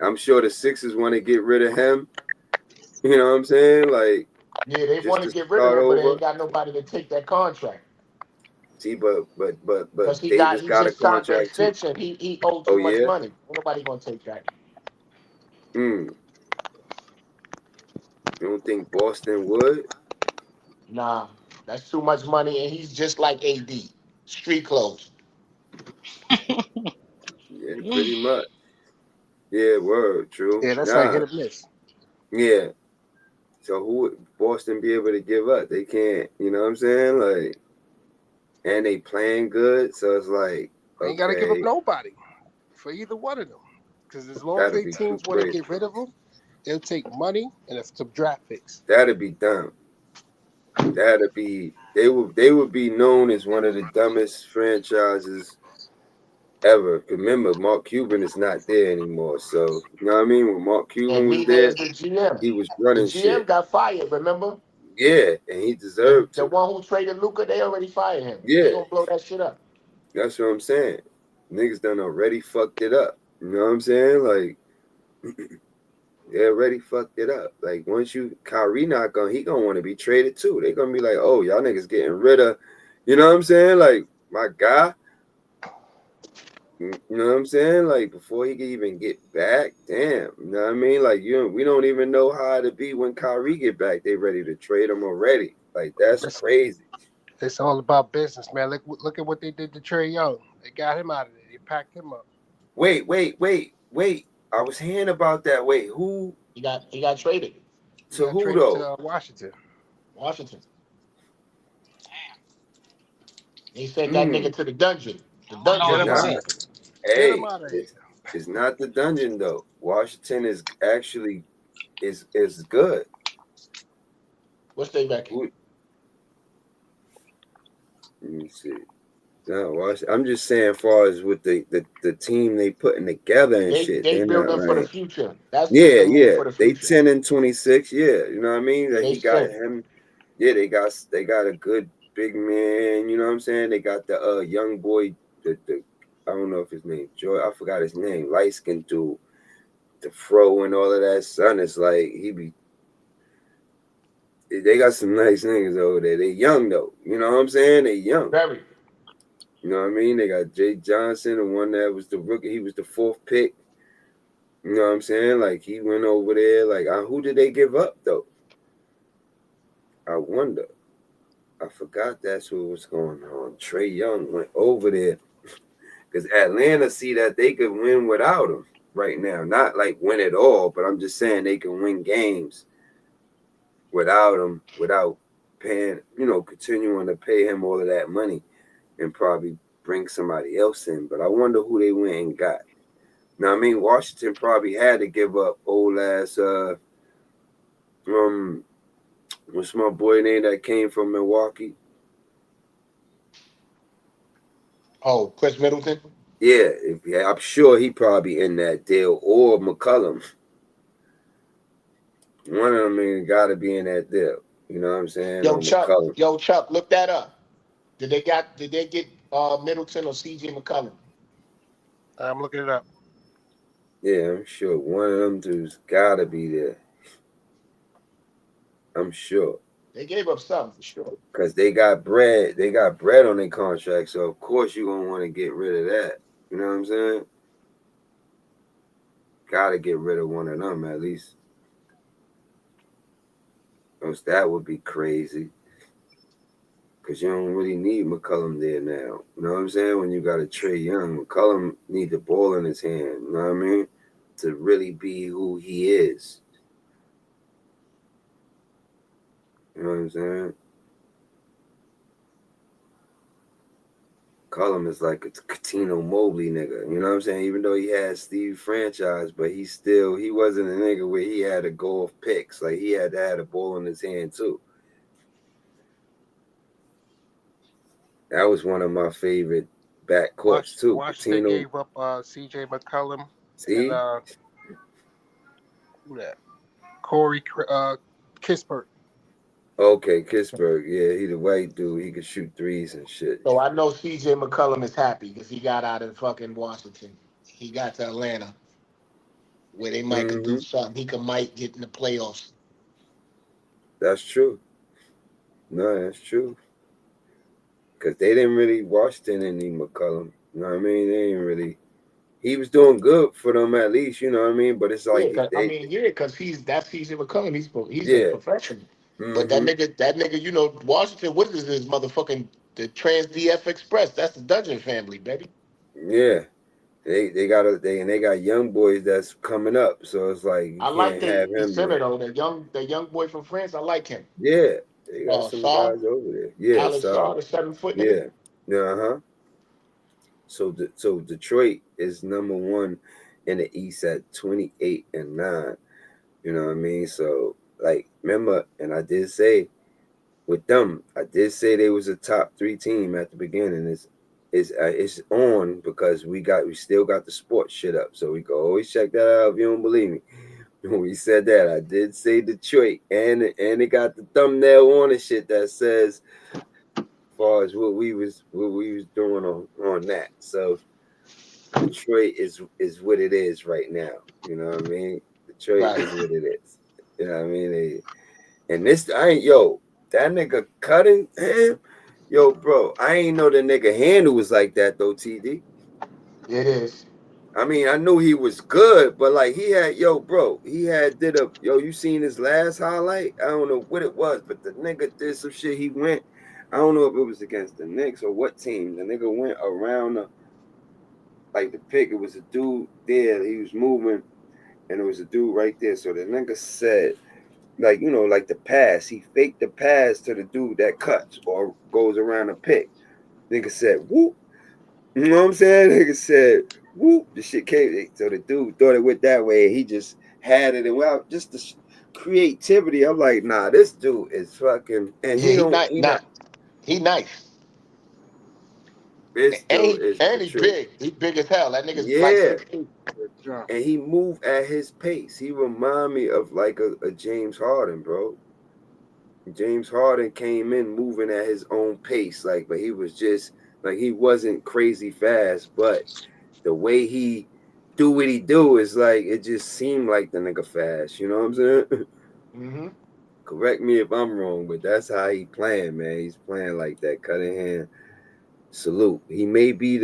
I'm sure the Sixers want to get rid of him. You know what I'm saying? Like, yeah, they want to get rid of him, but they ain't got nobody to take that contract. See, but he Davis got a just signed an contract extension. He owed too much money. Nobody gonna take that. You don't think Boston would? Nah, that's too much money, and he's just like AD, street clothes. Yeah, pretty much. Yeah, word, true. Yeah, that's like hit or miss. Yeah. So who would Boston be able to give up? They can't, you know what I'm saying? Like, and they playing good, so it's like they ain't gotta give up nobody for either one of them. Because as long as they teams want to get rid of them, they'll take money and some draft picks. That'd be dumb. That'd be they would be known as one of the dumbest franchises ever. Remember, Mark Cuban is not there anymore. So you know what I mean? When Mark Cuban was there, the GM. He was running the GM shit. Got fired, remember? Yeah, and he deserved the one who traded Luka, they already fired him. Yeah. They gonna blow that shit up. That's what I'm saying. Niggas done already fucked it up. You know what I'm saying? Like, they already fucked it up. Like, once Kyrie not gonna, he gonna want to be traded too. They gonna be like, oh, y'all niggas getting rid of, you know what I'm saying? Like, my guy. You know what I'm saying? Like, before he can even get back, damn. You know what I mean? Like, we don't even know how to be when Kyrie get back. They ready to trade him already. Like, that's crazy. It's all about business, man. Look at what they did to Trae Young. They got him out of there. They packed him up. Wait. I was hearing about that. Wait, who? He got traded. To who though? To Washington. Washington. He sent that nigga to the dungeon. The dungeon. Hey, it's not the dungeon though. Washington is actually is good. What's they back? Let me see. No, I'm just saying, as far as with the team they putting together and shit. They build up for the future. That's yeah. For the they future. 10-26. Yeah, you know what I mean. That he got strength. him. Yeah, they got a good big man. You know what I'm saying. They got the young boy. The I don't know if his name Joy. I forgot his name. Light skinned dude. The fro and all of that. Son, it's like they got some nice niggas over there. They young though. You know what I'm saying? They young. Very. You know what I mean? They got Jay Johnson, the one that was the rookie. He was the 4th pick. You know what I'm saying? Like, he went over there. Like, who did they give up, though? I wonder. I forgot that's what was going on. Trae Young went over there. Because Atlanta see that they could win without him right now. Not, like, win at all, but I'm just saying they can win games without him, without paying, continuing to pay him all of that money. And probably bring somebody else in. But I wonder who they went and got. Now, I mean, Washington probably had to give up old ass, what's my boy name that came from Milwaukee? Oh, Chris Middleton? Yeah, I'm sure he probably in that deal. Or McCollum. One of them got to be in that deal. You know what I'm saying? Yo, Chuck, look that up. Did they get Middleton or CJ McCollum? I'm looking it up. Yeah, I'm sure one of them dudes got to be there. I'm sure. They gave up something for sure. Because they got bread. They got bread on their contract. So, of course, you're going to want to get rid of that. You know what I'm saying? Got to get rid of one of them at least. Else that would be crazy. Because you don't really need McCollum there now. You know what I'm saying? When you got a Trae Young, McCollum need the ball in his hand. You know what I mean? To really be who he is. You know what I'm saying? McCollum is like a Catino Mobley nigga. You know what I'm saying? Even though he had Steve franchise, but he wasn't a nigga where he had to go off picks. Like, he had to have the ball in his hand too. That was one of my favorite backcourts too. Washington gave up CJ McCollum. See? And, Corey Kispert. Okay, Kispert. Yeah, he the white dude. He could shoot threes and shit. So I know CJ McCollum is happy because he got out of fucking Washington. He got to Atlanta where they might could do something. He might get in the playoffs. That's true. No, that's true. Because they didn't really, Washington didn't need McCollum. You know what I mean? They didn't really. He was doing good for them at least, you know what I mean? But it's like because that's CJ McCollum. He's a professional. But that nigga, Washington. What is his motherfucking the Trans DF Express? That's the Dungeon family, baby. Yeah, they got young boys that's coming up, so it's like I like the center though. The young boy from France. I like him. Yeah, they got some guys over there. Yeah, Alex Saar, the 7-foot nigga. Yeah, So Detroit is number 1 in the East at 28-9. You know what I mean? So, like, remember, and I did say with them, I did say they was a top 3 team at the beginning. It's on because we still got the sports shit up. So we can always check that out if you don't believe me. When we said that, I did say Detroit, and it got the thumbnail on and shit that says as far as what we was doing on that. So Detroit is what it is right now. You know what I mean? Detroit is what it is. You know what I mean? And this, that nigga cutting him. Yo, bro, I ain't know the nigga handle was like that though, TD. It is. I mean, I knew he was good, but like he had, you seen his last highlight? I don't know what it was, but the nigga did some shit. He went, I don't know if it was against the Knicks or what team. The nigga went around the pick. It was a dude there. He was moving, and it was a dude right there. So the nigga said, like the pass. He faked the pass to the dude that cuts or goes around the pick. Nigga said, whoop. You know what I'm saying? Nigga said, whoop. The shit came. So the dude thought it went that way. He just had it. And well, just the creativity. I'm like, nah, this dude is fucking. And Yeah, he nice. This dude is And the he's truth. big. He's big as hell. That nigga's like Yeah. 6'8". And he moved at his pace. He remind me of like a James Harden, bro. James Harden came in moving at his own pace, but he was just he wasn't crazy fast, but the way he do what he do is it just seemed like the nigga fast. You know what I'm saying? Mm-hmm. Correct me if I'm wrong, but that's how he playing, man. He's playing like that, cutting hand. Salute. He may be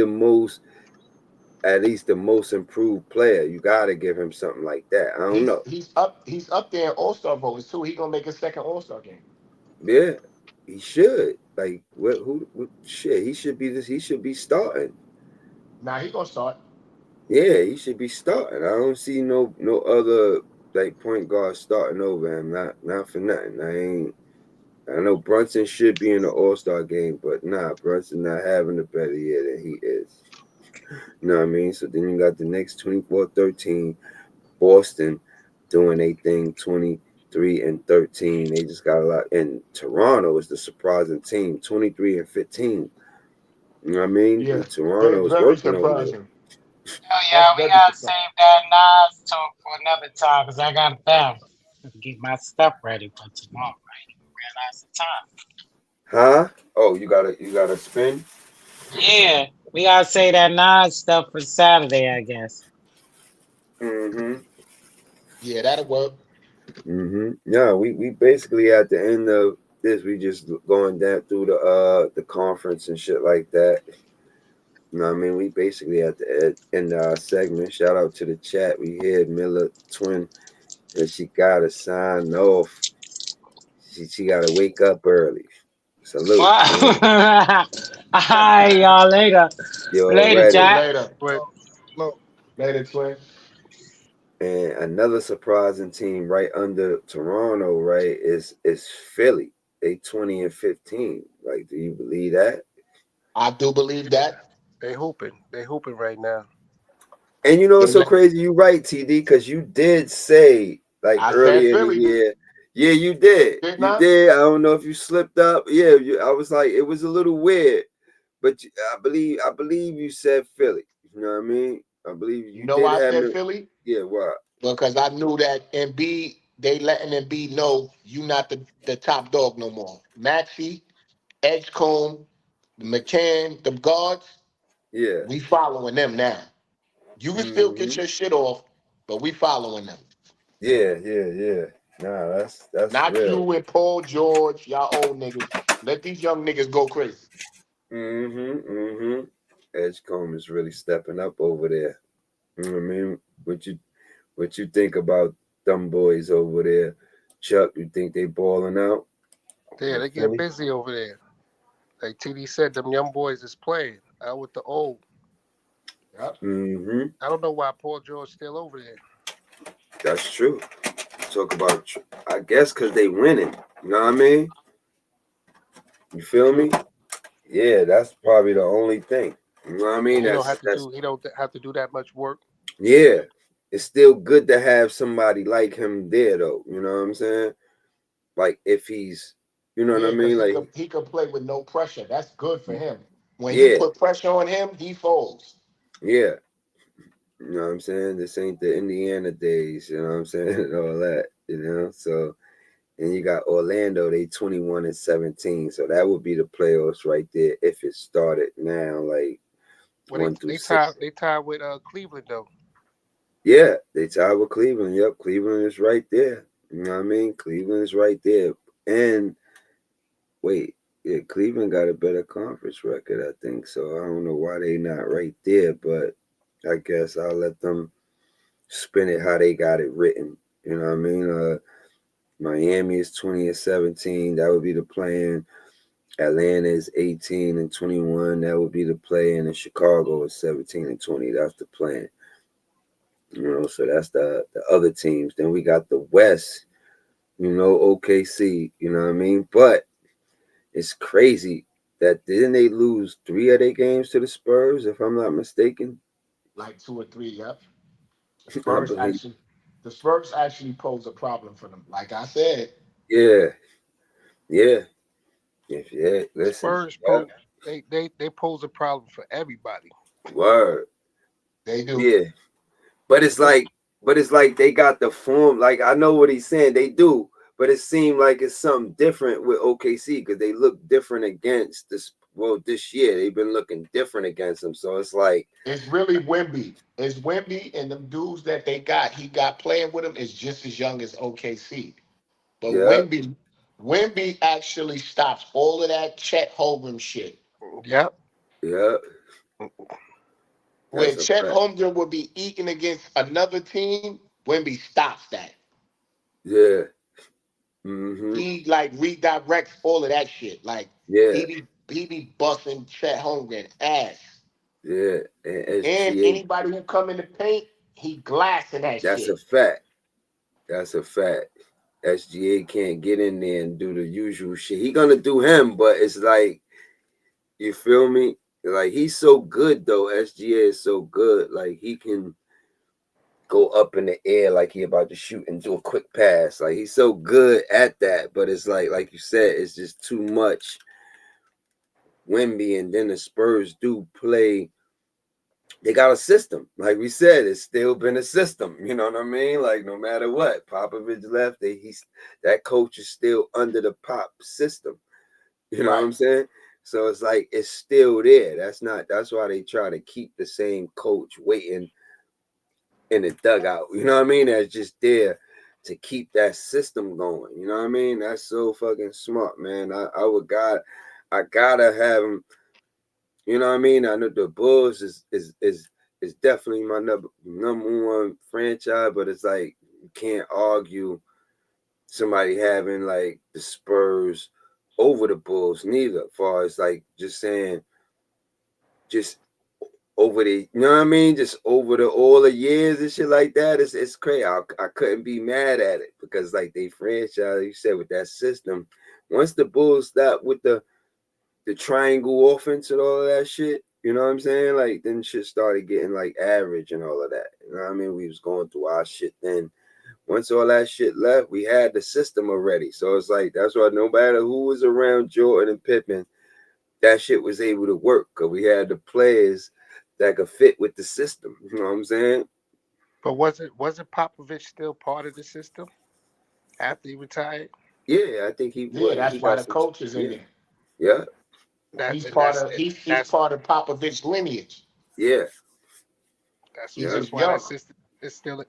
at least the most improved player. You gotta give him something like that. I don't know. He's up there in All-Star votes too. He gonna make a second All-Star game. Yeah, he should. Shit, he should be he should be starting. Nah, he gonna start. Yeah, he should be starting. I don't see no other point guard starting over him. Not for nothing. I know Brunson should be in the All-Star game, but nah, Brunson not having a better year than he is. You know what I mean? So then you got the Knicks 24-13, Boston doing a thing 23-13. They just got a lot. And Toronto is the surprising team, 23-15. You know what I mean? Yeah, Toronto is very working over there. surprising. Oh yeah, we gotta save that Nas talk for another time because I gotta bounce to get my stuff ready for tomorrow. I ain't even realize the time. Huh? Oh, you gotta spin? Yeah, we gotta say that Nas stuff for Saturday, I guess. Mm-hmm. Yeah, that'll work. Mm-hmm. Yeah, we basically at the end of this, we just going down through the conference and shit like that. You know what I mean? We basically at the end of our segment. Shout out to the chat. We heard Miller Twin that she gotta sign off. She gotta wake up early. Salute. All right, y'all later. You Later, already. Jack. Later, twin. And another surprising team right under Toronto, right, is Philly. They 20-15. Do you believe that? I do believe that. They hooping right now. And you know what's so crazy? You right, TD, because you did say earlier in the year. Yeah, you did. You did. I don't know if you slipped up. Yeah, I was like, it was a little weird, but I believe you said Philly. You know what I mean? I believe you know did why I have said Philly? Yeah, why? Because I knew that Embiid, they letting Embiid know you not the top dog no more. Maxey, Edgecombe, McCann, the guards. Yeah. We following them now. You can still get your shit off, but we following them. Yeah. Nah, that's not real. you and Paul George, y'all old niggas. Let these young niggas go crazy. Edgecombe is really stepping up over there. You know what I mean? What you think about them boys over there? Chuck, you think they balling out? Yeah, they get busy over there. Like TD said, them young boys is playing out with the old. Yep. I don't know why Paul George still over there. That's true. Talk about, I guess, because they winning. You know what I mean? You feel me? Yeah, that's probably the only thing. You know what I mean? He don't have to do that much work. Yeah, it's still good to have somebody like him there, though. You know what I'm saying? If he's, you know what I mean? He could play with no pressure. That's good for him. When you put pressure on him, he folds. Yeah. You know what I'm saying? This ain't the Indiana days, you know what I'm saying? And all that, you know? So, and you got Orlando, they 21-17. So that would be the playoffs right there if it started now. Well, 1 through they 6. tied with Cleveland though. Yeah, they tied with Cleveland. Yep, Cleveland is right there. You know what I mean? Cleveland is right there. And wait, yeah, Cleveland got a better conference record, I think. So I don't know why they not right there, but I guess I'll let them spin it how they got it written. You know what I mean? Miami is 20-17. That would be the plan. Atlanta is 18-21. That would be the plan. And Chicago is 17-20. That's the plan. You know, so that's the other teams. Then we got the West, you know, OKC, you know what I mean? But it's crazy that didn't they lose 3 of their games to the Spurs, if I'm not mistaken? Like 2 or 3, yep. I believe. The Spurs actually pose a problem for them. Like I said. Yeah. Yeah. Listen. Spurs they pose a problem for everybody. Word. They do. Yeah. But it's like they got the form. Like I know what he's saying. They do, but it seemed like it's something different with OKC because they look different against this. Well, this year they've been looking different against them. So it's like it's really Wemby. It's Wemby and them dudes that they got. He got playing with him is just as young as OKC. But yeah, Wemby actually stops all of that Chet Holmgren shit. Yep. yeah. Where Chet Holmgren would be eating against another team, Wemby stops that. Yeah. Mm-hmm. He like redirects all of that shit. Like he be busting Chet Holmgren ass. Yeah. And anybody who come in the paint, he glassing that That's shit. a fact. That's a fact. SGA can't get in there and do the usual shit. He gonna do him, but it's like, you feel me? Like he's so good though. SGA is so good. Like he can go up in the air like he about to shoot and do a quick pass. Like he's so good at that. But it's like you said, it's just too much Wemby, and then the Spurs do play. They got a system. Like we said, it's still been a system. You know what I mean? Like no matter what, Popovich left, that coach is still under the Pop system. You know what I'm saying? So it's like it's still there. That's why they try to keep the same coach waiting in the dugout. You know what I mean? That's just there to keep that system going. You know what I mean? That's so fucking smart, man. I gotta have him. You know what I mean? I know the Bulls is definitely my number one franchise, but it's like you can't argue somebody having like the Spurs over the Bulls neither. As far as like just saying, just over the, you know what I mean? Just over all the years and shit like that. It's crazy. I couldn't be mad at it because like they franchise, you said with that system. Once the Bulls stop with the triangle offense and all of that shit, you know what I'm saying? Like then shit started getting like average and all of that. You know what I mean? We was going through our shit then. Once all that shit left, we had the system already. So it's like that's why no matter who was around Jordan and Pippen, that shit was able to work because we had the players that could fit with the system. You know what I'm saying? But wasn't Popovich still part of the system after he retired? Yeah, I think he was. Yeah, that's why the coach is in there. Yeah. He's part of Popovich's lineage. Yeah. That's why that system is still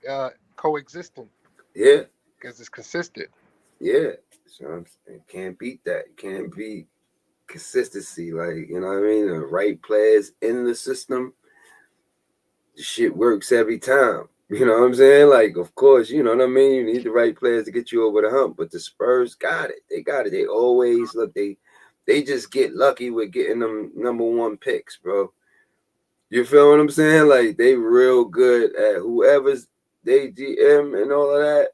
coexisting. Yeah. Because it's consistent. Yeah. So you can't beat that. You can't beat consistency. Like, you know what I mean? The right players in the system, the shit works every time. You know what I'm saying? Like, of course, you know what I mean? You need the right players to get you over the hump. But the Spurs got it. They got it. They always look, they just get lucky with getting them number one picks, bro. You feel what I'm saying? Like, they real good at whoever's they GM and all of that.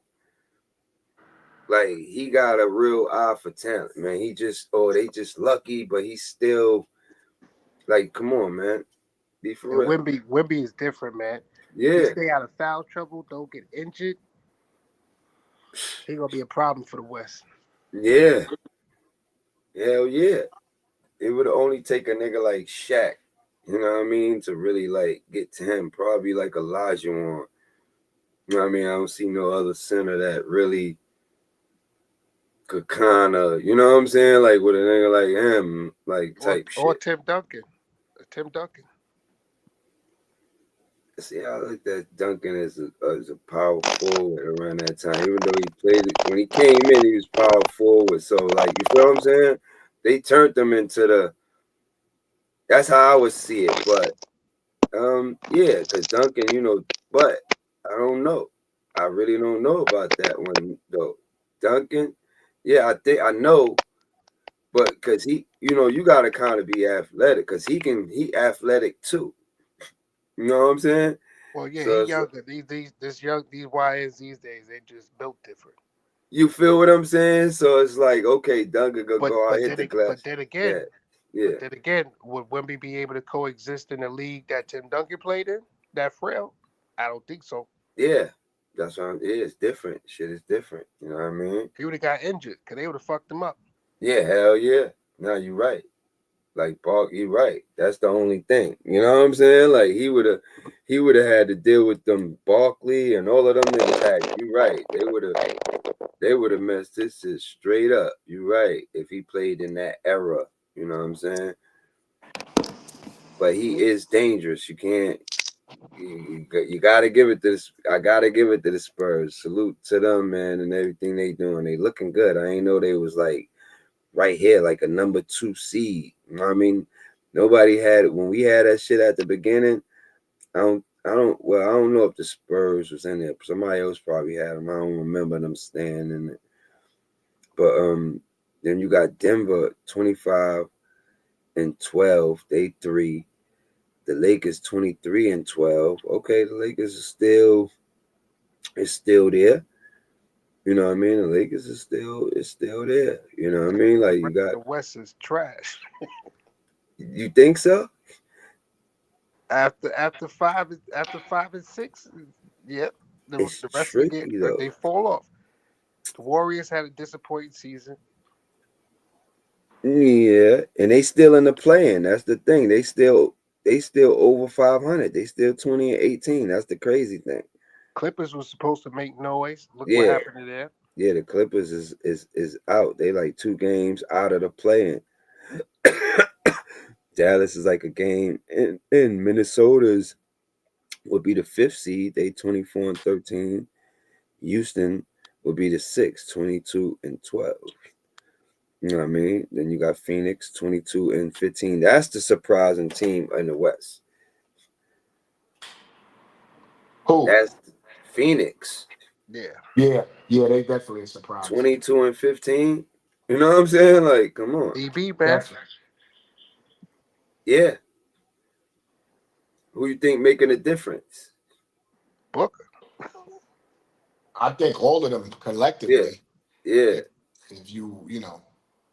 Like, he got a real eye for talent, man. They just lucky, but he's still, like, come on, man. Be for real. Wemby is different, man. Yeah. He stay out of foul trouble, don't get injured. He gonna be a problem for the West. Yeah. Hell yeah. It would only take a nigga like Shaq, you know what I mean, to really like get to him. Probably like Elijah on. You know what I mean? I don't see no other center that really could kind of, you know what I'm saying? Like with a nigga like him, like type shit. Or Tim Duncan. Tim Duncan. See, I looked at Duncan as a power forward around that time. Even though he played it when he came in, he was power forward. So, like, you feel what I'm saying? They turned him into the. That's how I would see it. But yeah, because Duncan, but I don't know. I really don't know about that one though. Duncan, yeah, I think I know, but because you got to kind of be athletic because he athletic too. You know what I'm saying? Well, yeah, he So it's, younger. These YNs these days, they just built different. you feel what I'm saying? So it's like, okay, Duncan gonna But go out but hit then the ag- glass. but then Yeah, again, yeah, would Wemby be able to coexist in the league that Tim Duncan played in? That frail? I don't think so. yeah. That's what yeah, it's different. Shit is different. You know what I mean? He would have got injured because they would have fucked him up. Yeah, hell yeah. No, you're right. Like Bark, you're right. That's the only thing. You know what I'm saying? Like he would have had to deal with them Barkley and all of them niggas had. You right. They would have messed this shit straight up. You right. If he played in that era. You know what I'm saying? But he is dangerous. You can't you gotta give it to this. I gotta give it to the Spurs. Salute to them, man, and everything they doing. They looking good. I ain't know they was like right here, like a number 2 seed. You know what I mean? Nobody had it when we had that shit at the beginning. I don't know if the Spurs was in there. Somebody else probably had them. I don't remember them staying in it. But then you got Denver 25-12. They 3. The Lakers 23-12. Okay, the Lakers is still there. You know what I mean? The Lakers is still there. You know what I mean? Like you got. The West is trash. You think so? After 5 and 6, yep. It's The rest of the game tricky though. they fall off. The Warriors had a disappointing season. Yeah, and they still in the playing. That's the thing. They still over 500. They still 20-18. That's the crazy thing. Clippers was supposed to make noise. Look what Yeah, happened to them. yeah. The Clippers is out. They like 2 games out of the playing. Dallas is like a game, and Minnesota's would be the 5th seed. They 24-13. Houston would be the 6th, 22-12. You know what I mean? Then you got Phoenix 22-15. That's the surprising team in the West. Who? That's Phoenix. Yeah. Yeah, they definitely a surprise. 22-15. You know what I'm saying? Like, come on. DB, man. Definitely. Yeah. Who you think making a difference? Booker. I think all of them Yeah. collectively. Yeah. If you know.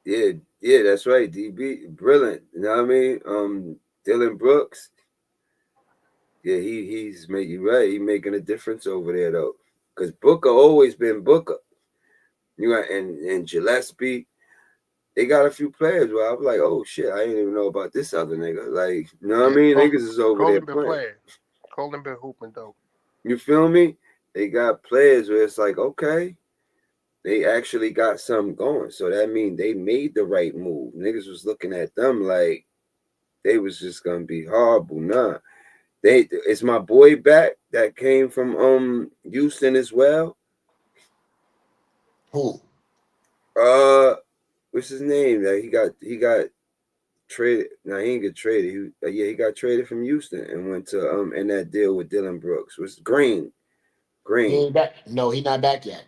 Yeah, that's right. DB, brilliant. You know what I mean? Dylan Brooks. Yeah, he's making right. He's making a difference over there though. Because Booker always been Booker. You got and Gillespie. They got a few players where I was like, oh shit, I didn't even know about this other nigga. Like, you know what I mean? Niggas is over there been playing. playing. Colin been hooping though. You feel me? They got players where it's like, okay, they actually got something going. So that means they made the right move. Niggas was looking at them like they was just gonna be horrible. Nah. It's my boy back that came from Houston as well. Who? What's his name? That he got traded. No, he didn't get traded. He got traded from Houston and went to in that deal with Dylan Brooks. Was Green. He ain't back. No, he not back yet.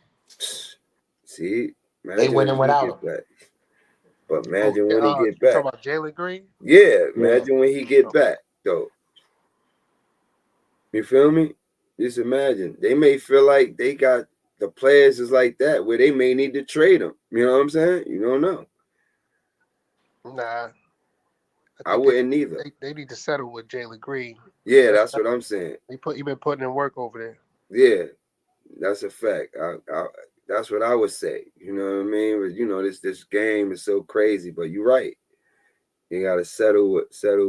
See, They went and when he without get him. back. But imagine when he get You back. talking about Jalen Green? Yeah, imagine when he get back though. You feel me? Just imagine. They may feel like they got the players is like that where they may need to trade them. You know what I'm saying? You don't know. Nah. I wouldn't either. They need to settle with Jalen Green. Yeah, that's what I'm saying. He been putting in work over there. Yeah, that's a fact. That's what I would say. You know what I mean? But this game is so crazy. But you're right. You gotta settle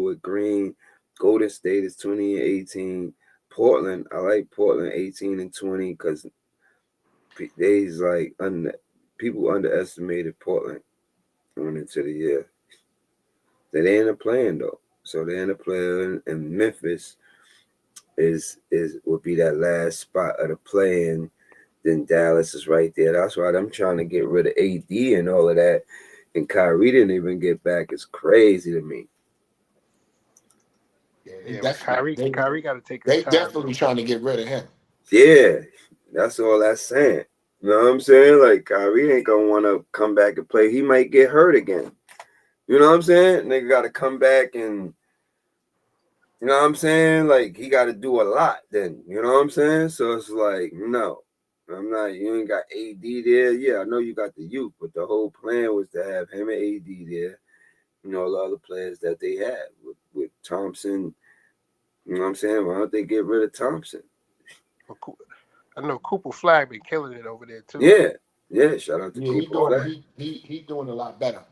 with Green. Golden State is 20-18. Portland, I like Portland 18-20 because they's like people underestimated Portland going into the year. They ain't a playing though. So they end up playing in Memphis. would be that last spot of the play, and then Dallas is right there. That's why I'm trying to get rid of AD and all of that. And Kyrie didn't even get back. It's crazy to me. Yeah, Kyrie got to take his They time. definitely trying to get rid of him. Yeah, that's all that's saying. You know what I'm saying? Like, Kyrie ain't gonna want to come back and play. He might get hurt again. You know what I'm saying? Nigga got to come back and, you know what I'm saying? Like, he got to do a lot then. You know what I'm saying? So it's like, no, I'm not. You ain't got AD there. Yeah, I know you got the youth, but the whole plan was to have him and AD there. You know, all the other players that they had with Thompson. You know what I'm saying? Why don't they get rid of Thompson? I know Cooper Flag been killing it over there too. Yeah. Shout out to Cooper Flag. He doing a lot better.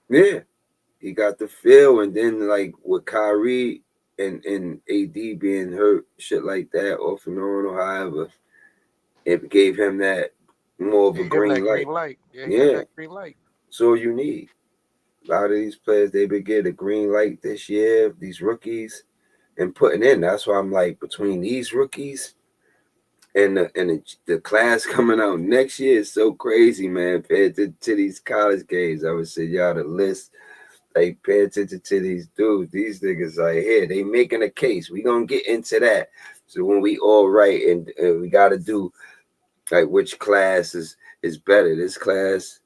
Yeah, he got the feel, and then like with Kyrie and AD being hurt, shit like that, off and on, or however, it gave him that more of a green light. Yeah, he got that green light. So you need a lot of these players. They been getting a green light this year. These rookies and putting in. That's why I'm like, between these rookies and the class coming out next year is so crazy, man. Pay attention to these college games. I would say y'all the list. Like, pay attention to these dudes. These niggas right here, they making a case. We gonna get into that. So when we all right, and we gotta do like which class is better. This class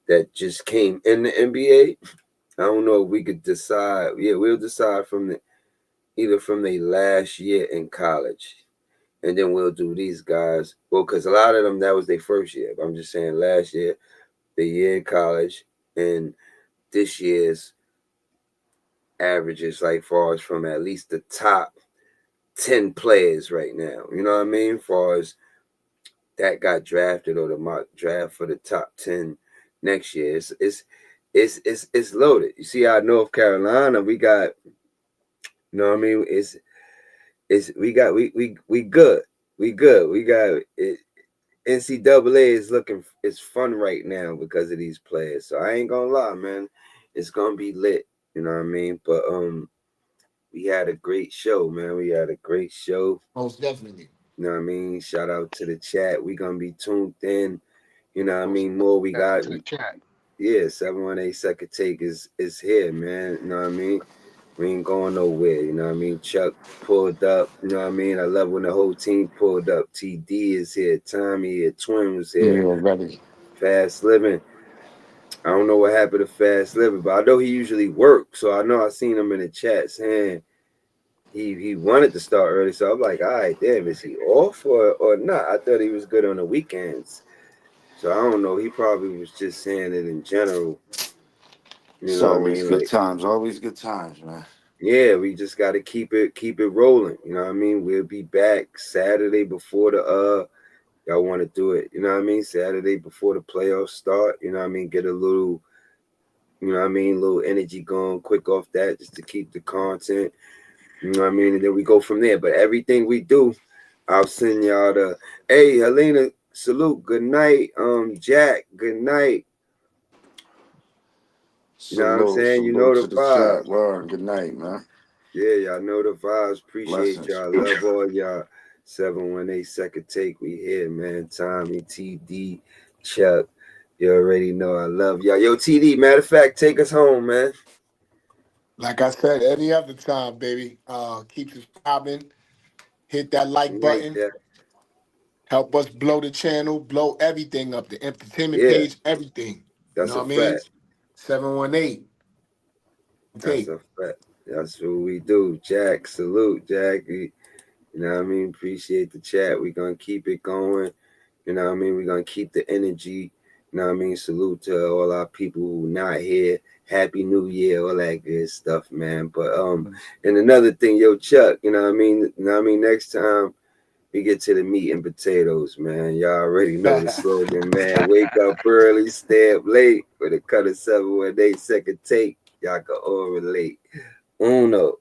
that just came in the NBA, I don't know if we could decide. Yeah, we'll decide from either from the last year in college. And then we'll do these guys. Well, because a lot of them, that was their first year. But I'm just saying last year, the year in college, and this year's averages, like far as from at least the top 10 players right now. You know what I mean? Far as that got drafted or the mock draft for the top 10 next year. It's loaded. You see how North Carolina, we got, you know what I mean? We good. We good. We got it. NCAA is fun right now because of these players. So I ain't gonna lie, man. It's gonna be lit. You know what I mean? But we had a great show, man. We had a great show. Most definitely. You know what I mean? Shout out to the chat. We gonna be tuned in. You know what I mean? More we got. Yeah, 7182ndTake is here, man. You know what I mean? We ain't going nowhere. You know what I mean? Chuck pulled up. You know what I mean? I love when the whole team pulled up. TD is here. Tommy here. Twin was here. Yeah, ready. Fast Living. I don't know what happened to Fast Living, but I know he usually works. So I know I seen him in the chat saying he wanted to start early. So I'm like, all right, damn, is he off or not? I thought he was good on the weekends. So I don't know. He probably was just saying it in general. You know what I mean? Good times, always good times, man. Yeah, we just got to keep it rolling. You know what I mean? We'll be back Saturday before the y'all want to do it. You know what I mean? Saturday before the playoffs start. You know what I mean? Get a little, you know what I mean? Little energy going quick off that just to keep the content. You know what I mean? And then we go from there. But everything we do, I'll send y'all the. Hey, Helena, salute. Good night. Jack. Good night. You know what I'm saying? You know the vibes. Word. Good night, man. Yeah, y'all know the vibes. Appreciate Blessings. y'all. Love all y'all. 7182ndTake. We here, man. Tommy, TD, Chuck. You already know I love y'all. Yo, TD, matter of fact, take us home, man. Like I said, any other time, baby. Keep us popping. Hit that like button. Help us blow the channel, blow everything up, the entertainment page, everything. That's you know a what I mean? fact. 718. That's a fact. That's what we do. Jack, salute, Jack. You know what I mean? Appreciate the chat. We're going to keep it going. You know what I mean? We're going to keep the energy. You know what I mean? Salute to all our people who not here. Happy New Year, all that good stuff, man. But and another thing, yo, Chuck, you know what I mean? You know what I mean? Next time we get to the meat and potatoes, man. Y'all already know the slogan, man. Wake up early, stay up late with a cut of 718 second take. Y'all can all relate. Uno.